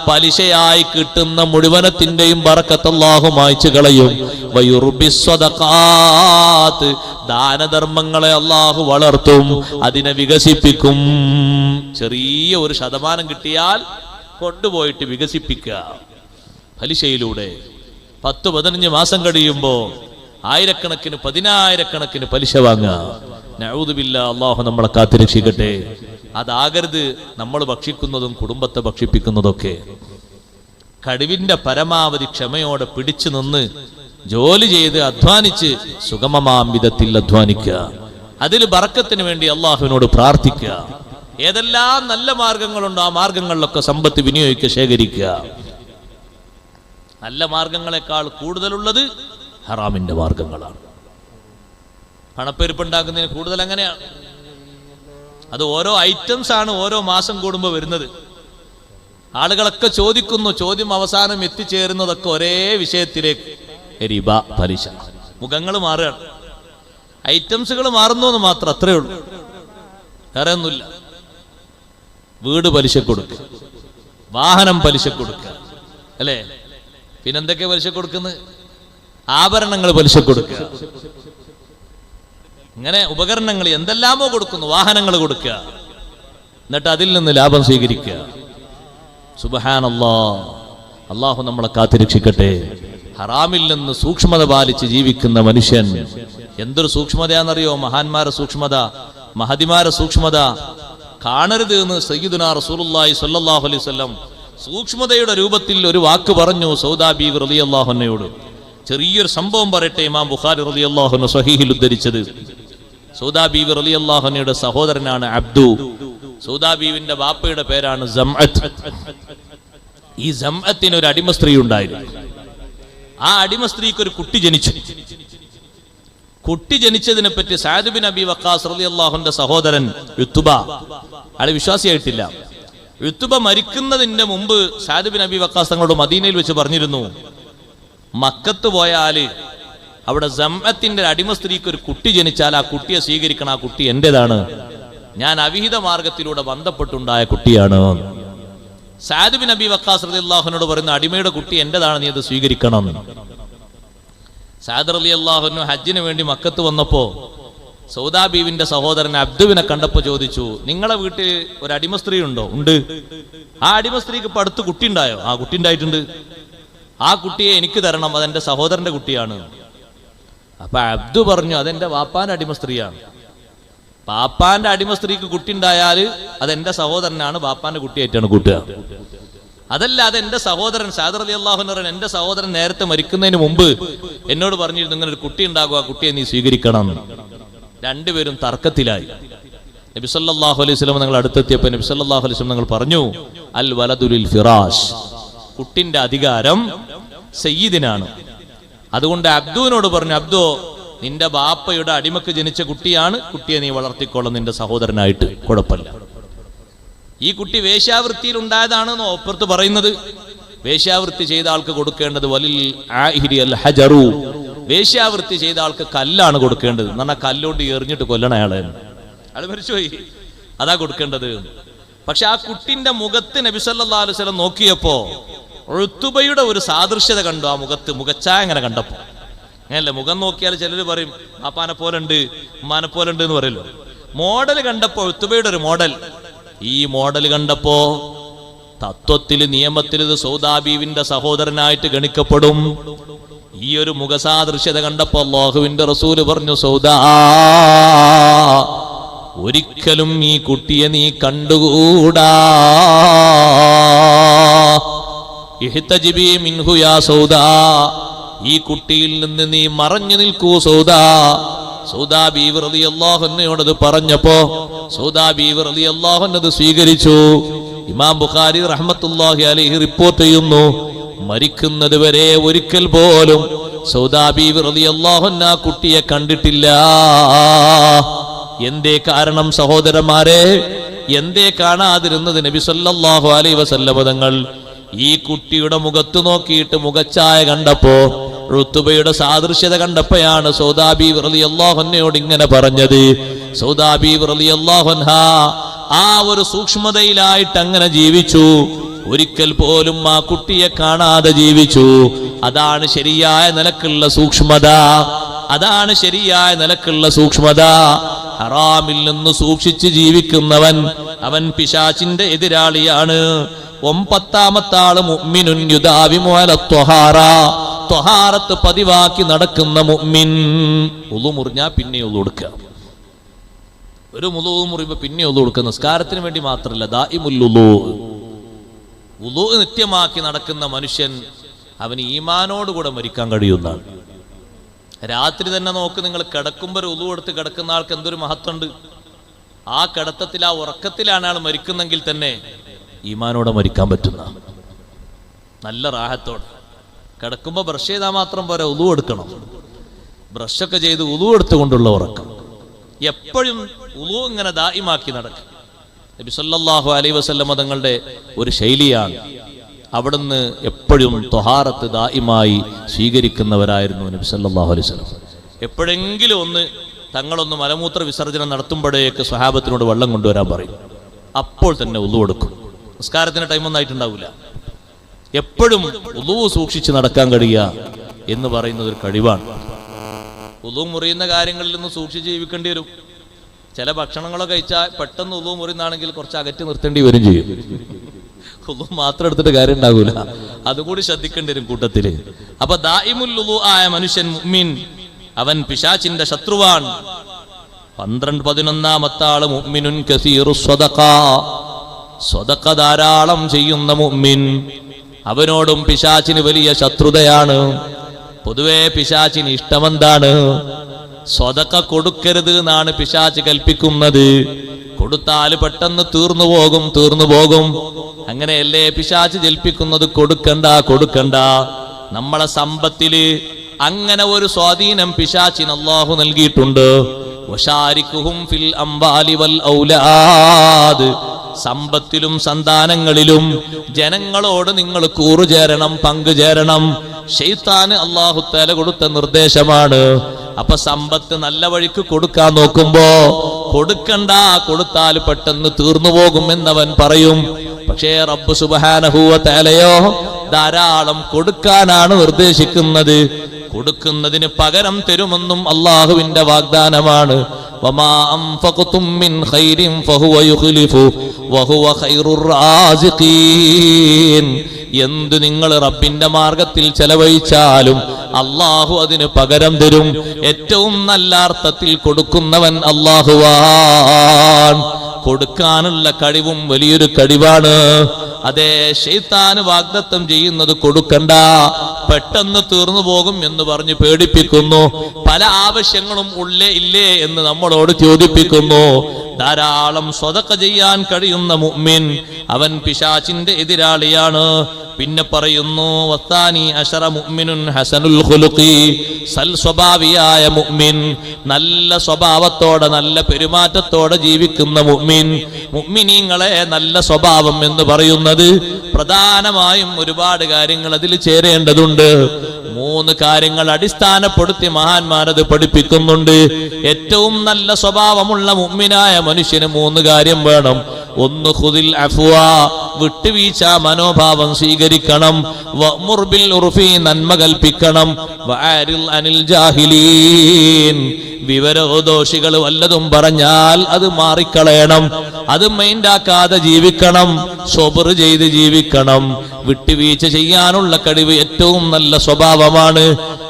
പലിശയായി കിട്ടുന്ന മുഴുവനത്തിന്റെയും ബർക്കത്ത് അല്ലാഹു മായ്ച്ചു കളയും. വയുർബിസ് സ്വദഖാത്ത്, ദാനധർമ്മങ്ങളെ അല്ലാഹു വളർത്തും, അതിനെ വികസിപ്പിക്കും. ചെറിയ ഒരു ശതമാനം കിട്ടിയാൽ കൊണ്ടുപോയിട്ട് വികസിപ്പിക്കുക പലിശയിലൂടെ. 10-15 മാസം കഴിയുമ്പോ ആയിരക്കണക്കിന് 10,000-കണക്കിന് പലിശ വാങ്ങുക. നഊദു ബില്ലാഹ്, അല്ലാഹു നമ്മളെ കാത്തുരക്ഷിക്കട്ടെ. അതാകരുത് നമ്മൾ ഭക്ഷിക്കുന്നതും കുടുംബത്തെ ഭക്ഷിപ്പിക്കുന്നതൊക്കെ. കഴിവിന്റെ പരമാവധി ക്ഷമയോടെ പിടിച്ചു നിന്ന് ജോലി ചെയ്ത് അധ്വാനിച്ച് സുഗമമാം വിധത്തിൽ അധ്വാനിക്കുക. അതിൽ ബർക്കത്തിന് വേണ്ടി അള്ളാഹുവിനോട് പ്രാർത്ഥിക്കുക. ഏതെല്ലാം നല്ല മാർഗങ്ങളുണ്ടോ ആ മാർഗങ്ങളിലൊക്കെ സമ്പത്ത് വിനിയോഗിക്കുക, ശേഖരിക്കുക. നല്ല മാർഗങ്ങളെക്കാൾ കൂടുതലുള്ളത് ഹറാമിന്റെ മാർഗങ്ങളാണ്. പണപ്പെരുപ്പുണ്ടാക്കുന്നതിന് കൂടുതൽ അങ്ങനെയാണ്. അത് ഓരോ ഐറ്റംസ് ആണ് ഓരോ മാസം കൂടുമ്പോൾ വരുന്നത്. ആളുകളൊക്കെ ചോദിക്കുന്നു, ചോദ്യം അവസാനം എത്തിച്ചേരുന്നതൊക്കെ ഒരേ വിഷയത്തിലേക്ക്, റിബ, പലിശ. മുഖങ്ങൾ മാറുകയാണ്, ഐറ്റംസുകൾ മാറുന്നു എന്ന് മാത്രം, അത്രേ ഉള്ളൂ, വേറെ ഒന്നുമില്ല. വീട് പലിശ കൊടുക്കുക, വാഹനം പലിശ കൊടുക്കുക, അല്ലേ? പിന്നെന്തൊക്കെ പലിശ കൊടുക്കുന്നത്? ആഭരണങ്ങൾ പലിശ കൊടുക്കുക, ഇങ്ങനെ ഉപകരണങ്ങൾ എന്തെല്ലാമോ കൊടുക്കുന്നു. വാഹനങ്ങൾ കൊടുക്കുക, എന്നിട്ട് അതിൽ നിന്ന് ലാഭം സ്വീകരിക്കുക. സുബ്ഹാനല്ലാഹ്, അല്ലാഹു നമ്മളെ കാത്തുരക്ഷിക്കട്ടെ. ഹറാമിൽ നിന്ന് സൂക്ഷ്മത പാലിച്ച് ജീവിക്കുന്ന മനുഷ്യൻ എന്തൊരു സൂക്ഷ്മതയാണെന്നറിയോ? മഹാന്മാരെ സൂക്ഷ്മത, മഹതിമാരെ സൂക്ഷ്മത കാണരുത് എന്ന് സയ്യിദുനാ റസൂലുള്ളാഹി സ്വല്ലല്ലാഹു അലൈഹി വസല്ലം സൂക്ഷ്മതയുടെ രൂപത്തിൽ ഒരു വാക്ക് പറഞ്ഞു സൗദാ ബീവി റളിയല്ലാഹു അൻഹയോട്. ചെറിയൊരു സംഭവം പറയട്ടെ. ഇമാം ബുഖാരി റളിയല്ലാഹു അൻഹു സ്വഹീഹിൽ ഉദ്ധരിച്ചത്. സൗദാ ബീവി റളിയല്ലാഹു അൻഹയുടെ സഹോദരനാണ് അബ്ദു. സൗദാ ബീവിന്റെ ബാപ്പയുടെ പേരാണ് സംഅത്ത്. ഈ സംഅത്തിന് ഒരു അടിമ സ്ത്രീ ഉണ്ടായിരുന്നു. ആ അടിമ സ്ത്രീക്ക് ഒരു കുട്ടി ജനിച്ചു. കുട്ടി ജനിച്ചതിനെ പറ്റി സഅദ് ബിൻ അബി വഖാസ് റളിയല്ലാഹു അൻഹുവിന്റെ സഹോദരൻ ഉത്ബ, അയാൾ വിശ്വാസിയായിട്ടില്ല. ഉത്ബ മരിക്കുന്നതിന്റെ മുമ്പ് സഅദ് ബിൻ അബി വഖാസ് തങ്ങളോട് മദീനയിൽ വെച്ച് പറഞ്ഞിരുന്നു, മക്കത്ത് പോയാല് അവിടെ സംഅത്തിന്റെ അടിമ സ്ത്രീക്ക് ഒരു കുട്ടി ജനിച്ചാൽ ആ കുട്ടിയെ സ്വീകരിക്കണം, ആ കുട്ടി എന്റേതാണ്, ഞാൻ അവിഹിത മാർഗത്തിലൂടെ ബന്ധപ്പെട്ടുണ്ടായ കുട്ടിയാണ്. സഅദ് ബിൻ അബി വഖാസ് റളിയല്ലാഹു അൻഹുവിനോട് പറയുന്ന അടിമയുടെ കുട്ടി എന്റേതാണ്, നീ അത് സ്വീകരിക്കണം. സഅദ് റളിയല്ലാഹു അൻഹു ഹജ്ജിന് വേണ്ടി മക്കത്ത് വന്നപ്പോ സൗദാ ബീവിന്റെ സഹോദരൻ അബ്ദുവിനെ കണ്ടപ്പോ ചോദിച്ചു, നിങ്ങളെ വീട്ടിൽ ഒരു അടിമ സ്ത്രീ ഉണ്ടോ? ഉണ്ട്. ആ അടിമ സ്ത്രീക്ക് ഇപ്പൊ അടുത്ത് കുട്ടി ഉണ്ടായോ? ആ കുട്ടി ഉണ്ടായിട്ടുണ്ട്. ആ കുട്ടിയെ എനിക്ക് തരണം, അതെന്റെ സഹോദരന്റെ കുട്ടിയാണ്. അപ്പൊ അബ്ദു പറഞ്ഞു, അതെന്റെ വാപ്പാന്റെ അടിമ സ്ത്രീയാണ്. പാപ്പാന്റെ അടിമ സ്ത്രീക്ക് കുട്ടി ഉണ്ടായാല് അതെന്റെ സഹോദരനാണ്, ബാപ്പാന്റെ കുട്ടിയായിട്ടാണ് കൂട്ടുക. അതല്ല, അതെന്റെ സഹോദരൻ സഅദ് റളിയല്ലാഹു അൻഹു, എന്റെ സഹോദരൻ നേരത്തെ മരിക്കുന്നതിന് മുമ്പ് എന്നോട് പറഞ്ഞിരുന്നു, ഇങ്ങനെ ഒരു കുട്ടി ഉണ്ടാകും, ആ കുട്ടിയെ നീ സ്വീകരിക്കണം. രണ്ടുപേരും തർക്കത്തിലായി. നബി സല്ലല്ലാഹു അലൈഹി വസല്ലം നിങ്ങൾ അടുത്തെത്തിയപ്പോൾ നബി സല്ലല്ലാഹു അലൈഹി വസല്ലം നിങ്ങൾ പറഞ്ഞു, അൽ വലദു ലിൽ ഫിറാഷ്, കുട്ടിന്റെ അധികാരം സയ്യിദിനാണ്. അതുകൊണ്ട് അബ്ദുവിനോട് പറഞ്ഞു, അബ്ദു, നിന്റെ ബാപ്പയുടെ അടിമക്ക് ജനിച്ച കുട്ടിയാണ്, കുട്ടിയെ നീ വളർത്തിക്കോളും നിന്റെ സഹോദരനായിട്ട്, കുഴപ്പമില്ല. ഈ കുട്ടി വേശ്യാവൃത്തിയിൽ ഉണ്ടായതാണെന്നോ അപ്പുറത്ത് പറയുന്നത്? വേശ്യാവൃത്തി ചെയ്ത ആൾക്ക് കൊടുക്കേണ്ടത് വലിൽ ആഹിരി അൽ ഹജറു, വേശ്യാവൃത്തി ചെയ്ത ആൾക്ക് കല്ലാണ് കൊടുക്കേണ്ടത്. എന്ന് പറഞ്ഞാൽ കല്ലോണ്ട് എറിഞ്ഞിട്ട് കൊല്ലണം അയാളെ, അയാൾ മരിച്ചുപോയി, അതാ കൊടുക്കേണ്ടത്. പക്ഷെ ആ കുട്ടിന്റെ മുഖത്ത് നബി സല്ലല്ലാഹു അലൈഹി വസല്ലം നോക്കിയപ്പോ ഉത്ബയുടെ ഒരു സാദൃശ്യത കണ്ടു. ആ മുഖത്ത് മുഖച്ചായ അങ്ങനെ കണ്ടപ്പോ, അങ്ങനല്ലേ മുഖം നോക്കിയാൽ ചിലർ പറയും പാപ്പാനെ പോലെ ഉണ്ട്, ഉമ്മാനെ പോലെ ഉണ്ട് എന്ന് പറയല്ലോ. മോഡൽ കണ്ടപ്പോ ഉത്ബയുടെ ഒരു മോഡൽ, ഈ മോഡൽ കണ്ടപ്പോ തത്വത്തില് നിയമത്തിൽ ഇത് സൗദാ ബീവിന്റെ സഹോദരനായിട്ട് ഗണിക്കപ്പെടും. ഈ ഒരു മുഖസാദൃശ്യത കണ്ടപ്പോ അല്ലാഹുവിന്റെ റസൂല് പറഞ്ഞു, സൗദാ, ഒരിക്കലും ഈ കുട്ടിയെ നീ കണ്ടുകൂടാ. ഇഹ്തജിബി മിൻഹു യാ സൗദാ, ഈ കുട്ടിയിൽ നിന്ന് നീ മറഞ്ഞു നിൽക്കൂ സൗദാ. സൗദാ ബീവി റളിയല്ലാഹു അൻഹയോട് പറഞ്ഞപ്പോ സൗദാ ബീവി റളിയല്ലാഹു അൻഹ സ്വീകരിച്ചു. ഇമാം ബുഖാരി റഹ്മത്തുള്ളാഹി അലൈഹി റിപ്പോർട്ട് ചെയ്യുന്നു, മരിക്കുന്നത് വരെ ഒരിക്കൽ പോലും സൗദാ ബീവി റളിയല്ലാഹു അൻഹ കുട്ടിയെ കണ്ടിട്ടില്ല. എന്തേ കാരണം സഹോദരന്മാരെ? എന്തേ കാണാതിരുന്നത്? നബി സല്ലല്ലാഹു അലൈഹി വസല്ലം തങ്ങൾ ഈ കുട്ടിയുടെ മുഖത്ത് നോക്കിയിട്ട് മുഖച്ചായ കണ്ടപ്പോ, റുത്തുബയുടെ സാദൃശ്യത കണ്ടപ്പോഴാണ് സൗദാ ബീവി റളിയല്ലാഹു അൻഹയോട് ഇങ്ങനെ പറഞ്ഞത്. സൗദാ ബീവി റളിയല്ലാഹു അൻഹ ആ ഒരു സൂക്ഷ്മതയിലായിട്ട് അങ്ങനെ ജീവിച്ചു. ഒരിക്കൽ പോലും ആ കുട്ടിയെ കാണാതെ ജീവിച്ചു. അതാണ് ശരിയായ നിലക്കുള്ള സൂക്ഷ്മത. അതാണ് ശരിയായ നിലക്കുള്ള സൂക്ഷ്മത. ഹറാമിൽ നിന്ന് സൂക്ഷിച്ച് ജീവിക്കുന്നവൻ അവൻ പിശാചിന്റെ എതിരാളിയാണ്. 9ാമത്തെ ആള് മുഅ്മിനുൻ യുദാവിമു അല ത്വഹാറ, ത്വഹാറത്ത് പതിവാക്കി നടക്കുന്ന മുഅ്മിൻ. ഉളു മുറിഞ്ഞാ പിന്നെ ഉളു കൊടുക്കുക. ഒരു മുളു മുറിയുമ്പോ പിന്നെ ഉളു കൊടുക്കുക. നിസ്കാരത്തിന് വേണ്ടി മാത്രമല്ല, ദാഇമുൽ ഉളു, ഉളു നിത്യമാക്കി നടക്കുന്ന മനുഷ്യൻ അവന് ഈമാനോടുകൂടെ മരിക്കാൻ കഴിയുന്നതാണ്. രാത്രി തന്നെ നോക്ക്, നിങ്ങൾ കിടക്കുമ്പോൾ ഒരു ഉളു എടുത്ത് കിടക്കുന്ന ആൾക്ക് എന്തൊരു മഹത്വമുണ്ട്. ആ കിടത്തത്തിൽ, ആ ഉറക്കത്തിലാണ് ആൾ മരിക്കുന്നെങ്കിൽ തന്നെ ഈമാനോടെ മരിക്കാൻ പറ്റുന്ന നല്ല റാഹത്തോടെ. കിടക്കുമ്പോൾ ബ്രഷ് ചെയ്താൽ മാത്രം പോരാ, ഉളു എടുക്കണം. ബ്രഷൊക്കെ ചെയ്ത് ഉളു എടുത്തുകൊണ്ടുള്ള ഉറക്കം. എപ്പോഴും ഉളു ഇങ്ങനെ ദായിമാക്കി നടക്കും. നബി സല്ലല്ലാഹു അലൈഹി വസല്ലം തങ്ങളുടെ ഒരു ശൈലിയാണ്. അവിടുന്ന് എപ്പോഴും ത്വഹാറത്ത് ദായിമായി സ്വീകരിക്കുന്നവരായിരുന്നു നബി സല്ലല്ലാഹു അലൈഹി വസല്ലം. എപ്പോഴെങ്കിലും ഒന്ന് തങ്ങളൊന്ന് മലമൂത്ര വിസർജനം നടത്തുമ്പോഴേക്ക് സ്വഹാബത്തിനോട് വെള്ളം കൊണ്ടുവരാൻ പറയും. അപ്പോൾ തന്നെ ഉളു എടുക്കും. നിസ്കാരത്തിന് ടൈമൊന്നും ആയിട്ടുണ്ടാവില്ല. എപ്പോഴും ഉളു സൂക്ഷിച്ച് നടക്കാൻ കഴിയുക എന്ന് പറയുന്നത് ഒരു കഴിവാണ്. ഉളു മുറിയുന്ന കാര്യങ്ങളിൽ നിന്ന് സൂക്ഷിച്ച് ജീവിക്കേണ്ടി വരും. ചില ഭക്ഷണങ്ങളൊക്കെ കഴിച്ചാൽ പെട്ടെന്ന് ഉളു മുറിയുന്നാണെങ്കിൽ കുറച്ച് അകറ്റി നിർത്തേണ്ടി വരും ചെയ്യും. ഉളു മാത്രം എടുത്തിട്ട് കാര്യം ഉണ്ടാകൂല, അതുകൂടി ശ്രദ്ധിക്കേണ്ടി വരും കൂട്ടത്തില്. അപ്പൊ ദായിമുൽ ഉളു ആയ മനുഷ്യൻ മുഅ്മിൻ, അവൻ പിശാചിന്റെ ശത്രുവാൻ. 11ാമത്തെ ആള് മുഅ്മിനുൻ കസീറു സ്വദഖ, സ്വദഖ ധാരാളം ചെയ്യുന്ന മുഅ്മിൻ. അവനോടും പിശാചിന് വലിയ ശത്രുതയാണ്. പൊതുവെ പിശാചിന് ഇഷ്ടമെന്താണ്? സ്വദഖ കൊടുക്കരുത് എന്നാണ് പിശാച് കൽപ്പിക്കുന്നത്. കൊടുത്താൽ പെട്ടെന്ന് തീർന്നു പോകും. അങ്ങനെയല്ലേ പിശാച് ജൽപ്പിക്കുന്നത്? കൊടുക്കണ്ട. നമ്മളെ സമ്പത്തില് അങ്ങനെ ഒരു സ്വാധീനം പിശാചിന് അല്ലാഹു നൽകിയിട്ടുണ്ട്. വശാരിക്കുഹും ഫിൽ അംവാലി വൽ ഔലാദ്, സമ്പത്തിലും സന്താനങ്ങളിലും ജനങ്ങളോട് നിങ്ങൾ കൂറുചേരണം, പങ്കുചേരണം. ശൈത്താന് അല്ലാഹു തആല കൊടുത്ത നിർദ്ദേശമാണ്. അപ്പൊ സമ്പത്ത് നല്ല വഴിക്ക് കൊടുക്കാൻ നോക്കുമ്പോ കൊടുക്കണ്ട, കൊടുത്താൽ പെട്ടെന്ന് തീർന്നു പോകുമെന്നവൻ പറയും. പക്ഷേ റബ്ബ് സുബ്ഹാനഹു വ തആലയോ ധാരാളം കൊടുക്കാനാണ് നിർദ്ദേശിക്കുന്നത്. കൊടുക്കുന്നതിന് പകരം തരുമെന്നും അള്ളാഹുവിന്റെ വാഗ്ദാനമാണ്. വമാ അൻഫഖ്തും മിൻ ഖൈരിൻ ഫഹുവ യുഖ്ലിഫു വഹുവ ഖൈറുർ റാസിഖീൻ. എന്ത് നിങ്ങൾ റബ്ബിന്റെ മാർഗത്തിൽ ചെലവഴിച്ചാലും അള്ളാഹു അതിന് പകരം തരും. ഏറ്റവും നല്ല അർത്ഥത്തിൽ കൊടുക്കുന്നവൻ അള്ളാഹുവാൻ. കൊടുക്കാനുള്ള കഴിവും വലിയൊരു കഴിവാണ്. അതേ, ശൈത്താന് വാഗ്ദത്തം ചെയ്യുന്നത് കൊടുക്കണ്ട, പെട്ടെന്ന് തീർന്നു പോകും എന്ന് പറഞ്ഞ് പേടിപ്പിക്കുന്നു. പല ആവശ്യങ്ങളും ഉള്ളേ ഇല്ലേ എന്ന് നമ്മളോട് ചോദിപ്പിക്കുന്നു. ധാരാളം സ്വതക്ക ചെയ്യാൻ കഴിയുന്ന മുഅ്മിൻ അവൻ പിശാചിന്റെ എതിരാളിയാണ്. പിന്നെ പറയുന്നു വത്താനി അശറ മുഅ്മിനുൻ ഹസനുൽ ഖുലുഖി, സൽ സ്വഭാവിയായ മുഅ്മിൻ, നല്ല സ്വഭാവത്തോടെ നല്ല പെരുമാറ്റത്തോടെ ജീവിക്കുന്ന മുഅ്മിൻ. മുഅ്മിനീങ്ങളെ നല്ല സ്വഭാവം എന്ന് പറയുന്നത് പ്രധാനമായും ഒരുപാട് കാര്യങ്ങൾ അതിൽ ചേരേണ്ടതുണ്ട്. 3 കാര്യങ്ങൾ അടിസ്ഥാനപ്പെടുത്തി മഹാന്മാരത് പഠിപ്പിക്കുന്നുണ്ട്. ഏറ്റവും നല്ല സ്വഭാവമുള്ള മുഅ്മിനായ മനുഷ്യന് 3 കാര്യം വേണം. 1 ഖുദിൽ അഫ്വ, വിട്ടുവീഴ്ച മനോഭാവം സ്വീകരിക്കണം. വഅ്മുർ ബിൽ ഉർഫി, നന്മ കൽപ്പിക്കണം. വഅരിൽ അനിൽ ജാഹിലീൻ, വിവരദോഷികൾ വല്ലതും പറഞ്ഞാൽ അത് മാറിക്കളയണം, അത് മൈൻഡാക്കാതെ ജീവിക്കണം, സബർ ചെയ്ത് ജീവിക്കണം. വിട്ടുവീഴ്ച ചെയ്യാനുള്ള കഴിവ് ഏറ്റവും നല്ല സ്വഭാവമാണ്.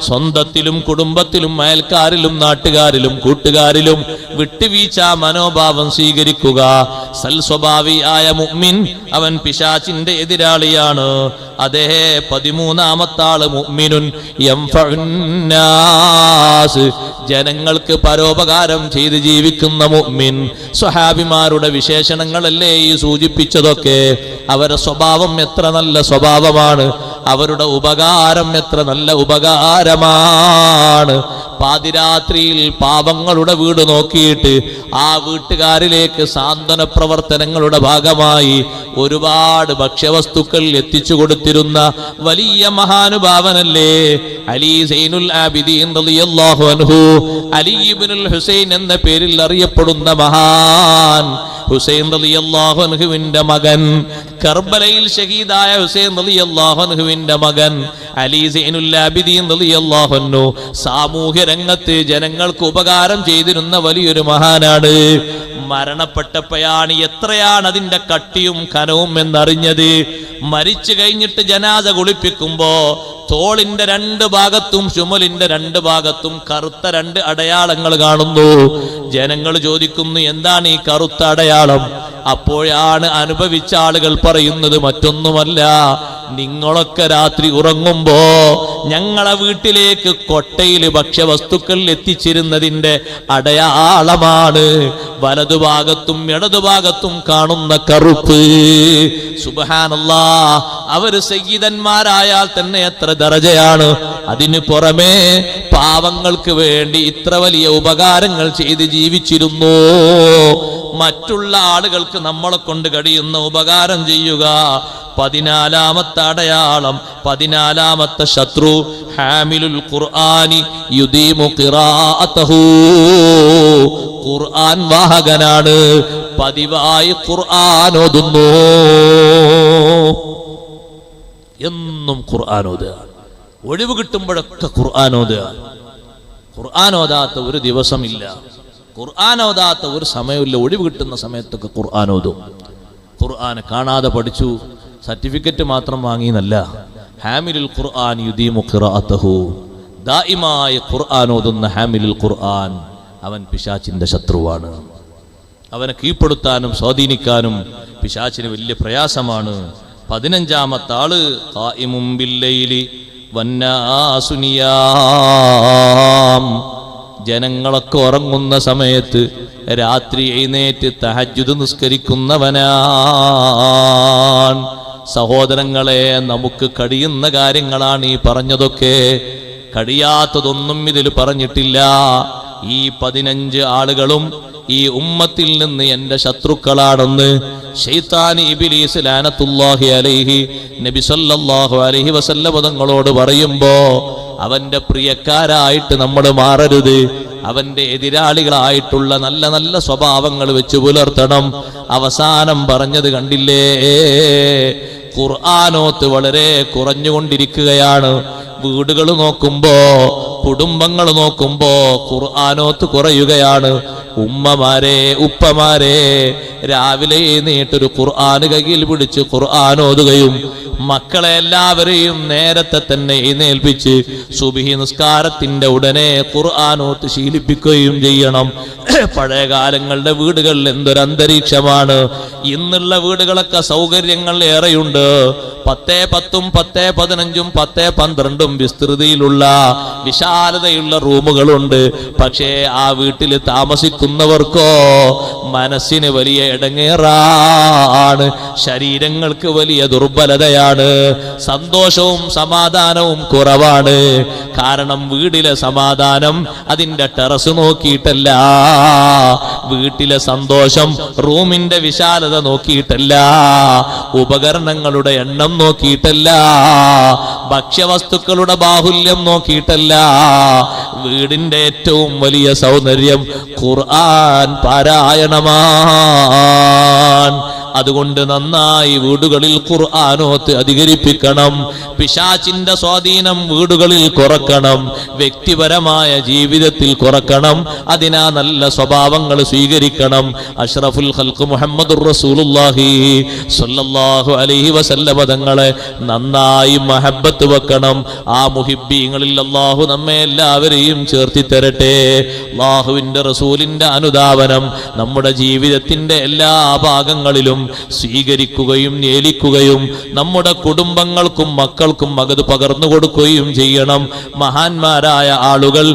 സ്വന്തത്തിലും കുടുംബത്തിലും അയൽക്കാരിലും നാട്ടുകാരിലും കൂട്ടുകാരിലും വിട്ടുവീഴ്ച മനോഭാവം സ്വീകരിക്കുക. സൽ സ്വഭാവിയായ മുഅ്മിൻ അവൻ പിശാചിന്റെ എതിരാളിയാണ്. അതേ, 13ാമത്തെ ആള് മുഅ്മിനുൻ യൻഫഉന്നാസ്, ജനങ്ങൾക്ക് പരോപകാരം ചെയ്ത് ജീവിക്കുന്ന മുഅ്മിൻ. സ്വഹാബിമാരുടെ വിശേഷണങ്ങളല്ലേ ഈ സൂചിപ്പിച്ചതൊക്കെ. അവരുടെ സ്വഭാവം എത്ര നല്ല സ്വഭാവമാണ്, അവരുടെ ഉപകാരം എത്ര നല്ല ഉപകാരമാണ്. പാതിരാത്രിയിൽ പാവങ്ങളുടെ വീട് നോക്കിയിട്ട് ആ വീട്ടുകാരിലേക്ക് സാന്ത്വന പ്രവർത്തനങ്ങളുടെ ഭാഗമായി ഒരുപാട് ഭക്ഷ്യവസ്തുക്കൾ എത്തിച്ചു കൊടുത്തിരുന്ന വലിയ മഹാനുഭാവനല്ലേ അലി സൈനുൽ ആബിദീൻ റളിയല്ലാഹു അൻഹു. അലി ഇബ്നുൽ ഹുസൈൻ എന്ന പേരിൽ അറിയപ്പെടുന്ന മഹാൻ ഹുസൈൻ റളിയല്ലാഹു അൻഹുവിന്റെ മകൻ, കർബലയിൽ ഷഹീദായ ഹുസൈൻ റളിയല്ലാഹു അൻഹുവിന്റെ മകൻ അലി സൈനുൽ ആബിദീൻ റളിയല്ലാഹു അൻഹു സാമൂഹ്യ രംഗത്ത് ജനങ്ങൾക്ക് ഉപകാരം ചെയ്തിരുന്ന വലിയൊരു മഹാനാണ്. മരണപ്പെട്ടപ്പോഴാണ് എത്രയാണ് അതിന്റെ കട്ടിയും കനവും എന്നറിഞ്ഞത്. മരിച്ചു കഴിഞ്ഞിട്ട് ജനാസ കുളിപ്പിക്കുമ്പോ തോളിന്റെ 2 ഭാഗത്തും ചുമലിന്റെ 2 ഭാഗത്തും കറുത്ത 2 അടയാളങ്ങൾ കാണുന്നു. ജനങ്ങൾ ചോദിക്കുന്നു, എന്താണ് ഈ കറുത്ത അടയാളം? അപ്പോഴാണ് അനുഭവിച്ച ആളുകൾ പറയുന്നത്, മറ്റൊന്നുമല്ല, നിങ്ങളൊക്കെ രാത്രി ഉറങ്ങുമ്പോ ഞങ്ങളെ വീട്ടിലേക്ക് കൊട്ടയിൽ ഭക്ഷ്യവസ്തുക്കൾ എത്തിച്ചിരുന്നതിന്റെ അടയാളമാണ് വലതുഭാഗത്തും ഇടതുഭാഗത്തും കാണുന്ന കറുപ്പ്. സുബ്ഹാനല്ലാഹ്, അവര് സയ്യിദന്മാരായാൽ തന്നെ എത്ര ദറജയാണ്. അതിനു പുറമേ പാവങ്ങൾക്ക് വേണ്ടി ഇത്ര വലിയ ഉപകാരങ്ങൾ ചെയ്ത് ജീവിച്ചിരുന്നു. മറ്റുള്ള ആളുകൾക്ക് നമ്മളെ കൊണ്ട് കഴിയുന്ന ഉപകാരം ചെയ്യുക. 14ാമത്തെ അടയാളം, 14ാമത്തെ ശത്രു ഹാമിലുൽ ഖുർആനി യുദീമു ഖിറാഅതഹു, ഖുർആൻ വാഹകനാണ്, പതിവായി ഖുർആൻ ഓതുന്നു. എന്നും ഖുർആൻ ഓതുക, ഒഴിവ് കിട്ടുമ്പോഴൊക്കെ ഖുർആൻ ഓതുക. ഖുർആൻ ഓതാത്ത ഒരു ദിവസമില്ല, ഖുർആൻ ഓതാത്ത ഒരു സമയമില്ല. ഒഴിവ് കിട്ടുന്ന സമയത്തൊക്കെ ഖുർആൻ ഓതും. ഖുർആൻ കാണാതെ പഠിച്ചു, സർട്ടിഫിക്കറ്റ് മാത്രം വാങ്ങിയെന്നല്ല. ഹാമിലുൽ ഖുർആൻ യുദീമു ഖിറാഅതഹു, ദായിമായി ഖുർആൻ ഓതുന്ന ഹാമിലുൽ ഖുർആൻ അവൻ പിശാചിന്റെ ശത്രുവാണ്. അവനെ കീഴ്പ്പെടുത്താനും സ്വാധീനിക്കാനും പിശാചിന് വലിയ പ്രയാസമാണ്. 15ാമത്തെ ആള് ഖായിമും ബില്ലൈലി വന്നാസു നിയാം, ജനങ്ങളൊക്കെ ഉറങ്ങുന്ന സമയത്ത് രാത്രി എഴുന്നേറ്റ് തഹജ്ജുദ് നിസ്കരിക്കുന്നവനാൻ. സഹോദരങ്ങളെ, നമുക്ക് കഴിയുന്ന കാര്യങ്ങളാണ് ഈ പറഞ്ഞതൊക്കെ. കഴിയാത്തതൊന്നും ഇതിൽ പറഞ്ഞിട്ടില്ല. ഈ 15 ആളുകളും ഈ ഉമ്മത്തിൽ നിന്ന് എന്റെ ശത്രുക്കളാണെന്ന് ശൈത്താൻ ഇബ്ലീസ് ലഅനത്തുല്ലാഹി അലൈഹി നബി സല്ലല്ലാഹു അലൈഹി വസല്ലം തങ്ങളോട് പറയുമ്പോ അവന്റെ പ്രിയക്കാരായിട്ട് നമ്മൾ മാറരുത്. അവന്റെ എതിരാളികളായിട്ടുള്ള നല്ല നല്ല സ്വഭാവങ്ങൾ വെച്ച് പുലർത്തണം. അവസാനം പറഞ്ഞത് കണ്ടില്ലേ, ഖുർആനോത്ത് വളരെ കുറഞ്ഞുകൊണ്ടിരിക്കുകയാണ്. വീടുകൾ നോക്കുമ്പോ, കുടുംബങ്ങൾ നോക്കുമ്പോ ഖുർആനോത്ത് കുറയുകയാണ്. ഉമ്മമാരെ, ഉപ്പമാരെ, രാവിലെ എഴുന്നേറ്റൊരു ഖുർആൻ കയ്യിൽ പിടിച്ച് ഖുർആൻ ഓതുകയും മക്കളെ എല്ലാവരെയും നേരത്തെ തന്നെ എഴുന്നേൽപ്പിച്ച് സുബ്ഹി നിസ്കാരത്തിന്റെ ഉടനെ ഖുർആനോത്ത് ശീലിപ്പിക്കുകയും ചെയ്യണം. പഴയ കാലങ്ങളുടെ വീടുകളിൽ എന്തൊരു അന്തരീക്ഷമാണ്. ഇന്നുള്ള വീടുകളൊക്കെ സൗകര്യങ്ങൾ ഏറെയുണ്ട്. 10-10, 10-15, 10-12 വിസ്തൃതിയിലുള്ള വിശാലതയുള്ള റൂമുകളുണ്ട്. പക്ഷേ ആ വീട്ടിൽ താമസിക്കുന്നവർക്കോ മനസ്സിന് വലിയ ഇടങ്ങേറാണ്, ശരീരങ്ങൾക്ക് വലിയ ദുർബലതയാണ്, സന്തോഷവും സമാധാനവും കുറവാണ്. കാരണം വീടിലെ സമാധാനം അതിന്റെ ടെറസ് നോക്കിയിട്ടല്ല, വീട്ടിലെ സന്തോഷം റൂമിന്റെ വിശാലത നോക്കിയിട്ടല്ല, ഉപകരണങ്ങളുടെ എണ്ണം നോക്കിയിട്ടല്ല, ഭക്ഷ്യവസ്തുക്കളുടെ ബാഹുല്യം നോക്കിയിട്ടല്ല. വീടിന്റെ ഏറ്റവും വലിയ സൗന്ദര്യം ഖുർആൻ പാരായണമാണ്. അതുകൊണ്ട് നന്നായി വീടുകളിൽ ഖുർആനോത്ത് അധികരിപ്പിക്കണം. പിശാചിന്റെ സ്വാധീനം വീടുകളിൽ കുറക്കണം, വ്യക്തിപരമായ ജീവിതത്തിൽ കുറക്കണം. അതിനാ നല്ല സ്വഭാവങ്ങൾ സ്വീകരിക്കണം. അഷ്റഫുൽ ഖൽഖ് മുഹമ്മദുർ റസൂലുള്ളാഹി സ്വല്ലല്ലാഹു അലൈഹി വസല്ലമ തങ്ങളെ നന്നായി മഹബ്ബത്ത് വെക്കണം. ആ മുഹിബ്ബീങ്ങളിൽ അല്ലാഹു നമ്മെ എല്ലാവരെയും ചേർത്തി തരട്ടെ. അല്ലാഹുവിന്റെ റസൂലിന്റെ അനുധാവനം നമ്മുടെ ജീവിതത്തിന്റെ എല്ലാ ഭാഗങ്ങളിലും സ്വീകരിക്കുകയും നേലിക്കുകയും നമ്മുടെ കുടുംബങ്ങൾക്കും മക്കൾക്കും അത് പകർന്നു കൊടുക്കുകയും ചെയ്യണം. മഹാന്മാരായ ആളുകൾ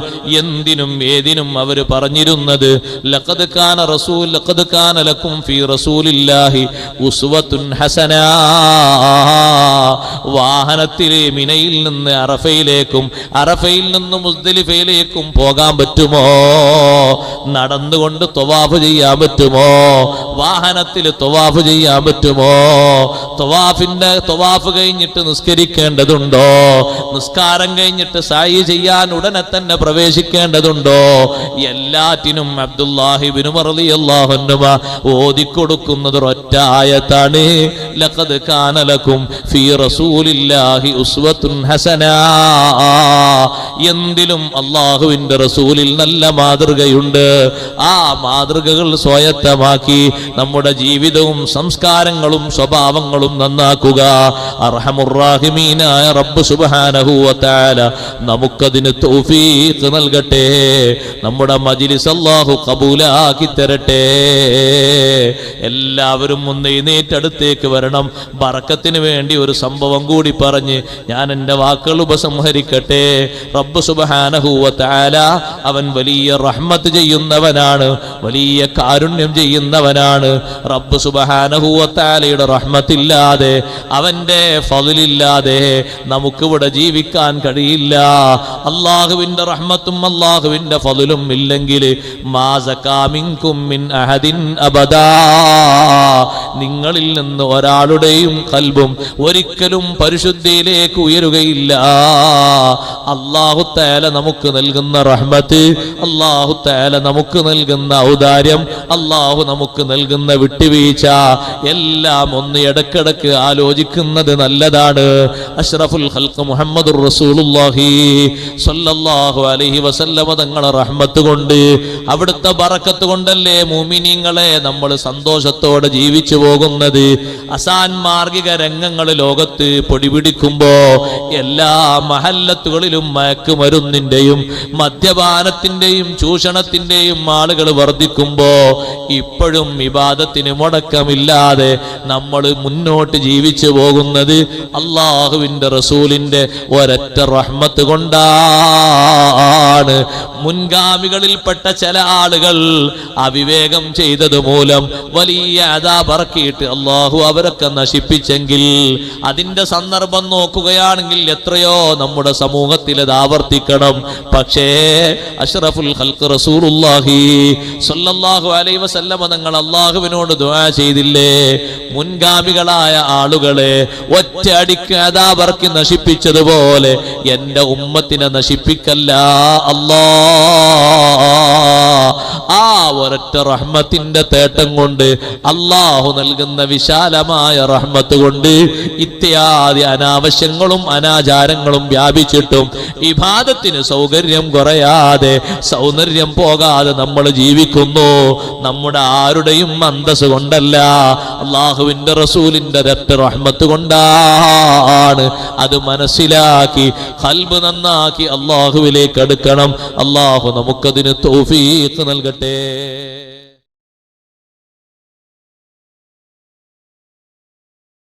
എന്തിനും ഏതിനും അവർ പറഞ്ഞിരുന്നത് ലഖദ് കാന ലക്കും ഫീ റസൂലില്ലാഹി ഉസ്വത്തുൻ ഹസന. വാഹനത്തിലെ മിനയിൽ നിന്ന് അറഫയിലേക്കും അറഫയിൽ നിന്ന് മുസ്ദലിഫയിലേക്കും പോകാൻ പറ്റുമോ? നടന്നുകൊണ്ട് തവാഫ് ചെയ്യാൻ പറ്റുമോ? വാഹനത്തിൽ തവാഫ് ചെയ്യാൻ പറ്റുമോ? തവാഫ് കഴിഞ്ഞിട്ട് നിസ്കരിക്കേണ്ടതുണ്ടോ? നിസ്കാരം കഴിഞ്ഞിട്ട് സായി ചെയ്യാൻ ഉടനെ തന്നെ പ്രവേശിക്കേണ്ടതുണ്ടോ? എല്ലാറ്റിനും അബ്ദുല്ലാഹി ഇബ്നു ഉമർ റളിയല്ലാഹു അൻഹു ഓതിക്കൊടുക്കുന്നത് ഒറ്റ ആയത്താണ്, ലഖദ് കാന ലക്കും ഫീ റസൂലില്ലാഹി ഉസ്വത്തുൻ ഹസന. എന്തിലും അല്ലാഹുവിന്റെ റസൂലിൽ നല്ല മാതൃകയുണ്ട്. ആ മാതൃകകൾ സ്വായത്തമാക്കി നമ്മുടെ ജീവിതവും സംസ്കാരങ്ങളും സ്വഭാവങ്ങളും നന്നാക്കുക. അർഹമുർ റഹീമീനായ റബ്ബ് സുബ്ഹാനഹു വ തആല നമുക്കതിന് തൗഫീഖ് നൽകട്ടെ. നമ്മുടെ മജ്ലിസ് അല്ലാഹു ഖബൂലാക്കി തരട്ടെ. എല്ലാവരും ഒന്ന് എഴുന്നേറ്റടുത്തേക്ക് വരണം. ബറക്കത്തിന് വേണ്ടി ഒരു സംഭവം കൂടി പറഞ്ഞ് ഞാൻ എൻ്റെ വാക്കുകൾ ഉപസംഹരിക്കട്ടെ. റബ്ബ് സുബ്ഹാനഹു വ തആല അവൻ വലിയ റഹ്മത്ത് ചെയ്യുന്നവനാണ്, വലിയ കാരുണ്യം ചെയ്യുന്നവനാണ്. റബ്ബ് സുബ്ഹാനഹു വ തആലയുടെ റഹ്മത്തില്ലാതെ, അവന്റെ ഫളിലില്ലാതെ നമുക്കിവിടെ ജീവിക്കാൻ കഴിയില്ല. അല്ലാഹുവിന്റെ റഹ്മത്തും അല്ലാഹുവിന്റെ ഫളിലും ഇല്ലെങ്കിൽ മാ സകാ മിൻകും മിൻ അഹദിൻ അബദാ, നിങ്ങളിൽ നിന്ന് ഒരാളുടെയും ഖൽബും ഒരിക്കലും പരിശുദ്ധിയിലേക്ക് ഉയരുകയില്ല. അല്ലാഹു തആല നമുക്ക് നൽകുന്ന റഹ്മത്ത്, അല്ലാഹു തആല നമുക്ക് നൽകുന്ന ഔദാര്യം, അല്ലാഹു നമുക്ക് നൽകുന്ന വിട്ടുവീഴ്ച എല്ലാം ഒന്ന് ഇടക്കിടക്ക് ആലോചിക്കുന്നത് നല്ലതാണ്. അഷ്റഫുൽ ഖൽഖ് മുഹമ്മദുർ റസൂലുള്ളാഹി സ്വല്ലല്ലാഹു അലൈഹി വസല്ലമ തങ്ങളെ റഹ്മത്ത് കൊണ്ട്, അവിടുത്തെ ബറക്കത്ത് കൊണ്ടല്ലേ മുഅ്മിനീങ്ങളെ നമ്മൾ സന്തോഷത്തോടെ ജീവിച്ചു പോകുന്നത്. അസാൻമാർഗിക രംഗങ്ങൾ ലോകത്ത് പൊടിപിടിക്കുമ്പോ എല്ലാ മഹല്ലത്തുകളിലും വീട്ടിലും മയക്കുമരുന്നിന്റെയും മദ്യപാനത്തിന്റെയും ചൂഷണത്തിന്റെയും ആളുകൾ വർദ്ധിക്കുമ്പോ ഇപ്പോഴും ഇബാദത്തിന് മുടക്കമില്ലാതെ നമ്മൾ മുന്നോട്ട് ജീവിച്ചു പോകുന്നത് അള്ളാഹുവിന്റെ റസൂലിന്റെ ഒരൊറ്റ റഹ്മത്ത് കൊണ്ടാണ്. മുൻഗാമികളിൽപ്പെട്ട ചില ആളുകൾ അവിവേകം ചെയ്തത് മൂലം വലിയ അദാബ് ഇറക്കിയിട്ട് അള്ളാഹു അവരൊക്കെ നശിപ്പിച്ചെങ്കിൽ അതിന്റെ സന്ദർഭം നോക്കുകയാണെങ്കിൽ എത്രയോ നമ്മുടെ സമൂഹത്തിൽ അത് ആവർത്തിക്കണം. പക്ഷേ അഷ്റഫുൽ ഖൽഖ് റസൂലുള്ളാഹി സ്വല്ലല്ലാഹു അലൈഹി വസല്ലമ തങ്ങൾ അള്ളാഹുവിനോട് ദുആ ചെയ്തില്ലേ, മുൻഗാമികളായ ആളുകളെ ഒറ്റയടിക്ക് അദാബ് ഇറക്കി നശിപ്പിച്ചതുപോലെ എന്റെ ഉമ്മത്തിനെ നശിപ്പിക്കല്ല അല്ലാ. ആ ഒരൊറ്റ റഹ്മത്തിന്റെ തേട്ടം കൊണ്ട്, അള്ളാഹു നൽകുന്ന വിശാലമായ റഹ്മത്ത് കൊണ്ട് ഇത്യാദി അനാവശ്യങ്ങളും അനാചാരങ്ങളും വ്യാപിച്ചിട്ടും ഇബാദത്തിന് സൗകര്യം കുറയാതെ സൗന്ദര്യം പോകാതെ നമ്മൾ ജീവിക്കുന്നു. നമ്മുടെ ആരുടെയും അന്തസ് കൊണ്ടല്ല, അള്ളാഹുവിന്റെ റസൂലിന്റെ ഒരൊറ്റ റഹ്മത്ത് കൊണ്ടാണ്. അത് മനസ്സിലാക്കി ഖൽബ് നന്നാക്കി അള്ളാഹുവിലേക്ക് അടുക്കണം. അള്ളാഹു നമുക്കതിന് തൗഫീഖ് നൽകട്ടെ.